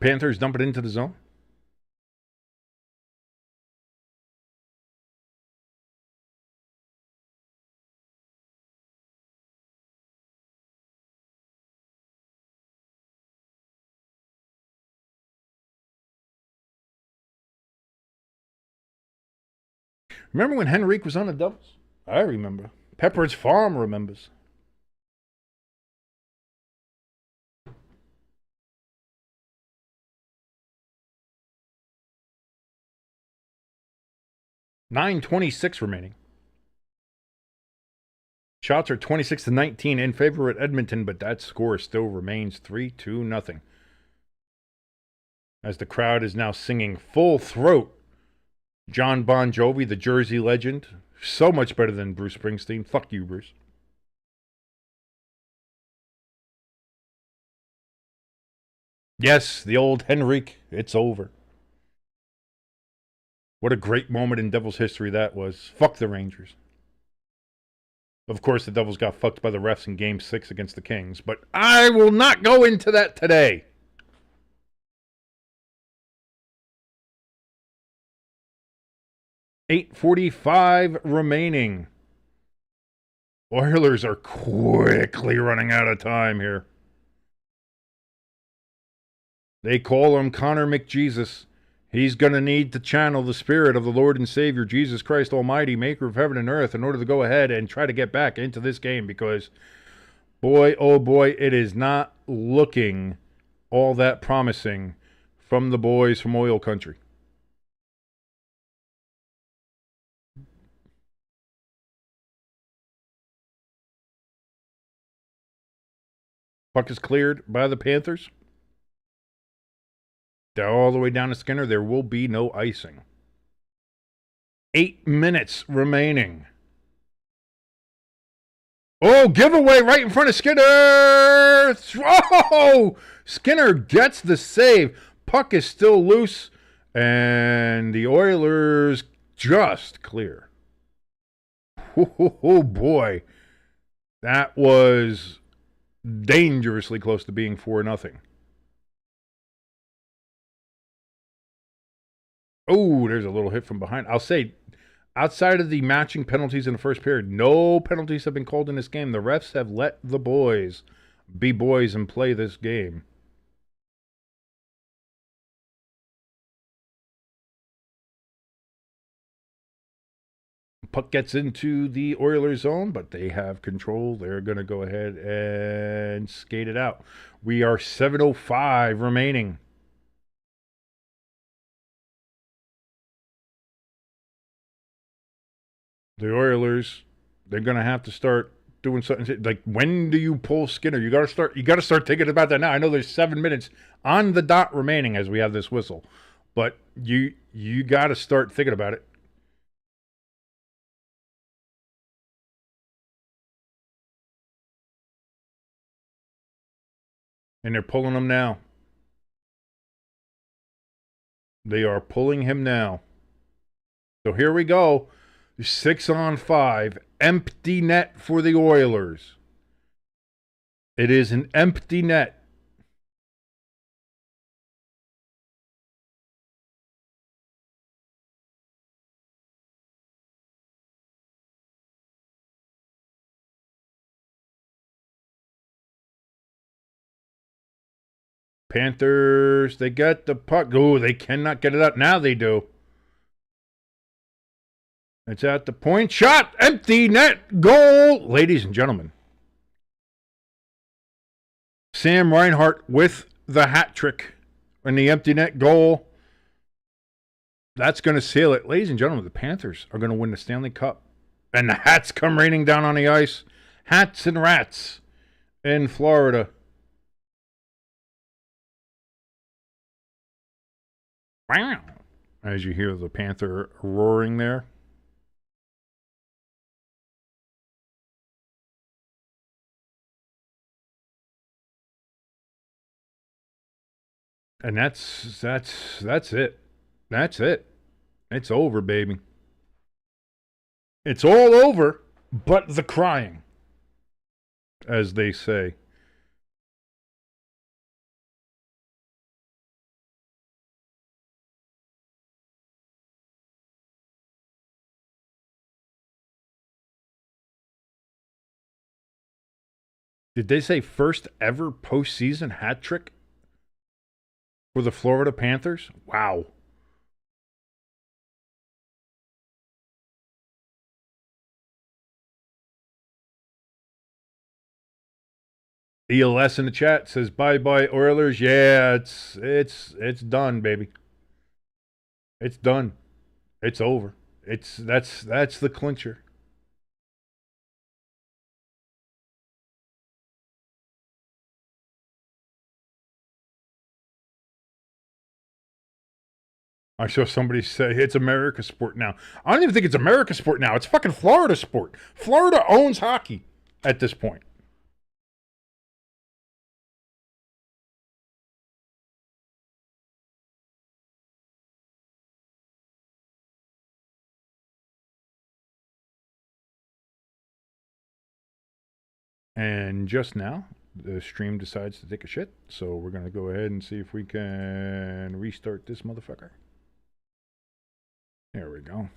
Panthers dump it into the zone. Remember when Henrique was on the Devils? I remember. Pepperidge Farm remembers. .926 remaining. Shots are 26-19 in favor at Edmonton, but that score still remains 3-2-0. As the crowd is now singing full throat, John Bon Jovi, the Jersey legend, so much better than Bruce Springsteen. Fuck you, Bruce. Yes, the old Henrique, it's over. What a great moment in Devils history that was. Fuck the Rangers. Of course, the Devils got fucked by the refs in Game 6 against the Kings, but I will not go into that today. .845 remaining. Oilers are quickly running out of time here. They call him Connor McJesus. He's going to need to channel the spirit of the Lord and Savior, Jesus Christ Almighty, maker of heaven and earth, in order to go ahead and try to get back into this game because, boy, oh boy, it is not looking all that promising from the boys from Oil Country. Puck is cleared by the Panthers. All the way down to Skinner. There will be no icing. 8 minutes remaining. Oh, giveaway right in front of Skinner. Oh, Skinner gets the save. Puck is still loose. And the Oilers just clear. Oh boy. That was dangerously close to being 4-0. Oh, there's a little hit from behind. I'll say, outside of the matching penalties in the first period, no penalties have been called in this game. The refs have let the boys be boys and play this game. Puck gets into the Oilers zone, but they have control. They're going to go ahead and skate it out. We are 7:05 remaining. The Oilers, they're going to have to start doing something. Like, when do you pull Skinner? You got to start thinking about that now. I know there's 7 minutes on the dot remaining as we have this whistle, but you got to start thinking about it. And they're pulling him now. They are pulling him now. So here we go. 6-on-5. Empty net for the Oilers. It is an empty net. Panthers, they get the puck. Oh, they cannot get it out. Now they do. It's at the point. Shot. Empty net. Goal. Ladies and gentlemen. Sam Reinhart with the hat trick and the empty net goal. That's going to seal it. Ladies and gentlemen, the Panthers are going to win the Stanley Cup. And the hats come raining down on the ice. Hats and rats in Florida. Wow. as you hear the Panther roaring there. And that's it. That's it. It's over, baby. It's all over, but the crying, as they say. Did they say first ever postseason hat trick for the Florida Panthers? Wow. ELS in the chat says bye bye Oilers. Yeah, it's done, baby. It's done. It's over. That's the clincher. I saw somebody say it's America's sport now. I don't even think it's America's sport now. It's fucking Florida sport. Florida owns hockey at this point. And just now, the stream decides to take a shit. So we're going to go ahead and see if we can restart this motherfucker. There we go.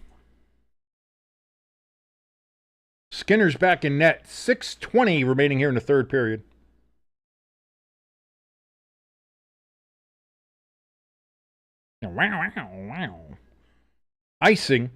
Skinner's back in net. 6:20 remaining here in the third period. Wow, wow, wow. Icing.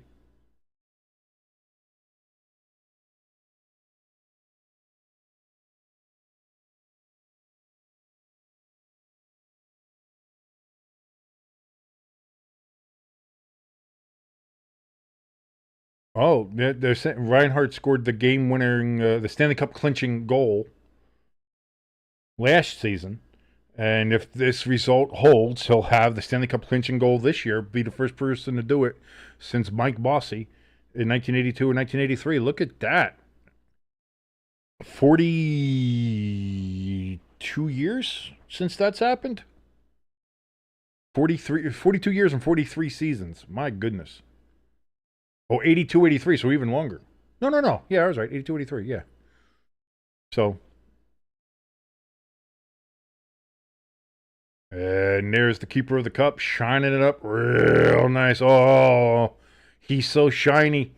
Oh, they're saying Reinhardt scored the game-winning, the Stanley Cup clinching goal last season. And if this result holds, he'll have the Stanley Cup clinching goal this year, be the first person to do it since Mike Bossy in 1982 and 1983. Look at that. 42 years since that's happened? 42 years and 43 seasons. My goodness. Oh, 82, 83, so even longer. No. Yeah, I was right. 82, 83, yeah. So. And there's the keeper of the cup, shining it up real nice. Oh, he's so shiny.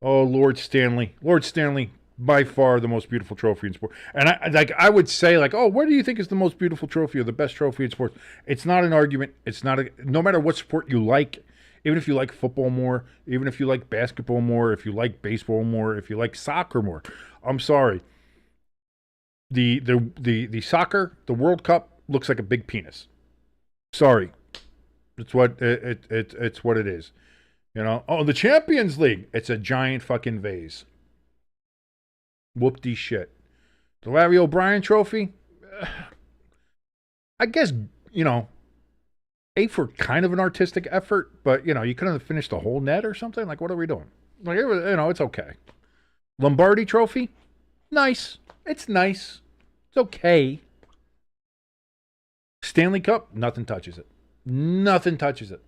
Oh, Lord Stanley. Lord Stanley, by far the most beautiful trophy in sport. And I would say, like, oh, what do you think is the most beautiful trophy or the best trophy in sports? It's not an argument. It's not no matter what sport you like, even if you like football more, even if you like basketball more, if you like baseball more, if you like soccer more. I'm sorry. The soccer, the World Cup looks like a big penis. Sorry. It's what it's what it is. You know, oh, the Champions League. It's a giant fucking vase. Whoop-de shit. The Larry O'Brien trophy, I guess, you know, A, for kind of an artistic effort, but, you know, you couldn't have finished the whole net or something. Like, what are we doing? Like, you know, it's okay. Lombardi trophy, nice. It's nice. It's okay. Stanley Cup, nothing touches it. Nothing touches it.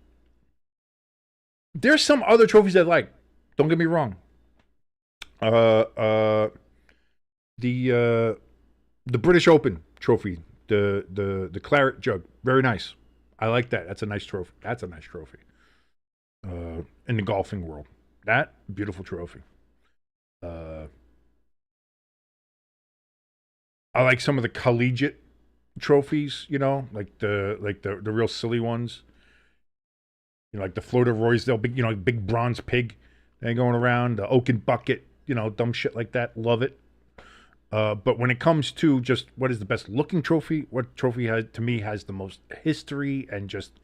There's some other trophies I like. Don't get me wrong. The British Open trophy, the claret jug, very nice. I like that. That's a nice trophy. That's a nice trophy. In the golfing world, that beautiful trophy. I like some of the collegiate trophies, you know, like the real silly ones. You know, like the Florida Roysdale, big, you know, big bronze pig thing going around, the Oaken bucket, you know, dumb shit like that. Love it. But when it comes to just what is the best looking trophy, what trophy has to me has the most history and just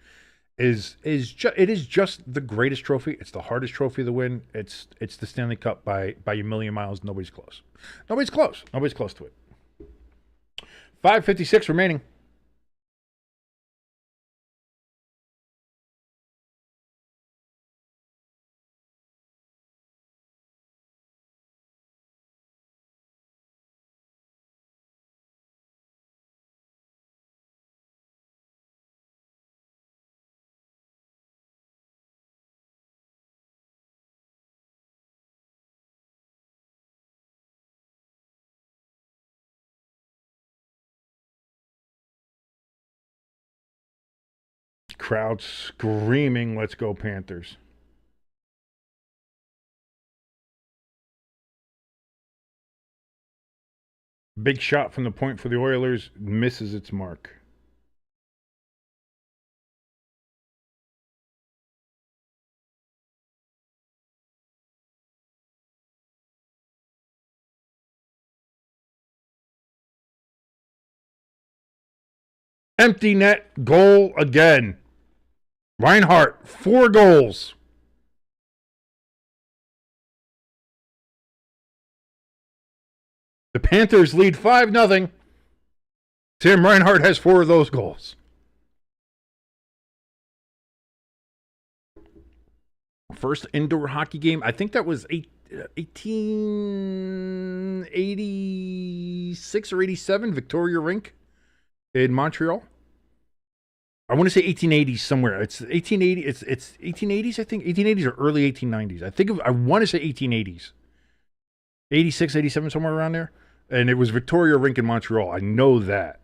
it is just the greatest trophy. It's the hardest trophy to win. It's the Stanley Cup by a million miles. Nobody's close. Nobody's close. Nobody's close to it. 5:56 remaining. Crowd screaming, let's go Panthers. Big shot from the point for the Oilers, misses its mark. Empty net, goal again. Reinhart, 4 goals. The Panthers lead 5-0. Sam Reinhart has 4 of those goals. First indoor hockey game, I think that was 1886 or 87, Victoria Rink in Montreal. I want to say 1880s somewhere. It's 1880. It's 1880s, I think. 1880s or early 1890s. I want to say 1880s. 86, 87, somewhere around there. And it was Victoria Rink in Montreal. I know that.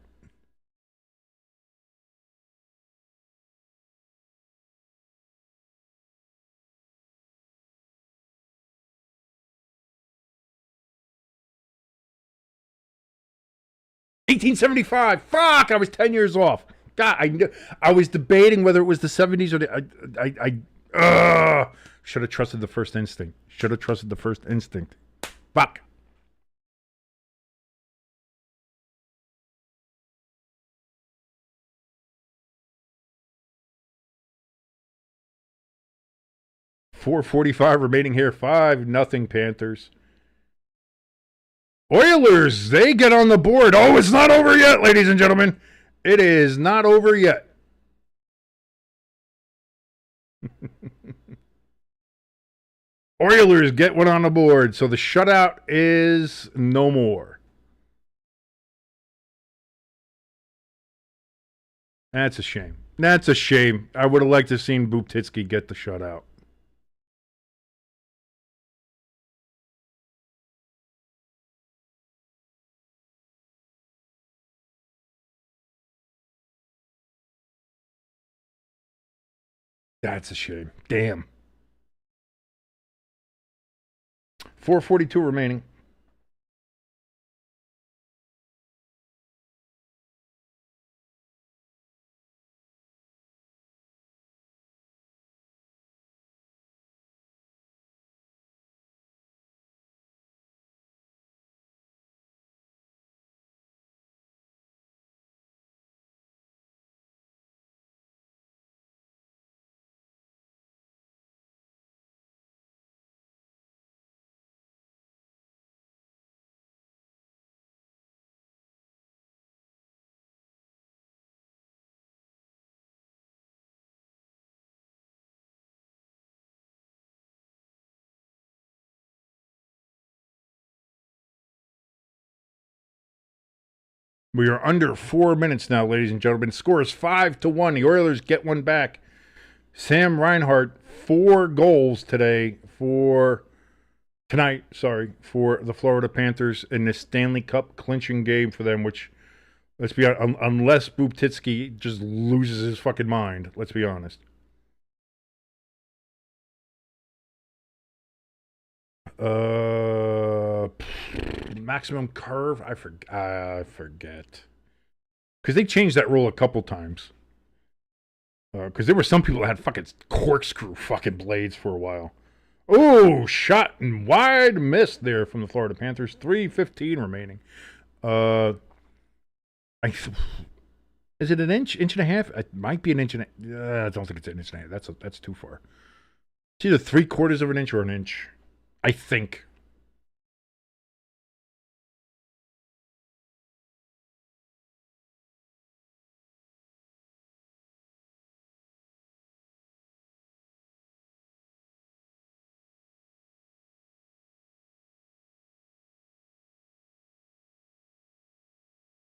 $1875. Fuck! I was 10 years off. God, I was debating whether it was the 70s or should have trusted the first instinct. Fuck. .445 remaining here. 5-0 Panthers. Oilers, they get on the board. Oh, it's not over yet, ladies and gentlemen. It is not over yet. Oilers get one on the board, so the shutout is no more. That's a shame. I would have liked to have seen Buptitsky get the shutout. That's a shame. Damn. 4:42 remaining. We are under 4 minutes now, ladies and gentlemen. Score is 5-1. The Oilers get one back. Sam Reinhart, 4 goals tonight for the Florida Panthers in the Stanley Cup clinching game for them, which, let's be honest, unless Buptitsky just loses his fucking mind, let's be honest. Maximum curve? I forget. Because they changed that rule a couple times. Because there were some people that had fucking corkscrew fucking blades for a while. Oh, shot and wide miss there from the Florida Panthers. 3:15 remaining. Is it an inch and a half? It might be an inch and a I don't think it's an inch and a half. That's too far. It's either 3/4 of an inch or an inch. I think.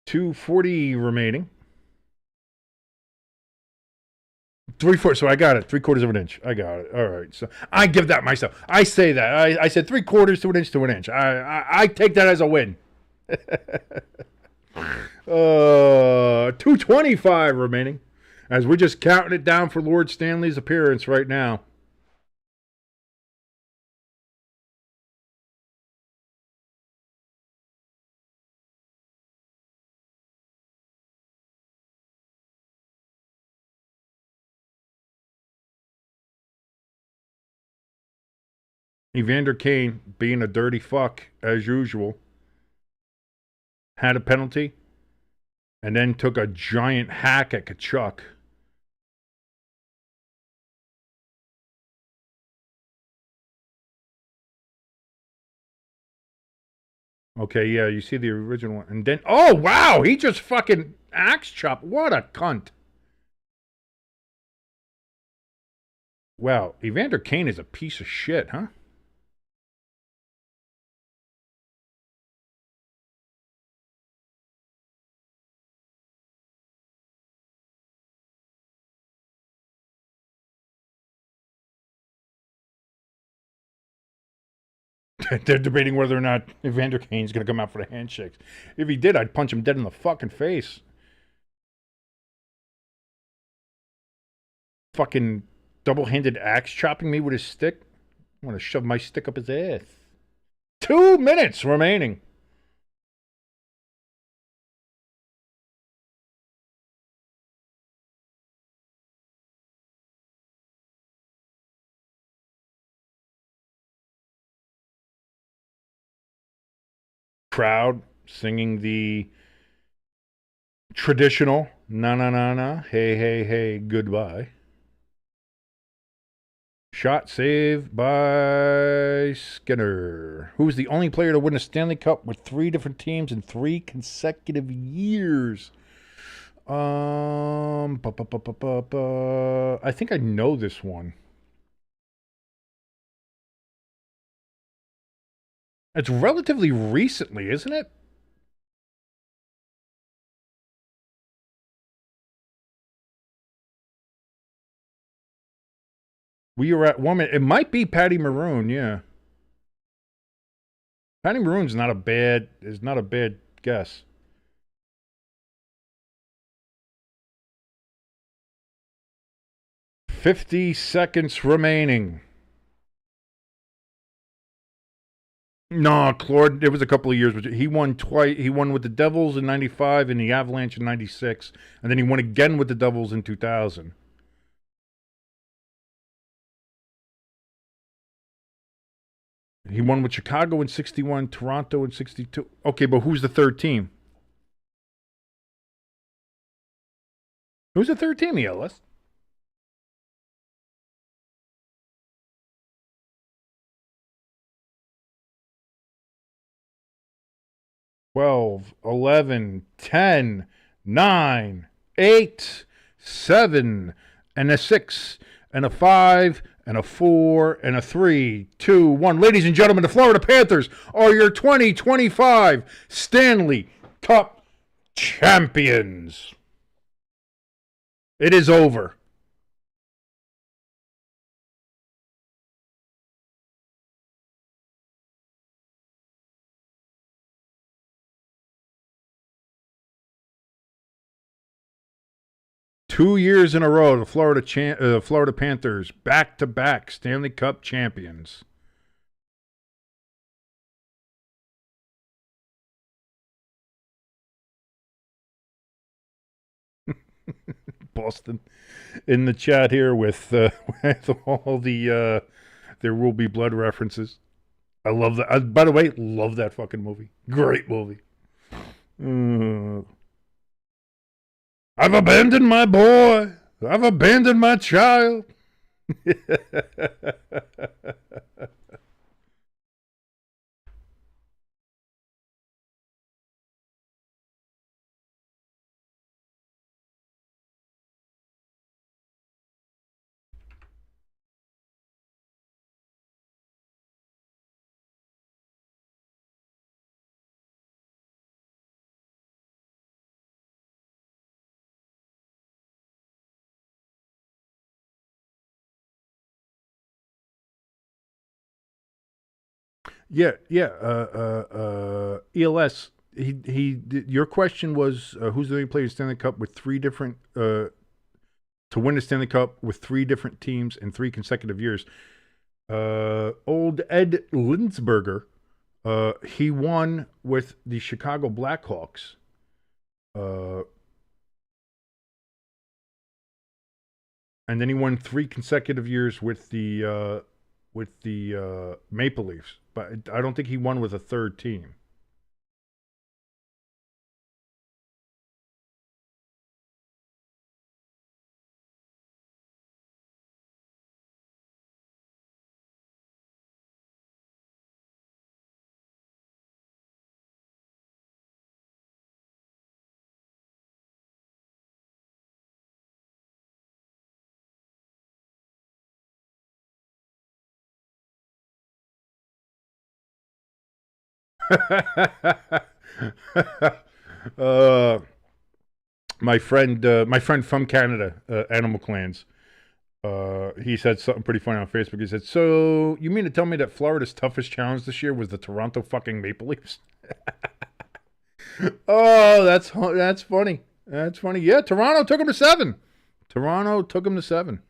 .240 remaining. 3/4. So I got it. 3/4 of an inch. I got it. All right. So I give that myself. I say that. I said 3/4 to an inch to an inch. I take that as a win. 225 remaining. As we're just counting it down for Lord Stanley's appearance right now. Evander Kane, being a dirty fuck as usual, had a penalty and then took a giant hack at Kachuk. Okay, yeah, you see the original one. And then, oh, wow, he just fucking axe chopped. What a cunt. Wow, Evander Kane is a piece of shit, huh? They're debating whether or not Evander Kane's going to come out for the handshakes. If he did, I'd punch him dead in the fucking face. Fucking double-handed axe chopping me with his stick. I'm going to shove my stick up his ass. 2 minutes remaining. Crowd singing the traditional na na na na, hey hey hey, goodbye. Shot saved by Skinner, who was the only player to win a Stanley Cup with 3 different teams in 3 consecutive years. I think I know this one. It's relatively recently, isn't it? We were at 1 minute. It might be Patty Maroon, yeah. Patty Maroon's not a bad guess. $50 remaining. No, Claude, it was a couple of years. He won twice. He won with the Devils in 95 and the Avalanche in 96. And then he won again with the Devils in 2000. He won with Chicago in 61, Toronto in 62. Okay, but who's the third team? Who's the third team, Ellis? 12, 11, 10, 9, 8, 7, and a 6, and a 5, and a 4, and a 3, 2, 1. Ladies and gentlemen, the Florida Panthers are your 2025 Stanley Cup champions. It is over. Two years in a row, the Florida Panthers, back-to-back Stanley Cup champions. Boston in the chat here with all the There Will Be Blood references. I love that. By the way, love that fucking movie. Great movie. I've abandoned my boy. I've abandoned my child. Yeah. ELS. Your question was who's the only player in Stanley Cup with 3 different to win the Stanley Cup with 3 different teams in 3 consecutive years. Old Ed Linsberger, he won with the Chicago Blackhawks. And then he won 3 consecutive years with the Maple Leafs. But I don't think he won with a third team. uh, my friend from Canada, Animal Clans. He said something pretty funny on Facebook. He said, "So you mean to tell me that Florida's toughest challenge this year was the Toronto fucking Maple Leafs?" Oh, that's funny. That's funny. Yeah, Toronto took him to 7. Toronto took him to 7.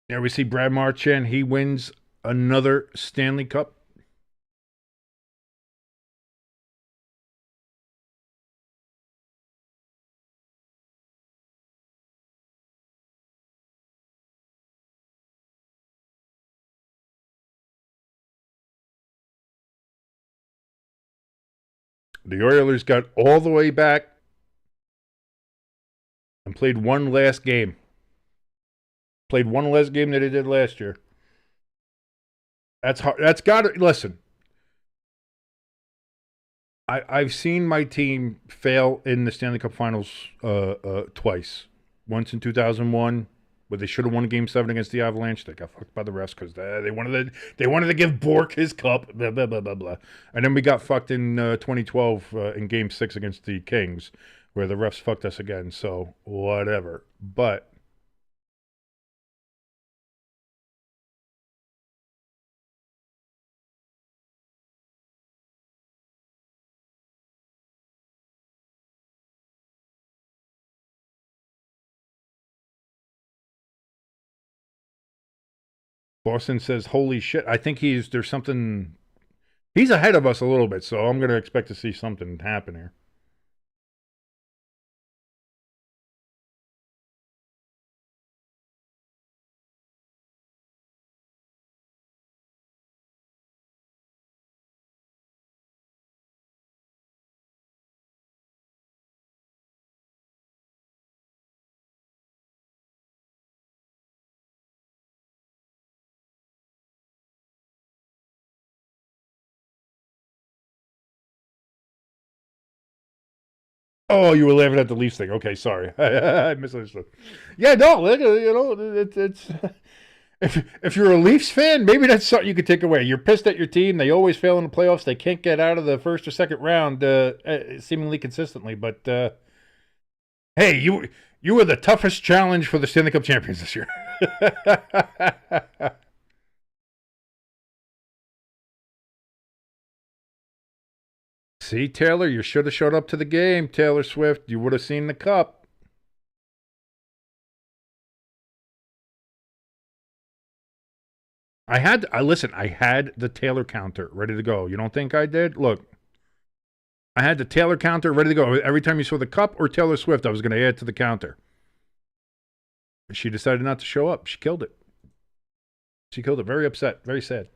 There we see Brad Marchand. He wins another Stanley Cup. The Oilers got all the way back and played one last game. Played one less game than they did last year. That's hard. That's got to listen. I've seen my team fail in the Stanley Cup Finals twice. Once in 2001, where they should have won Game 7 against the Avalanche. They got fucked by the refs because they wanted to give Bork his cup. Blah blah blah blah blah. And then we got fucked in 2012 in Game 6 against the Kings, where the refs fucked us again. So whatever. But Boston says, "Holy shit!" I think there's something. He's ahead of us a little bit, so I'm going to expect to see something happen here. Oh, you were laughing at the Leafs thing. Okay, sorry, I misunderstood. Yeah, no, it's if you're a Leafs fan, maybe that's something you could take away. You're pissed at your team; they always fail in the playoffs. They can't get out of the first or second round, seemingly consistently. But hey, you were the toughest challenge for the Stanley Cup champions this year. See, Taylor, you should have showed up to the game, Taylor Swift. You would have seen the cup. I had the Taylor counter ready to go. You don't think I did? Look, I had the Taylor counter ready to go. Every time you saw the cup or Taylor Swift, I was going to add to the counter. She decided not to show up. She killed it. She killed it. Very upset. Very sad.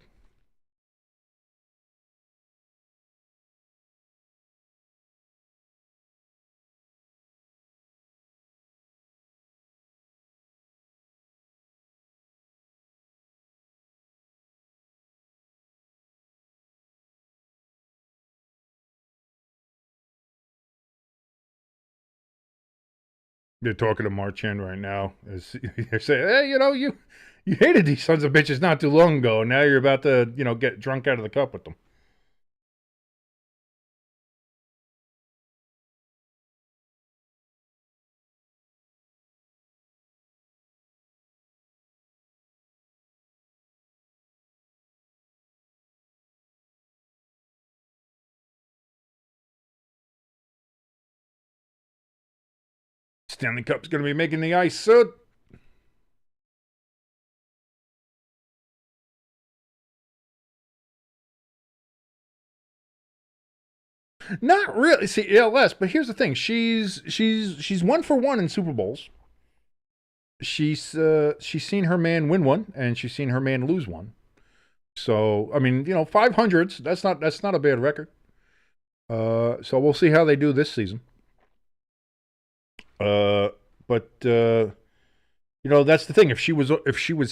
They're talking to Marchand right now. They're saying, "Hey, you hated these sons of bitches not too long ago. Now you're about to, get drunk out of the cup with them." Stanley Cup's going to be making the ice soon. Not really. See, ALS, but here's the thing. She's 1-for-1 in Super Bowls. She's seen her man win one, and she's seen her man lose one. So I mean, 500s. That's not a bad record. So we'll see how they do this season. But that's the thing. If she was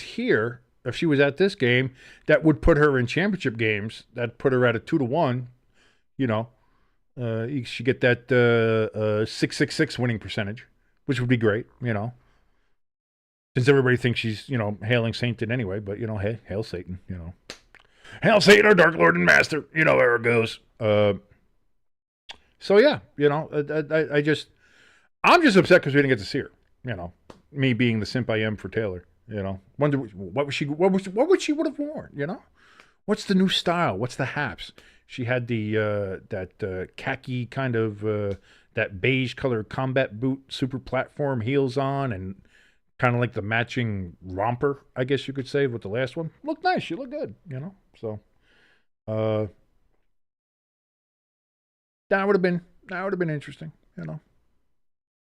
here, if she was at this game, that would put her in championship games. That put her at a 2-1. You should get that 666 winning percentage, which would be great. Since everybody thinks she's hailing Satan anyway. But hey, hail Satan. Hail Satan, our Dark Lord and Master. Where it goes. So yeah, I'm just upset because we didn't get to see her. Me being the simp I am for Taylor. Wonder what would she would have worn. What's the new style? What's the haps? She had the that khaki kind of that beige color combat boot, super platform heels on, and kind of like the matching romper, I guess you could say, with the last one. Looked nice. She looked good. So that would have been interesting.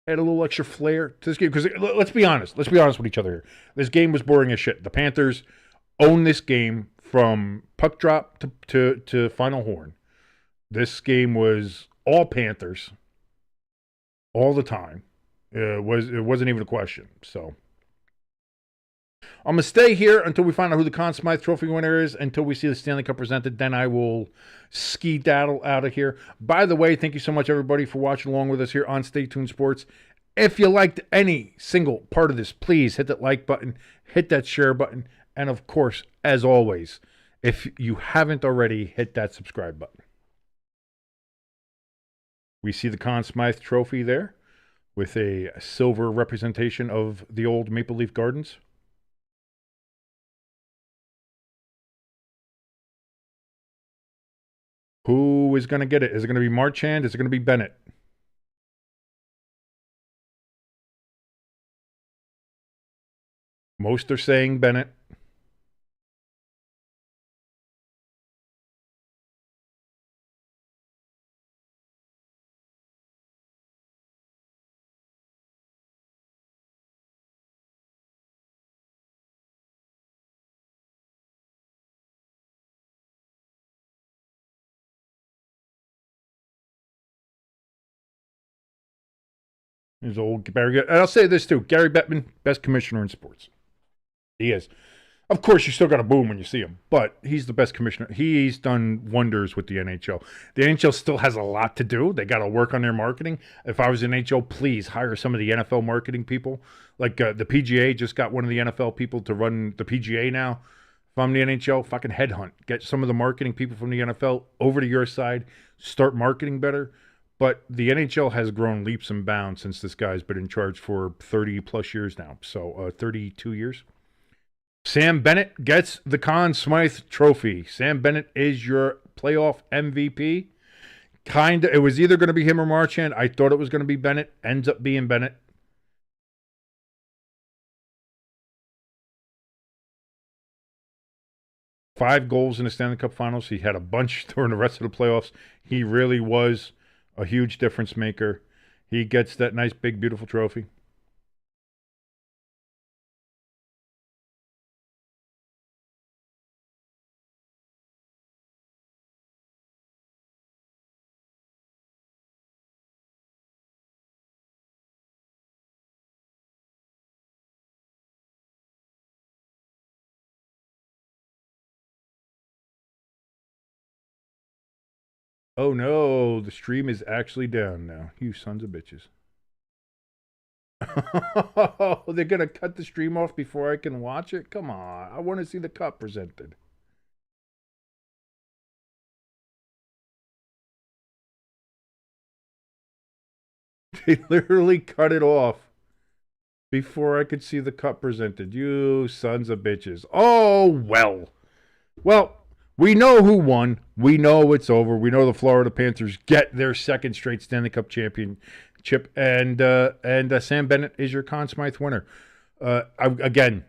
Had a little extra flair to this game because let's be honest with each other here. This game was boring as shit. The Panthers owned this game from puck drop to final horn. This game was all Panthers all the time. It wasn't even a question. So I'm gonna stay here until we find out who the Conn Smythe Trophy winner is, until we see the Stanley Cup presented. Then I will ski-daddle out of here. By the way, thank you so much, everybody, for watching along with us here on Stay Tuned Sports. If you liked any single part of this, please hit that like button, hit that share button, and of course, as always, if you haven't already, hit that subscribe button. We see the Conn Smythe Trophy there with a silver representation of the old Maple Leaf Gardens. Who is going to get it? Is it going to be Marchand? Is it going to be Bennett? Most are saying Bennett. There's old Barry. And I'll say this too. Gary Bettman, best commissioner in sports. He is. Of course, you still got to boo him when you see him, but he's the best commissioner. He's done wonders with the NHL. The NHL still has a lot to do. They got to work on their marketing. If I was in NHL, please hire some of the NFL marketing people. Like the PGA just got one of the NFL people to run the PGA now. If I'm the NHL, fucking headhunt. Get some of the marketing people from the NFL over to your side. Start marketing better. But the NHL has grown leaps and bounds since this guy's been in charge for 30-plus years now. So 32 years. Sam Bennett gets the Conn Smythe Trophy. Sam Bennett is your playoff MVP. It was either going to be him or Marchand. I thought it was going to be Bennett. Ends up being Bennett. Five goals in the Stanley Cup Finals. He had a bunch during the rest of the playoffs. He really was a huge difference maker. He gets that nice, big, beautiful trophy. Oh no, the stream is actually down now. You sons of bitches. Oh, they're going to cut the stream off before I can watch it? Come on. I want to see the cup presented. They literally cut it off before I could see the cup presented. You sons of bitches. Oh, well. Well, we know who won. We know it's over. We know the Florida Panthers get their second straight Stanley Cup Chip, and Sam Bennett is your Conn Smythe winner. Again,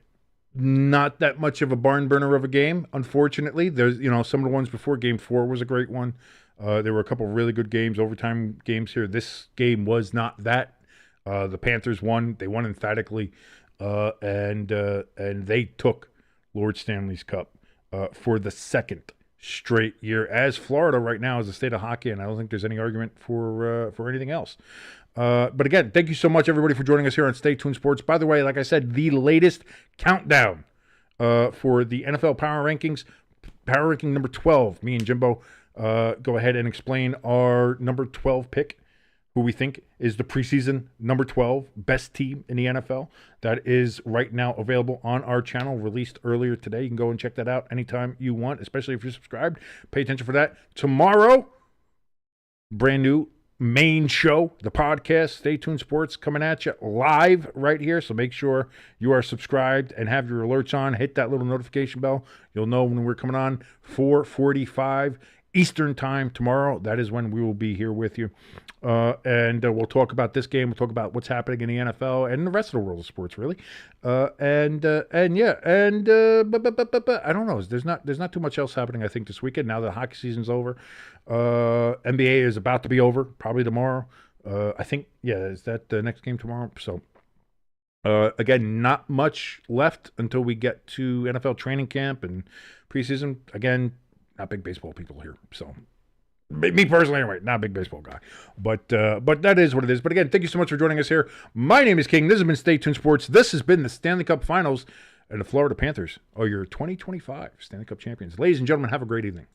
not that much of a barn burner of a game, unfortunately. There's, some of the ones before Game 4 was a great one. There were a couple of really good games, overtime games here. This game was not that. The Panthers won. They won emphatically, and they took Lord Stanley's Cup for the second straight year, as Florida right now is the state of hockey, and I don't think there's any argument for anything else. But again, thank you so much, everybody, for joining us here on Stay Tuned Sports. By the way, like I said, the latest countdown for the NFL Power Rankings, Power Ranking number 12. Me and Jimbo go ahead and explain our number 12 pick, who we think is the preseason number 12 best team in the NFL. That is right now available on our channel, released earlier today. You can go and check that out anytime you want, especially if you're subscribed. Pay attention for that. Tomorrow, brand new main show, the podcast, Stay Tuned Sports, coming at you live right here. So make sure you are subscribed and have your alerts on. Hit that little notification bell. You'll know when we're coming on. 4:45 Eastern time tomorrow. That is when we will be here with you. And we'll talk about this game. We'll talk about what's happening in the NFL and the rest of the world of sports, really. But I don't know. There's not too much else happening, I think, this weekend. Now the hockey season's over. NBA is about to be over, probably tomorrow. I think, is that the next game tomorrow? So, again, not much left until we get to NFL training camp and preseason. Again, not big baseball people here. So, me personally, anyway, not a big baseball guy. But that is what it is. But again, thank you so much for joining us here. My name is King. This has been Stay Tuned Sports. This has been the Stanley Cup Finals, and the Florida Panthers are your 2025 Stanley Cup champions. Ladies and gentlemen, have a great evening.